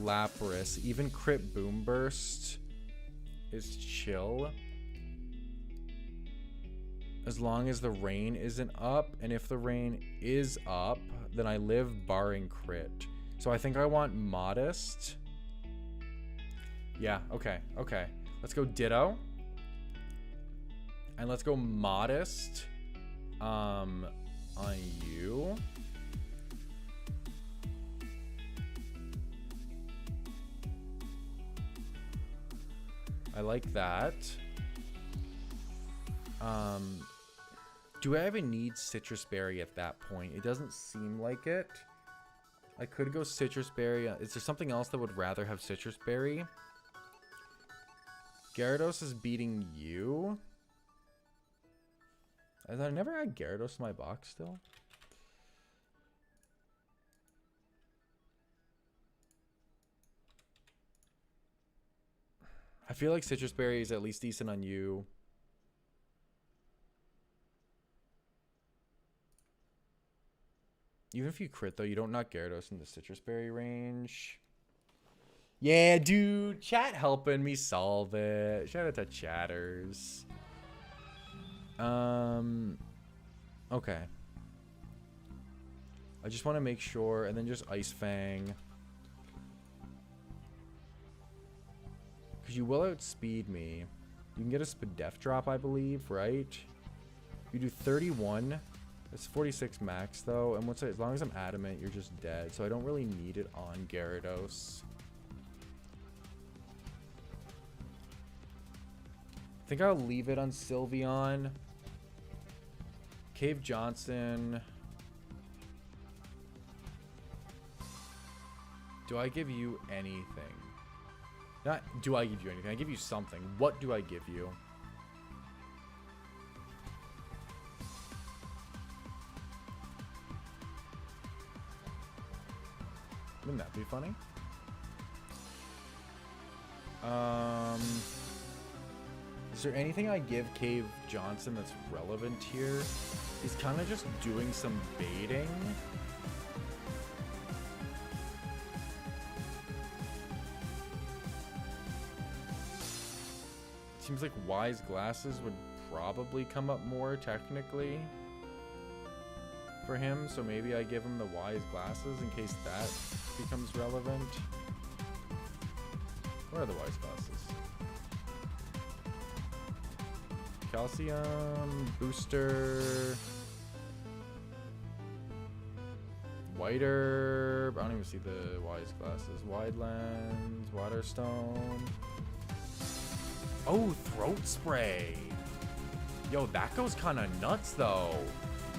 Lapras, even Crit Boom Burst is chill. As long as the rain isn't up, and if the rain is up, then I live barring crit. So I think I want Modest. Yeah, okay. Let's go Ditto. And let's go Modest on you. I like that. Do I even need Citrus Berry at that point? It doesn't seem like it. I could go Citrus Berry. Is there something else that would rather have Citrus Berry? Gyarados is beating you. Have I never had Gyarados in my box still? I feel like Citrus Berry is at least decent on you. Even if you crit, though, you don't knock Gyarados in the Citrus Berry range. Yeah, dude. Chat helping me solve it. Shout out to chatters. Okay. I just want to make sure. And then just Ice Fang. Because you will outspeed me. You can get a Spadef drop, I believe, right? You do 31. It's 46 max though, and once as long as I'm adamant, you're just dead. So I don't really need it on Gyarados. I think I'll leave it on Sylveon. Cave Johnson. Do I give you anything? Not do I give you anything. I give you something. What do I give you? Wouldn't that be funny? Is there anything I give Cave Johnson that's relevant here? He's kind of just doing some baiting. Seems like Wise Glasses would probably come up more technically for him, so maybe I give him the Wise Glasses in case that becomes relevant. Where are the Wise Glasses? Calcium, Booster, White Herb. I don't even see the Wise Glasses. Wide Lens, Waterstone. Oh, throat spray. Yo, that goes kind of nuts, though.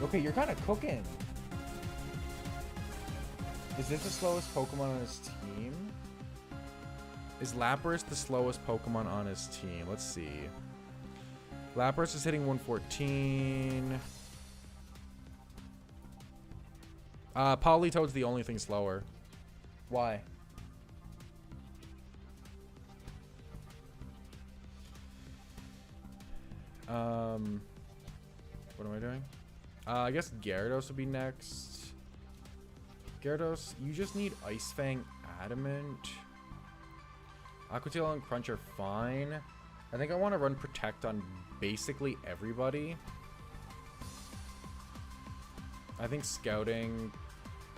Okay, you're kind of cooking. Is this the slowest Pokemon on his team? Is Lapras the slowest Pokemon on his team? Let's see. Lapras is hitting 114. Politoad's the only thing slower. Why? What am I doing? I guess Gyarados would be next. Gyarados, you just need Ice Fang Adamant. Aqua Tail and Crunch are fine. I think I want to run Protect on basically everybody. I think Scouting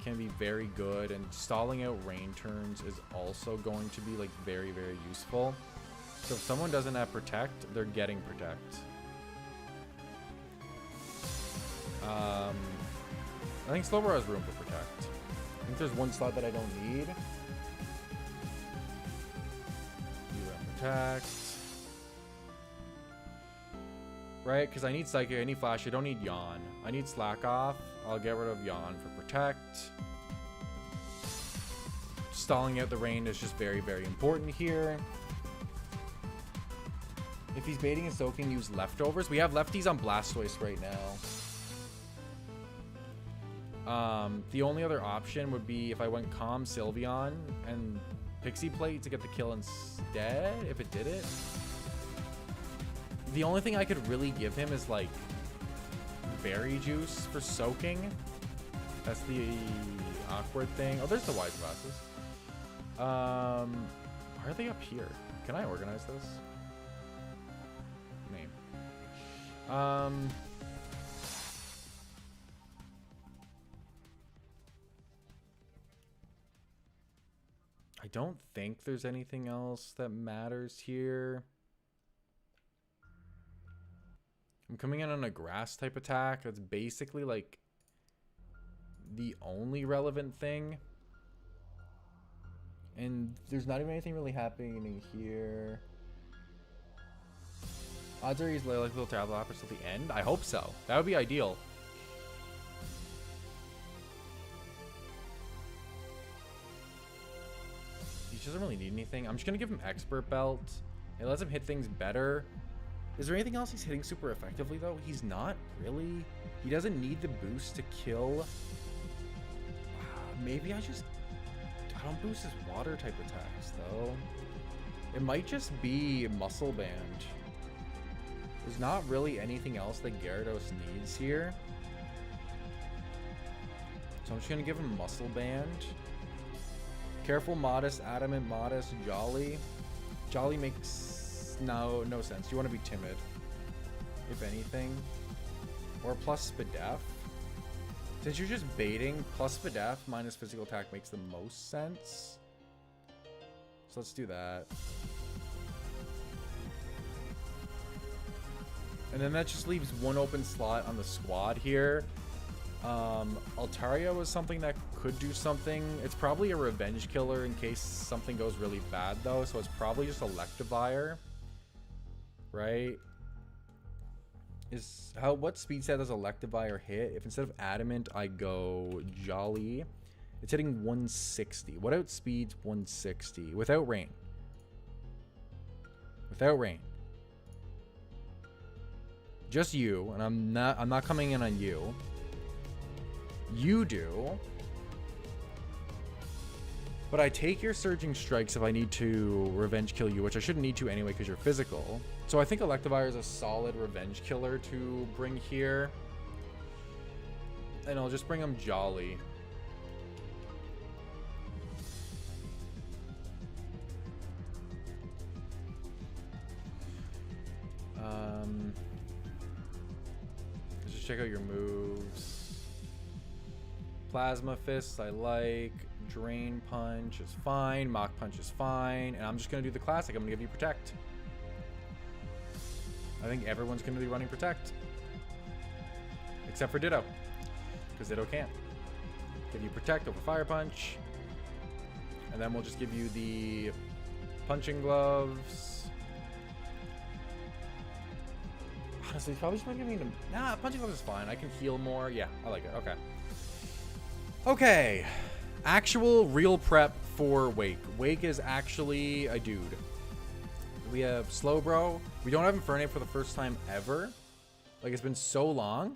can be very good, and stalling out rain turns is also going to be like very, very useful. So if someone doesn't have Protect, they're getting Protect. I think Slowbro has room for Protect. I think there's one slot that I don't need. Protect. Right? Because I need Psychic, I need Flash, I don't need Yawn. I need Slack Off. I'll get rid of Yawn for Protect. Stalling out the rain is just very, very important here. If he's baiting and soaking, use Leftovers. We have lefties on Blastoise right now. The only other option would be if I went Calm Sylveon and Pixie Plate to get the kill instead, if it did it. The only thing I could really give him is like Berry Juice for soaking. That's the awkward thing. Oh, there's the wide glasses. Why are they up here? Can I organize this? Name. I don't think there's anything else that matters here. I'm coming in on a grass type attack. That's basically like the only relevant thing. And there's not even anything really happening here. Odds are he's like little Travel Lapras till the end. I hope so. That would be ideal. He doesn't really need anything. I'm just gonna give him Expert Belt. It lets him hit things better. Is there anything else he's hitting super effectively though? He's not really. He doesn't need the boost to kill. Maybe I don't boost his water type attacks though. It might just be Muscle Band. There's not really anything else that Gyarados needs here. So I'm just gonna give him Muscle Band. Careful, Modest, Adamant, Modest, Jolly. Jolly makes no sense. You want to be timid, if anything. Or plus Spadef. Since you're just baiting, plus Spadef minus physical attack makes the most sense. So let's do that. And then that just leaves one open slot on the squad here. Altaria was something that could do something. It's probably a revenge killer in case something goes really bad though, so it's probably just Electivire, right? What speed set does Electivire hit? If instead of Adamant I go Jolly, it's hitting 160. What outspeeds 160 without rain? Without rain. Just you, and I'm not coming in on you. You do. But I take your Surging Strikes if I need to revenge kill you, which I shouldn't need to anyway because you're physical. So I think Electivire is a solid revenge killer to bring here. And I'll just bring him Jolly. Let's just check out your moves. Plasma Fist, I like. Drain Punch is fine. Mach Punch is fine. And I'm just going to do the classic. I'm going to give you Protect. I think everyone's going to be running Protect. Except for Ditto. Because Ditto can't. Give you Protect over Fire Punch. And then we'll just give you the Punching Gloves. Honestly, probably just might give me nah, punching gloves is fine. I can heal more. Yeah, I like it. Okay. Okay. Actual real prep for Wake. Wake is actually a dude. We have Slowbro. We don't have Infernape for the first time ever. Like, it's been so long.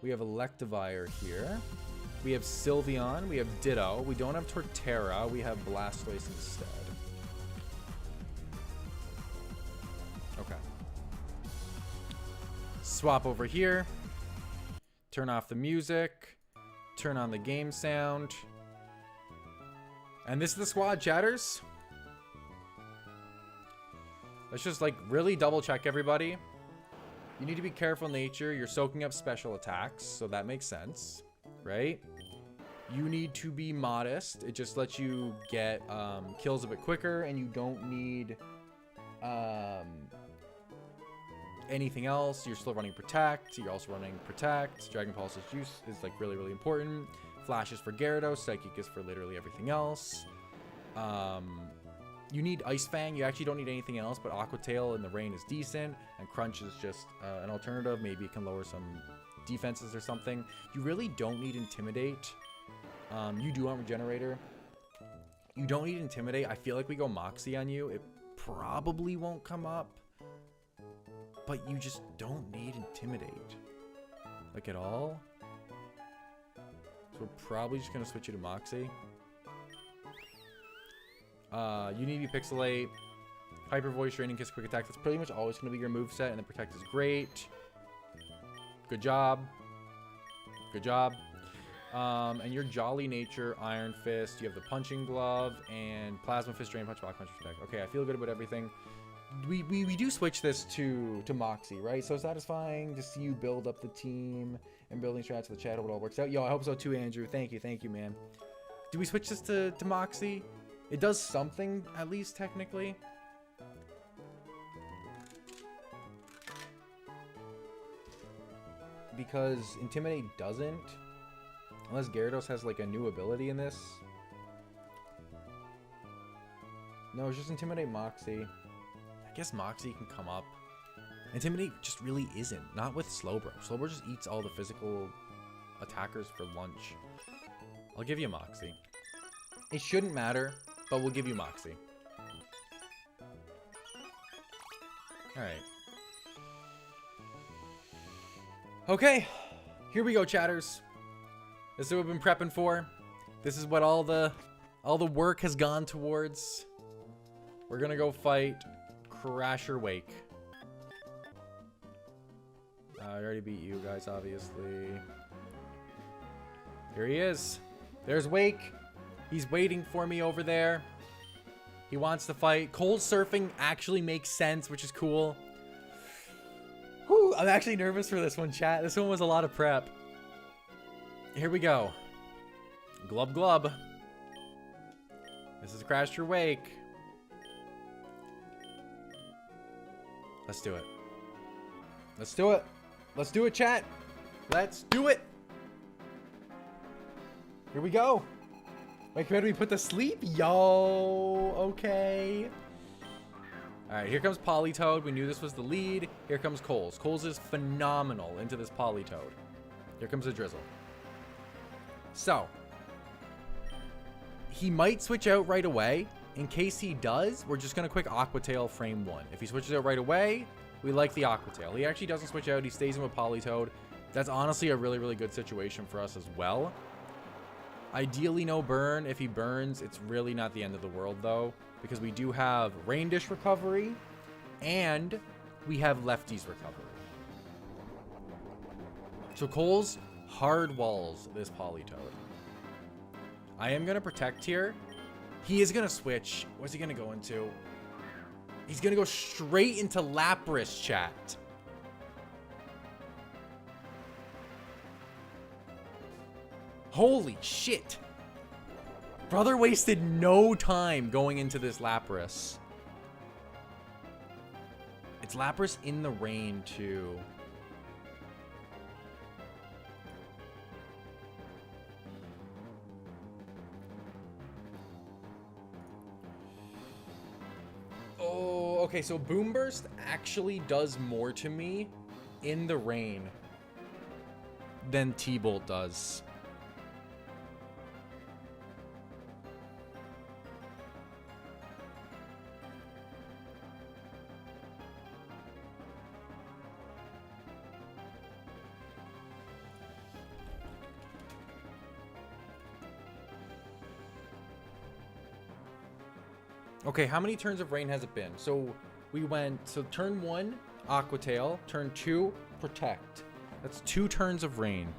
We have Electivire here. We have Sylveon. We have Ditto. We don't have Torterra. We have Blastoise instead. Okay. Swap over here. Turn off the music. Turn on the game sound. And this is the squad, chatters. Let's just, like, really double check everybody. You need to be careful, nature. You're soaking up special attacks, so that makes sense, right? You need to be modest. It just lets you get kills a bit quicker, and you don't need anything else. You're still running Protect. You're also running Protect. Dragon Pulse's use is, like, really, really important. Flash is for Gyarados. Psychic is for literally everything else. You need Ice Fang. You actually don't need anything else, but Aqua Tail in the rain is decent, and Crunch is just an alternative. Maybe it can lower some defenses or something. You really don't need Intimidate. You do want Regenerator. You don't need Intimidate. I feel like we go Moxie on you. It probably won't come up, but you just don't need Intimidate, like, at all. So we're probably just going to switch you to Moxie. You need to be Pixelate. Hyper Voice, Draining Kiss, Quick Attack. That's pretty much always going to be your moveset, and the Protect is great. Good job. Good job. And your Jolly Nature, Iron Fist. You have the Punching Glove, and Plasma Fist, Drain Punch, Block Punch, Protect. Okay, I feel good about everything. We do switch this to Moxie, right? So satisfying to see you build up the team and building strats for the chat. Hope it all works out. Yo, I hope so too, Andrew. Thank you, man. Do we switch this to Moxie? It does something, at least technically. Because Intimidate doesn't. Unless Gyarados has, like, a new ability in this. No, it's just Intimidate Moxie. I guess Moxie can come up. Intimidate just really isn't. Not with Slowbro. Slowbro just eats all the physical attackers for lunch. I'll give you Moxie. It shouldn't matter, but we'll give you Moxie. Alright. Okay. Here we go, chatters. This is what we've been prepping for. This is what all the work has gone towards. We're gonna go fight Crasher Wake. I already beat you guys, obviously. Here he is. There's Wake. He's waiting for me over there. He wants to fight. Cold surfing actually makes sense, which is cool. Whew, I'm actually nervous for this one, chat. This one was a lot of prep. Here we go. Glub glub. This is Crasher Wake. Let's do it. Let's do it. Let's do it, chat. Let's do it. Here we go. Wait, can we put to sleep? Yo, okay. All right, here comes Politoed. We knew this was the lead. Here comes Coles. Coles is phenomenal into this Politoed. Here comes a Drizzle. So, he might switch out right away. In case he does, we're just going to quick Aqua Tail frame 1. If he switches out right away, we like the Aqua Tail. He actually doesn't switch out. He stays in with Politoed. That's honestly a really, really good situation for us as well. Ideally, no burn. If he burns, it's really not the end of the world, though, because we do have Rain Dish recovery, and we have Lefty's recovery. So Coles hard walls this Politoed. I am going to protect here. He is going to switch. What's he going to go into? He's going to go straight into Lapras, chat. Holy shit. Brother wasted no time going into this Lapras. It's Lapras in the rain, too. Okay, so Boom Burst actually does more to me in the rain than T-Bolt does. Okay, how many turns of rain has it been? So we went, so turn 1, Aqua Tail. Turn 2, Protect. That's 2 turns of rain.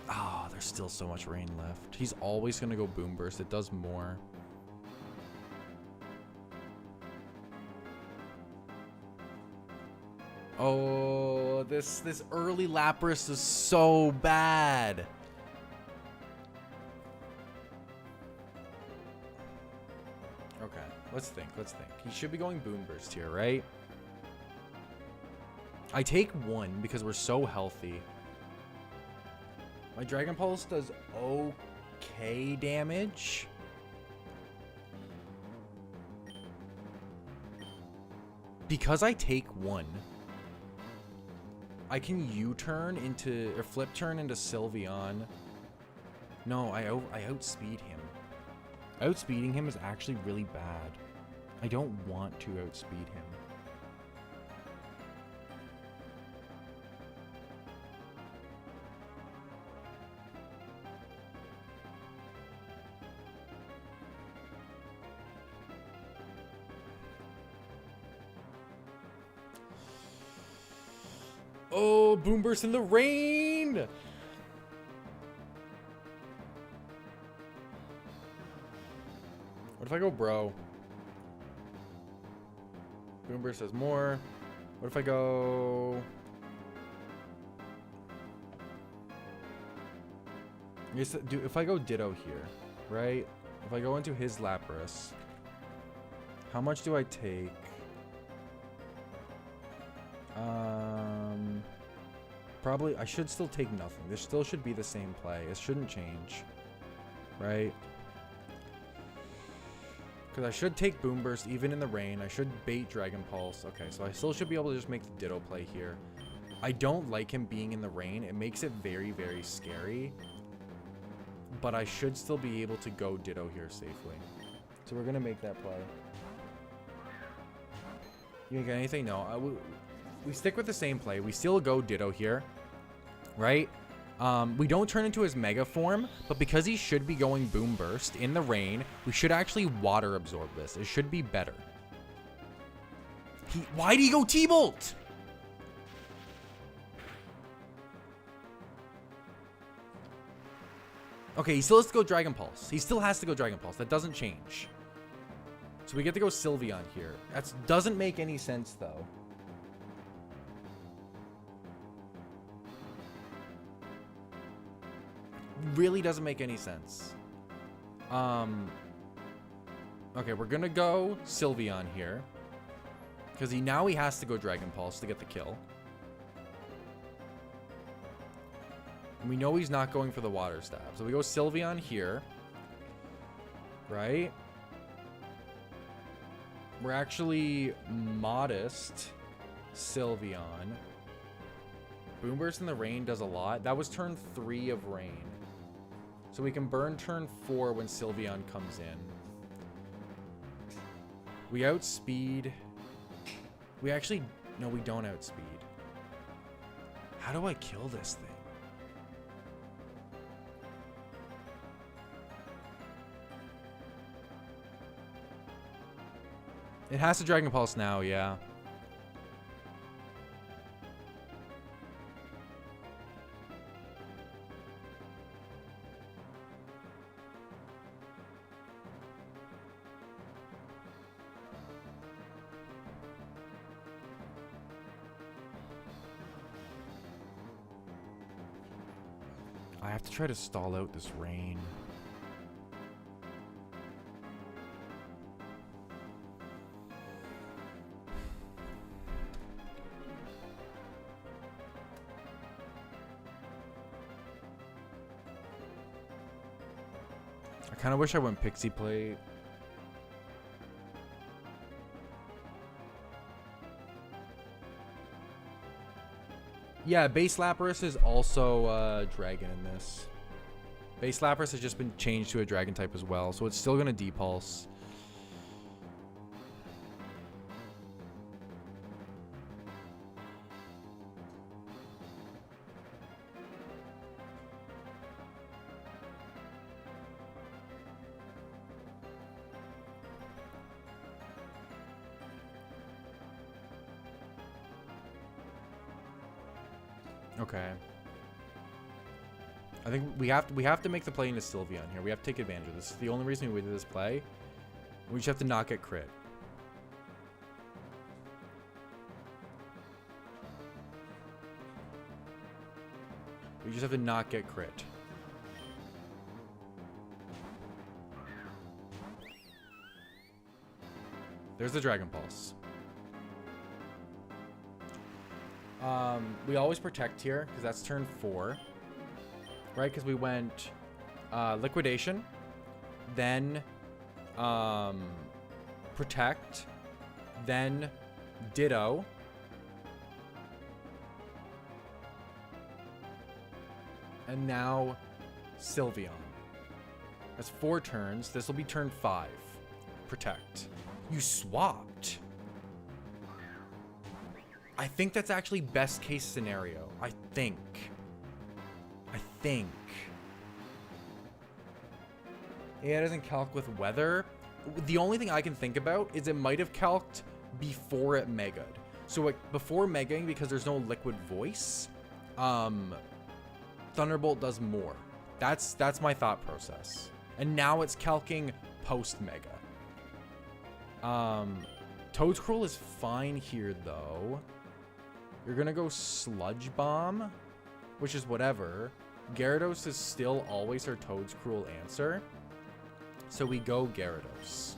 Ah, there's still so much rain left. He's always going to go Boom Burst. It does more. Oh, this early Lapras is so bad. Okay, let's think. He should be going Boom Burst here, right? I take 1 because we're so healthy. My Dragon Pulse does okay damage. Because I take 1, I can U-turn into, or flip turn into Sylveon. No, I outspeed him. Outspeeding him is actually really bad. I don't want to outspeed him. Oh, Boom Burst in the rain! What if I go Bro? Boom Burst does more. What if I go... if I go Ditto here, right? If I go into his Lapras, how much do I take? Probably, I should still take nothing. This still should be the same play. It shouldn't change, right? Because I should take Boom Burst even in the rain. I should bait Dragon Pulse. Okay, so I still should be able to just make the Ditto play here. I don't like him being in the rain. It makes it very, very scary. But I should still be able to go Ditto here safely. So we're going to make that play. You get anything? No. We stick with the same play. We still go Ditto here, right? We don't turn into his Mega Form, but because he should be going Boom Burst in the rain, we should actually Water Absorb this. It should be better. Why did he go T-Bolt? Okay, he still has to go Dragon Pulse. He still has to go Dragon Pulse. That doesn't change. So we get to go Sylveon here. That doesn't make any sense, though. Really doesn't make any sense. Okay, we're gonna go Sylveon here. Because now he has to go Dragon Pulse to get the kill. And we know he's not going for the Water Stab. So we go Sylveon here. Right? We're actually modest Sylveon. Boom Burst in the rain does a lot. That was turn 3 of rain. So we can burn turn 4 when Sylveon comes in. We outspeed. We actually... No, we don't outspeed. How do I kill this thing? It has to Dragon Pulse now, yeah. I have to try to stall out this rain. I kind of wish I went Pixie Plate. Yeah, base Lapras is also dragon in this. Base Lapras has just been changed to a dragon type as well, so it's still going to depulse. Okay. I think we have to make the play into Sylveon here. We have to take advantage of this. This is the only reason we did this play. We just have to not get crit. We just have to not get crit. There's the Dragon Pulse. We always protect here because that's turn 4, right? Because we went liquidation, then protect, then ditto, and now Sylveon. That's 4 turns. This will be turn 5. Protect. You swapped. I think that's actually best case scenario. I think. Yeah, it doesn't calc with weather. The only thing I can think about is it might have calced before it megaed. So before megaing, because there's no liquid voice, Thunderbolt does more. That's my thought process. And now it's calcing post mega. Toedscruel is fine here though. You're gonna go Sludge Bomb, which is whatever. Gyarados is still always our Toedscruel answer. So we go Gyarados.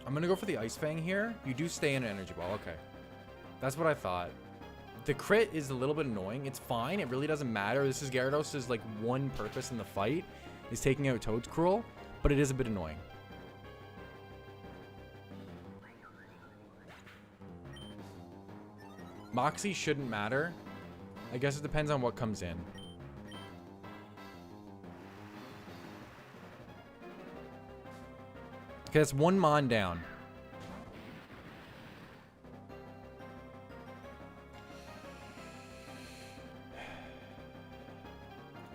I'm gonna go for the Ice Fang here. You do stay in an Energy Ball. Okay. That's what I thought. The crit is a little bit annoying. It's fine. It really doesn't matter. This is Gyarados' like one purpose in the fight is taking out Toedscruel, but it is a bit annoying. Moxie shouldn't matter. I guess it depends on what comes in. Okay, that's 1 Mon down.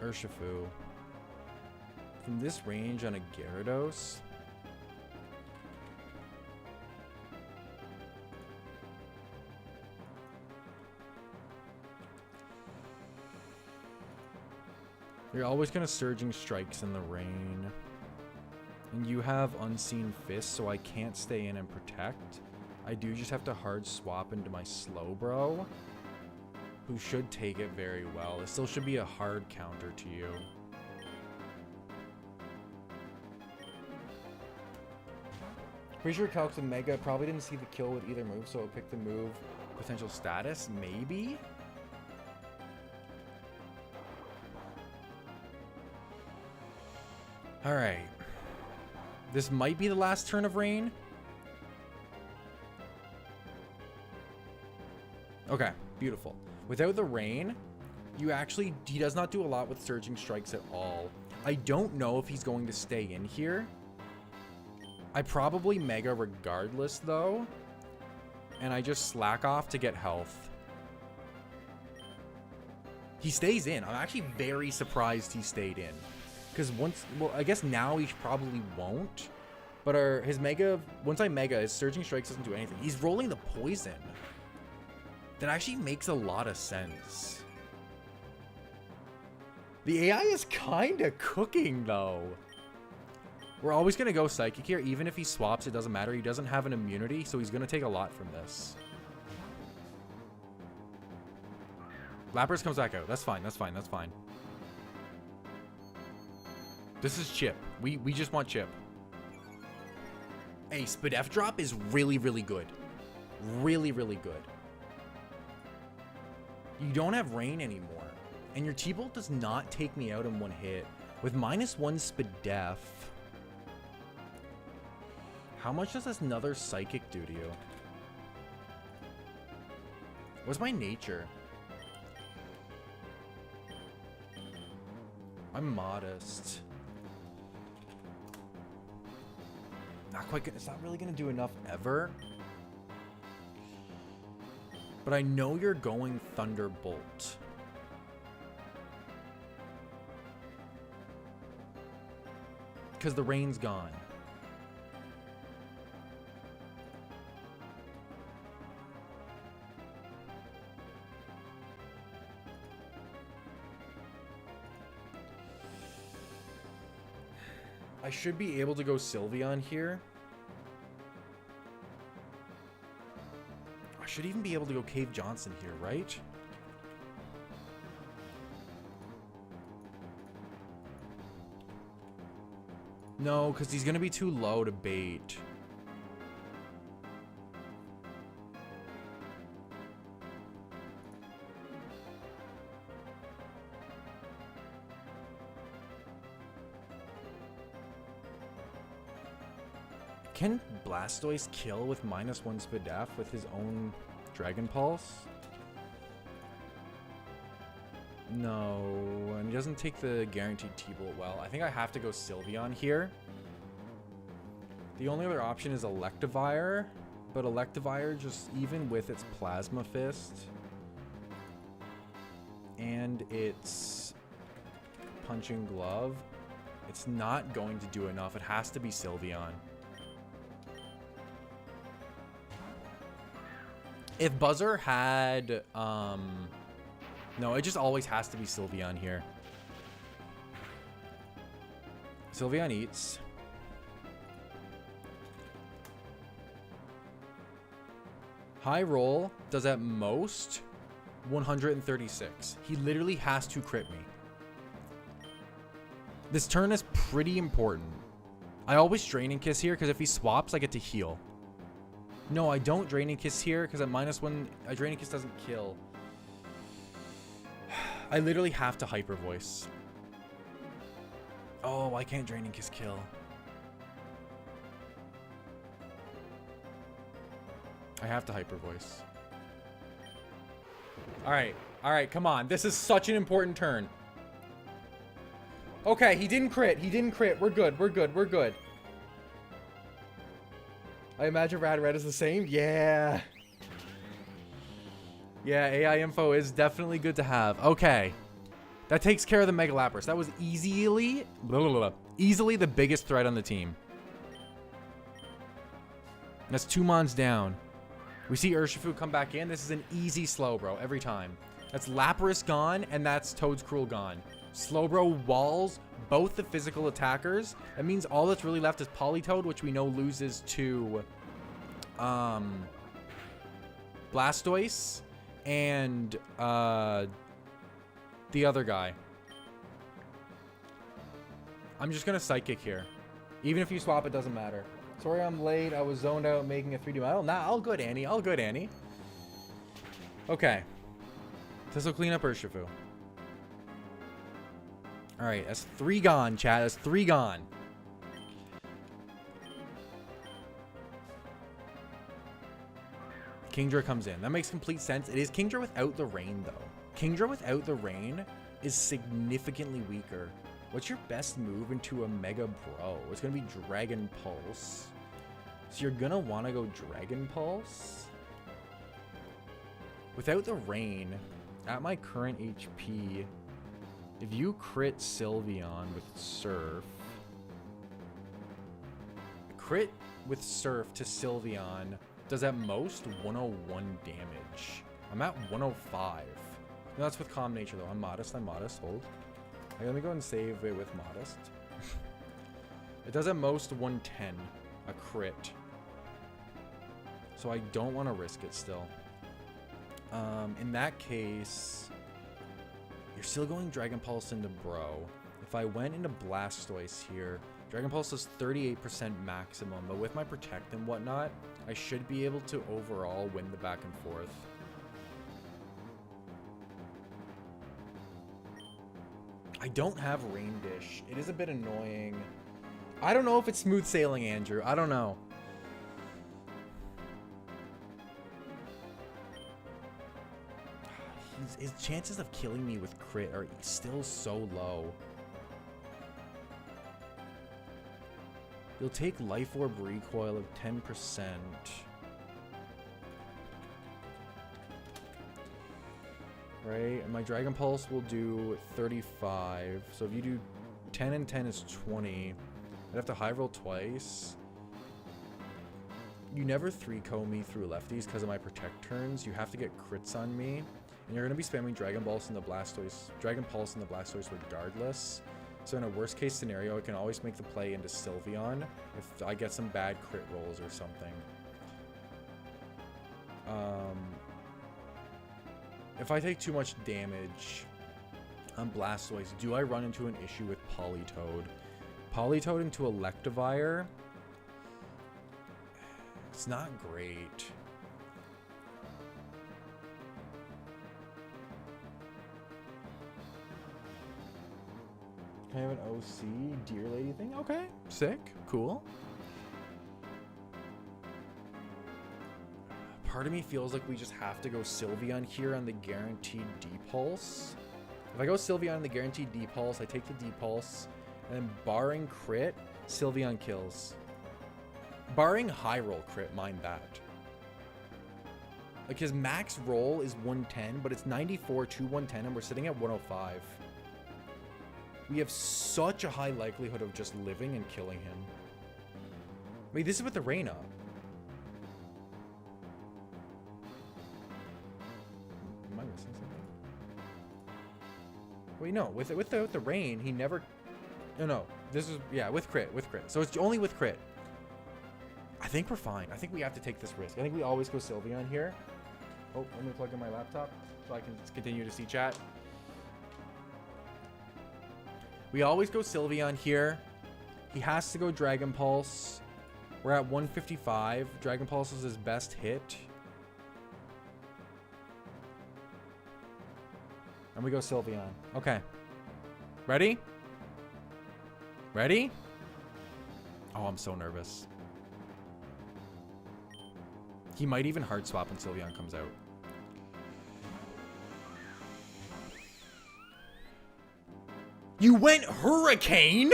Urshifu. From this range on a Gyarados. You're always going to Surging Strikes in the rain. And you have Unseen Fist, so I can't stay in and protect. I do just have to hard swap into my Slowbro, who should take it very well. It still should be a hard counter to you. Pretty sure calcs with Mega. Probably didn't see the kill with either move, so I'll pick the move potential status. Maybe? Alright. This might be the last turn of rain. Okay, beautiful. Without the rain, he does not do a lot with Surging Strikes at all. I don't know if he's going to stay in here. I probably Mega regardless though. And I just slack off to get health. He stays in. I'm actually very surprised he stayed in. Because I guess now he probably won't. But his Mega, once I Mega, his Surging Strikes doesn't do anything. He's rolling the poison. That actually makes a lot of sense. The AI is kind of cooking, though. We're always going to go Psychic here. Even if he swaps, it doesn't matter. He doesn't have an immunity, so he's going to take a lot from this. Lapras comes back out. That's fine. That's fine. That's fine. This is Chip. We just want Chip. Hey, Spadef drop is really, really good. Really, really good. You don't have rain anymore. And your T-Bolt does not take me out in one hit. With -1 Spadef. How much does this another Psychic do to you? What's my nature? I'm modest. Not quite good. It's not really going to do enough ever. But I know you're going Thunderbolt. Because the rain's gone. I should be able to go Sylveon here. I should even be able to go Cave Johnson here, right? No, because he's going to be too low to bait. Can Blastoise kill with -1 Spadef with his own Dragon Pulse? No, and he doesn't take the guaranteed T-Bolt well. I think I have to go Sylveon here. The only other option is Electivire, but Electivire, just even with its Plasma Fist and its Punching Glove, it's not going to do enough. It has to be Sylveon. If Buzzer had, no, it just always has to be Sylveon here. Sylveon eats. High roll does at most 136. He literally has to crit me. This turn is pretty important. I always Draining Kiss here because if he swaps, I get to heal. No, I don't Draining Kiss here because at -1, a Draining Kiss doesn't kill. I literally have to Hyper Voice. Oh, I can't Draining Kiss kill. I have to Hyper Voice. All right, come on. This is such an important turn. Okay, he didn't crit. We're good. I imagine Rad Red is the same. Yeah. Yeah, AI info is definitely good to have. Okay. That takes care of the Mega Lapras. That was easily the biggest threat on the team. That's 2 mons down. We see Urshifu come back in. This is an easy Slowbro every time. That's Lapras gone, and that's Toedscruel gone. Slowbro walls both the physical attackers. That means all that's really left is Politoed, which we know loses to Blastoise and the other guy. I'm just gonna Psychic here. Even if you swap, it doesn't matter. Sorry I'm late. I was zoned out making a 3D model. Nah, all good, Annie. All good, Annie. Okay. This will clean up Urshifu. Alright, that's 3 gone, chat. That's 3 gone. Kingdra comes in. That makes complete sense. It is Kingdra without the rain, though. Kingdra without the rain is significantly weaker. What's your best move into a Mega Bro? It's going to be Dragon Pulse. So you're going to want to go Dragon Pulse. Without the rain, at my current HP, if you crit Sylveon with Surf, crit with Surf to Sylveon does at most 101 damage. I'm at 105. No, that's with Calm Nature, though. I'm modest. Hold. Okay, let me go and save it with Modest. It does at most 110, a crit. So I don't want to risk it still. In that case, you're still going Dragon Pulse into Bro. If I went into Blastoise here, Dragon Pulse is 38% maximum, but with my Protect and whatnot, I should be able to overall win the back and forth. I don't have Rain Dish. It is a bit annoying. I don't know if it's smooth sailing, Andrew. I don't know. His chances of killing me with crit are still so low. You'll take Life Orb recoil of 10%. Right? And my Dragon Pulse will do 35. So if you do 10 and 10 is 20. I'd have to high roll twice. You never 3-co me through lefties because of my Protect turns. You have to get crits on me. And you're going to be spamming Dragon Pulse in the Blastoise regardless. So in a worst case scenario, I can always make the play into Sylveon if I get some bad crit rolls or something. If I take too much damage on Blastoise, do I run into an issue with Politoed? Politoed into Electivire? It's not great. Can I have an OC Deer Lady thing? Okay, sick, cool. Part of me feels like we just have to go Sylveon here on the guaranteed D-Pulse. If I go Sylveon on the guaranteed D-Pulse, I take the D-Pulse, and then barring crit, Sylveon kills. Barring high roll crit, mind that. Like his max roll is 110, but it's 94 to 110, and we're sitting at 105. We have such a high likelihood of just living and killing him. Wait, this is with the rain up. Am I missing something? Wait, no. With the rain, he never... No. This is... Yeah, with crit. So it's only with crit. I think we're fine. I think we have to take this risk. I think we always go Sylveon here. Oh, let me plug in my laptop so I can continue to see chat. We always go Sylveon here. He has to go Dragon Pulse. We're at 155. Dragon Pulse is his best hit. And we go Sylveon. Okay. Ready? Ready? Oh, I'm so nervous. He might even hard swap when Sylveon comes out. You went Hurricane?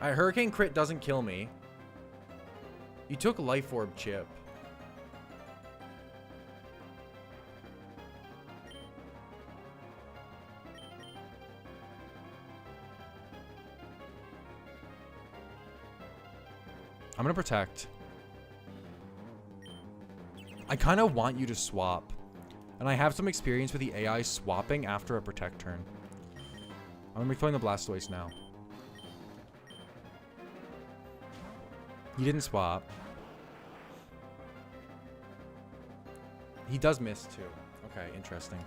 Alright, Hurricane crit doesn't kill me. You took Life Orb chip. I'm gonna protect. I kind of want you to swap. And I have some experience with the AI swapping after a protect turn. I'm gonna be throwing the Blastoise now. He didn't swap. He does miss too. Okay, interesting.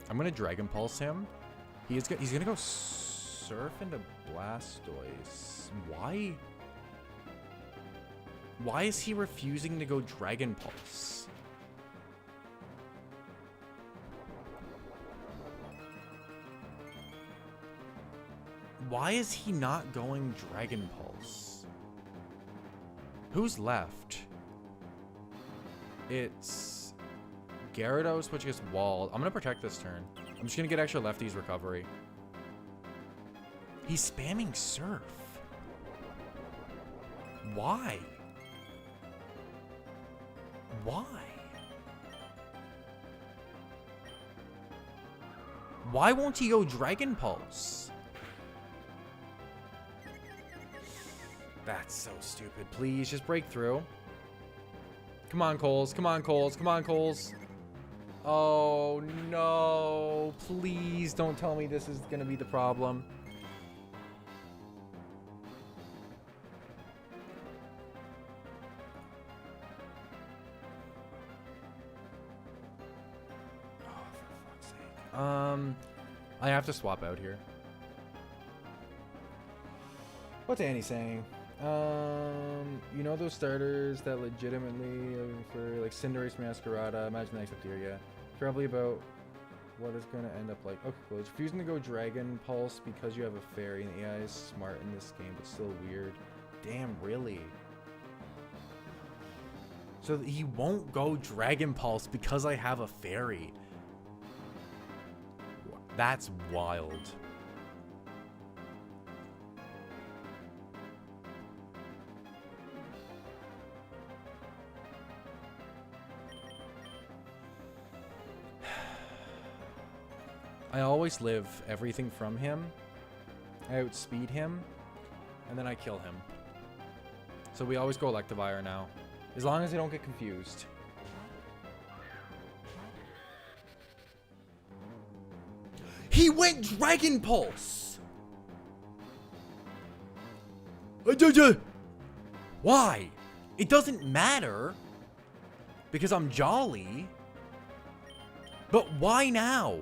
I'm gonna Dragon Pulse him. He's gonna go Surf into Blastoise. Why? Why is he refusing to go Dragon Pulse? Why is he not going Dragon Pulse? Who's left? It's Gyarados, which is walled. I'm gonna protect this turn. I'm just gonna get extra lefties recovery. He's spamming Surf. Why? Why? Why won't he go Dragon Pulse? That's so stupid. Please, just break through. Come on, Coles. Come on, Coles. Come on, Coles. Oh, no. Please don't tell me this is going to be the problem. I have to swap out here. What's Annie saying? You know those starters that legitimately for like Cinderace Masquerada, imagine next up tier, yeah. Probably about what it's gonna end up like. Okay, cool. It's refusing to go Dragon Pulse because you have a fairy and the AI is smart in this game, but still weird. Damn, really? So he won't go Dragon Pulse because I have a fairy. That's wild. I always live everything from him. I outspeed him, and then I kill him. So we always go Electivire now. As long as I don't get confused. He went Dragon Pulse! Why? It doesn't matter. Because I'm jolly. But why now?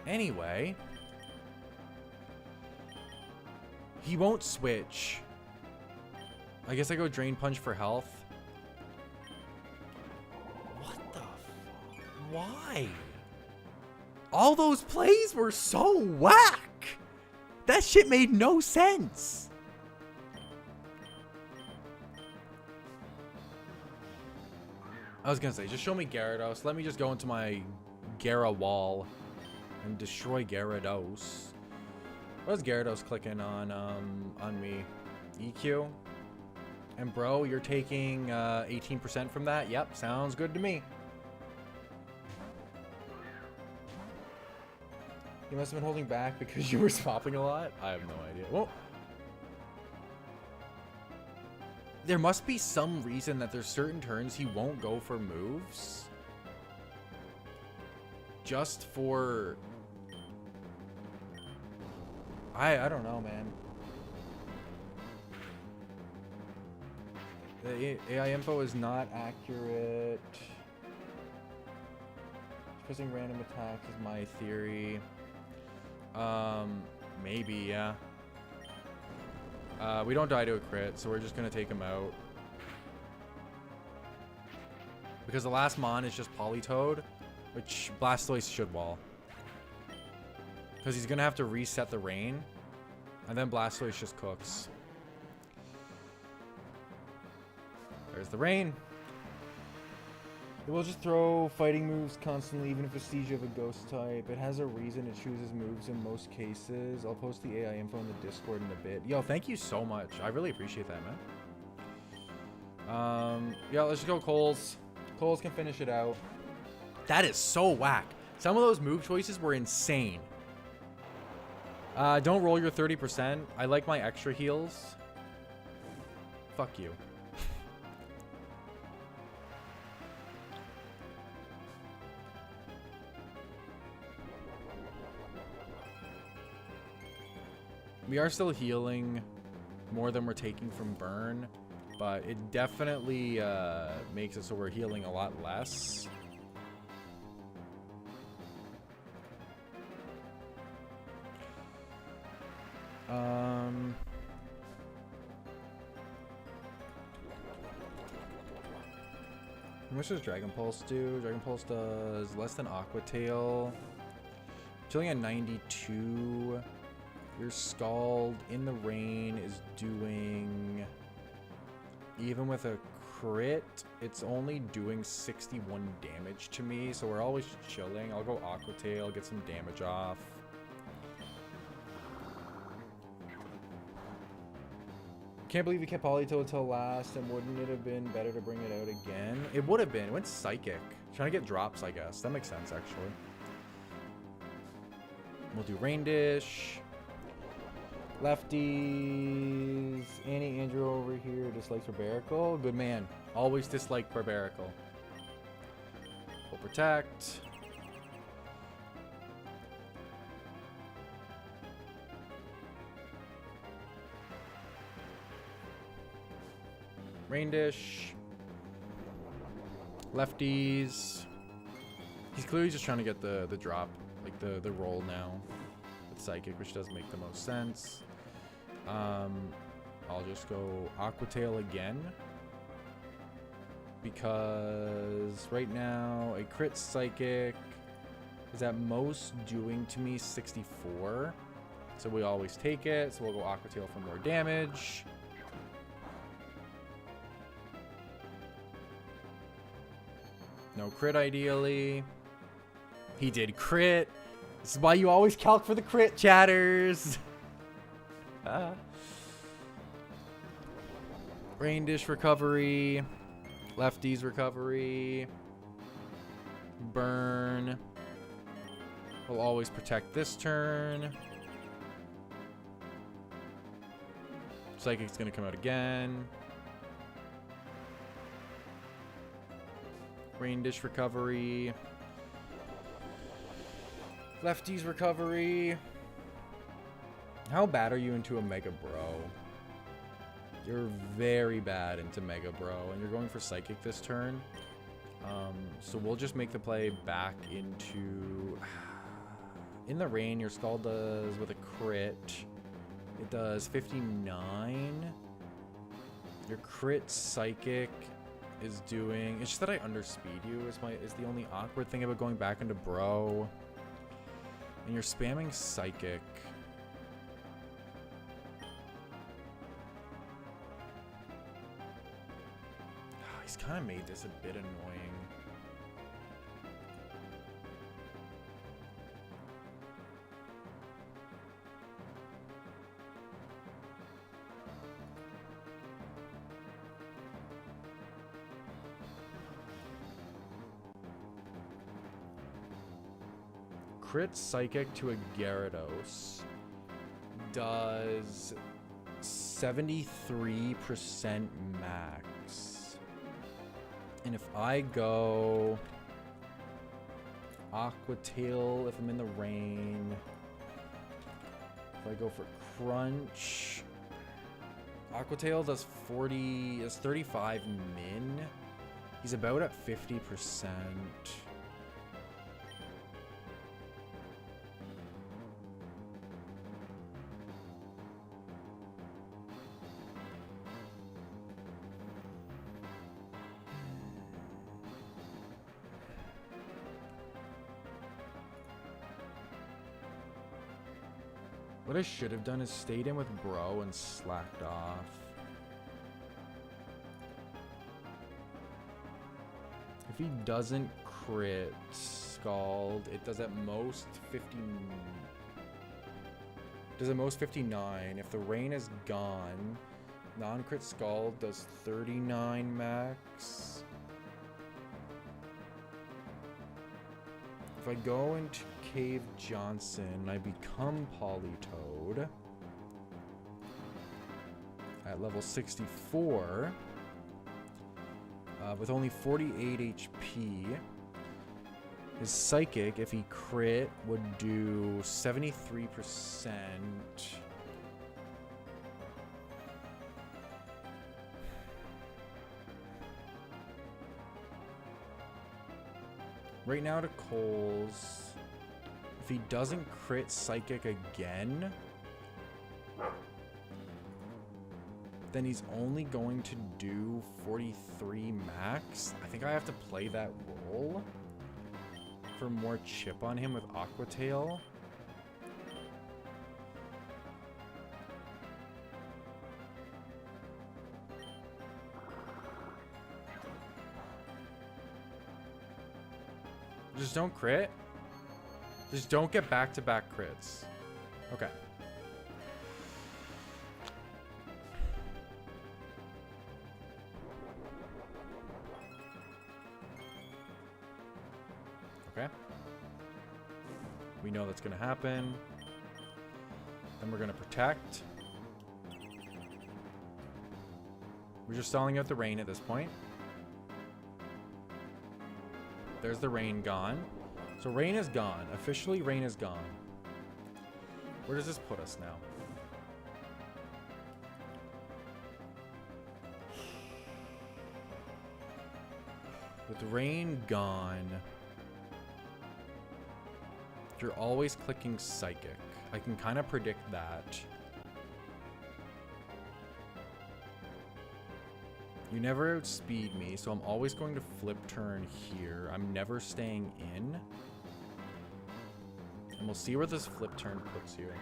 Anyway. He won't switch. I guess I go Drain Punch for health. What the fuck? Why? All those plays were so whack. That shit made no sense. I was gonna say, just show me Gyarados. Let me just go into my Gyara wall and destroy Gyarados. What's Gyarados clicking on me? EQ? And bro, you're taking 18% from that? Yep, sounds good to me. You must have been holding back because you were swapping a lot? I have no idea. Well, there must be some reason that there's certain turns he won't go for moves. Just for... I don't know, man. The AI info is not accurate. Pressing random attacks is my theory. Maybe, yeah. We don't die to a crit, so we're just gonna take him out. Because the last Mon is just Politoed, which Blastoise should wall. Because he's gonna have to reset the rain, and then Blastoise just cooks. There's the rain. It will just throw fighting moves constantly, even if it's siege of a ghost type. It has a reason it chooses moves in most cases. I'll post the AI info in the Discord in a bit. Yo, thank you so much. I really appreciate that, man. Yeah, let's just go Coles. Coles can finish it out. That is so whack. Some of those move choices were insane. Don't roll your 30%. I like my extra heals. Fuck you. We are still healing more than we're taking from burn, but it definitely makes it so we're healing a lot less. How much does Dragon Pulse do? Dragon Pulse does less than Aqua Tail. Chilling at 92. Your Scald in the rain is doing, even with a crit, it's only doing 61 damage to me, so we're always chilling. I'll go Aqua Tail, get some damage off. Can't believe you kept Politoed until last, and wouldn't it have been better to bring it out again? It would have been. It went Psychic. Trying to get drops, I guess. That makes sense, actually. We'll do Rain Dish. Lefties. Annie Andrew over here dislikes Barbarical. Good man. Always dislike Barbarical. We'll Protect. Rain Dish. Lefties. He's clearly just trying to get the drop, like the roll now with Psychic, which does make the most sense. I'll just go Aqua Tail again. Because right now a crit Psychic is at most doing to me 64. So we always take it. So we'll go Aqua Tail for more damage. No crit ideally. He did crit. This is why you always calc for the crit, chatters. Rain Dish recovery. Lefties recovery. Burn. We'll always protect this turn. Psychic's gonna come out again. Rain Dish recovery. Lefties recovery. How bad are you into a Mega Bro? You're very bad into Mega Bro, and you're going for Psychic this turn. So we'll just make the play back into... In the rain, your Skull does with a crit. It does 59. Your crit Psychic is doing... It's just that I underspeed you is the only awkward thing about going back into Bro. And you're spamming Psychic. He's kind of made this a bit annoying. Crit Psychic to a Gyarados does 73% max. And if I go Aqua Tail, if I'm in the rain, if I go for Crunch, Aqua Tail does 35 min. He's about at 50%. What I should have done is stayed in with Bro and slacked off. If he doesn't crit Scald, it does at most 50. Does at most 59. If the rain is gone, non-crit Scald does 39 max. If I go into Cave Johnson, I become Politoed at level 64 with only 48 HP. His Psychic, if he crit, would do 73%. Right now to Coles, if he doesn't crit Psychic again, then he's only going to do 43 max. I think I have to play that role for more chip on him with Aqua Tail. Just don't crit. Just don't get back-to-back crits. Okay. Okay. We know that's going to happen. Then we're going to protect. We're just stalling out the rain at this point. There's the rain gone. So rain is gone. Officially, rain is gone. Where does this put us now? With rain gone, You're always clicking Psychic. I can kind of predict that. You never outspeed me, so I'm always going to flip turn here. I'm never staying in. And we'll see where this flip turn puts you.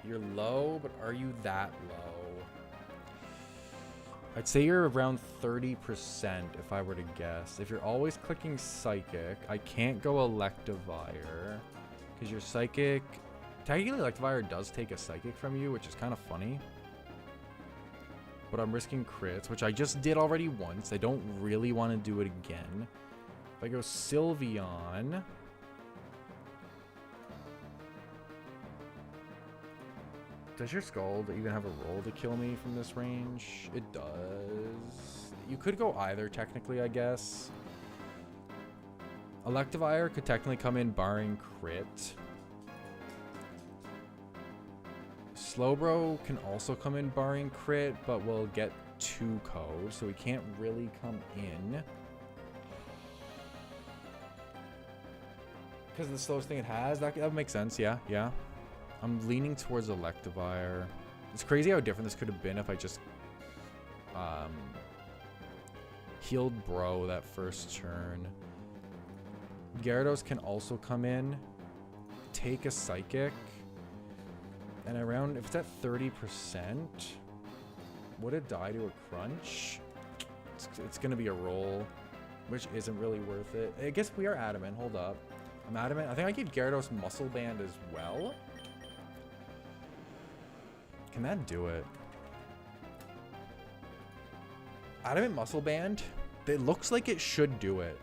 You're low, but are you that low? I'd say you're around 30% if I were to guess. If you're always clicking Psychic, I can't go Electivire. Because your Psychic... Technically, Electivire does take a Psychic from you, which is kind of funny. But I'm risking crits, which I just did already once. I don't really want to do it again. If I go Sylveon... Does your Scald even have a roll to kill me from this range? It does. You could go either, technically, I guess. Electivire could technically come in barring crit. Slowbro can also come in barring crit, but we'll get 2 code, so he can't really come in. Because of the slowest thing it has, that would make sense, yeah. I'm leaning towards Electivire. It's crazy how different this could have been if I just healed Bro that first turn. Gyarados can also come in, take a Psychic, and around, if it's at 30%, would it die to a Crunch? It's going to be a roll, which isn't really worth it. I guess we are Adamant. Hold up. I'm Adamant. I think I gave Gyarados Muscle Band as well. Can that do it? Adamant Muscle Band? It looks like it should do it.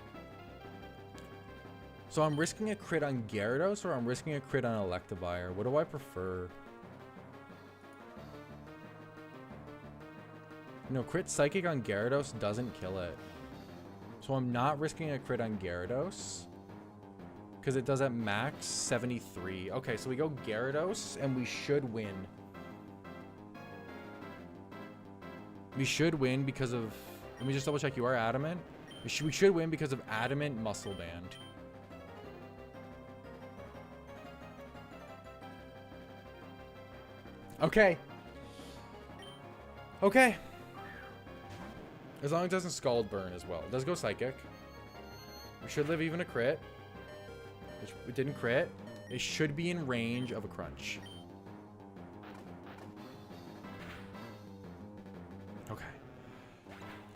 So I'm risking a crit on Gyarados or I'm risking a crit on Electivire? What do I prefer? No, crit Psychic on Gyarados doesn't kill it. So I'm not risking a crit on Gyarados. Because it does at max 73. Okay, so we go Gyarados and we should win. We should win because of... Let me just double check. You are Adamant? We should win because of Adamant Muscle Band. Okay. Okay. As long as it doesn't Scald Burn as well. It does go Psychic. We should live even a crit. Which it didn't crit. It should be in range of a Crunch. Okay.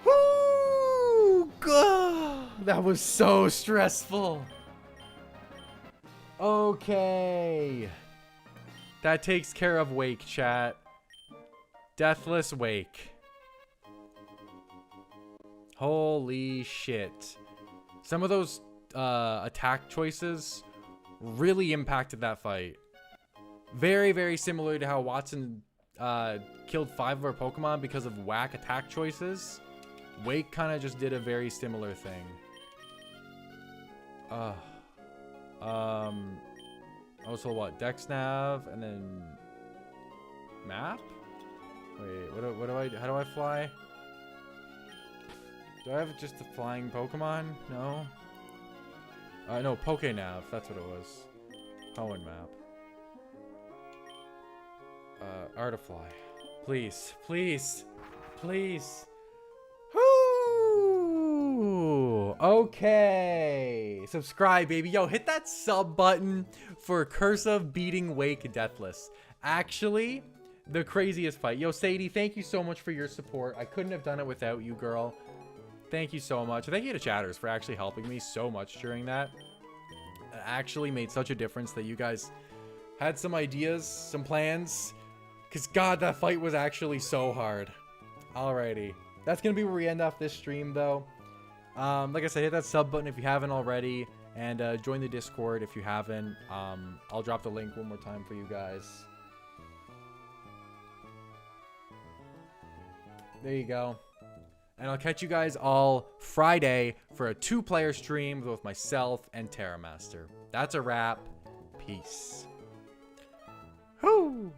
Woo! God, that was so stressful. Okay. That takes care of Wake, chat. Deathless Wake. Holy shit. Some of those attack choices really impacted that fight. Very, very similar to how Watson killed 5 of our Pokemon because of whack attack choices. Wake kind of just did a very similar thing. Also what? Dex Nav and then map? Wait, what do I, how do I fly? Do I have just a flying Pokemon? No. No, Pokénav. That's what it was. Hoenn map. Artifly. Please. Please. Please. Whoo! Okay. Subscribe, baby. Yo, hit that sub button for Cursive beating Wake Deathless. Actually, the craziest fight. Yo, Sadie, thank you so much for your support. I couldn't have done it without you, girl. Thank you so much. Thank you to chatters for actually helping me so much during that. It actually made such a difference that you guys had some ideas, some plans. Because, God, that fight was actually so hard. Alrighty. That's going to be where we end off this stream, though. Like I said, hit that sub button if you haven't already. And join the Discord if you haven't. I'll drop the link one more time for you guys. There you go. And I'll catch you guys all Friday for a 2-player stream with both myself and Terramaster. That's a wrap. Peace. Whoo!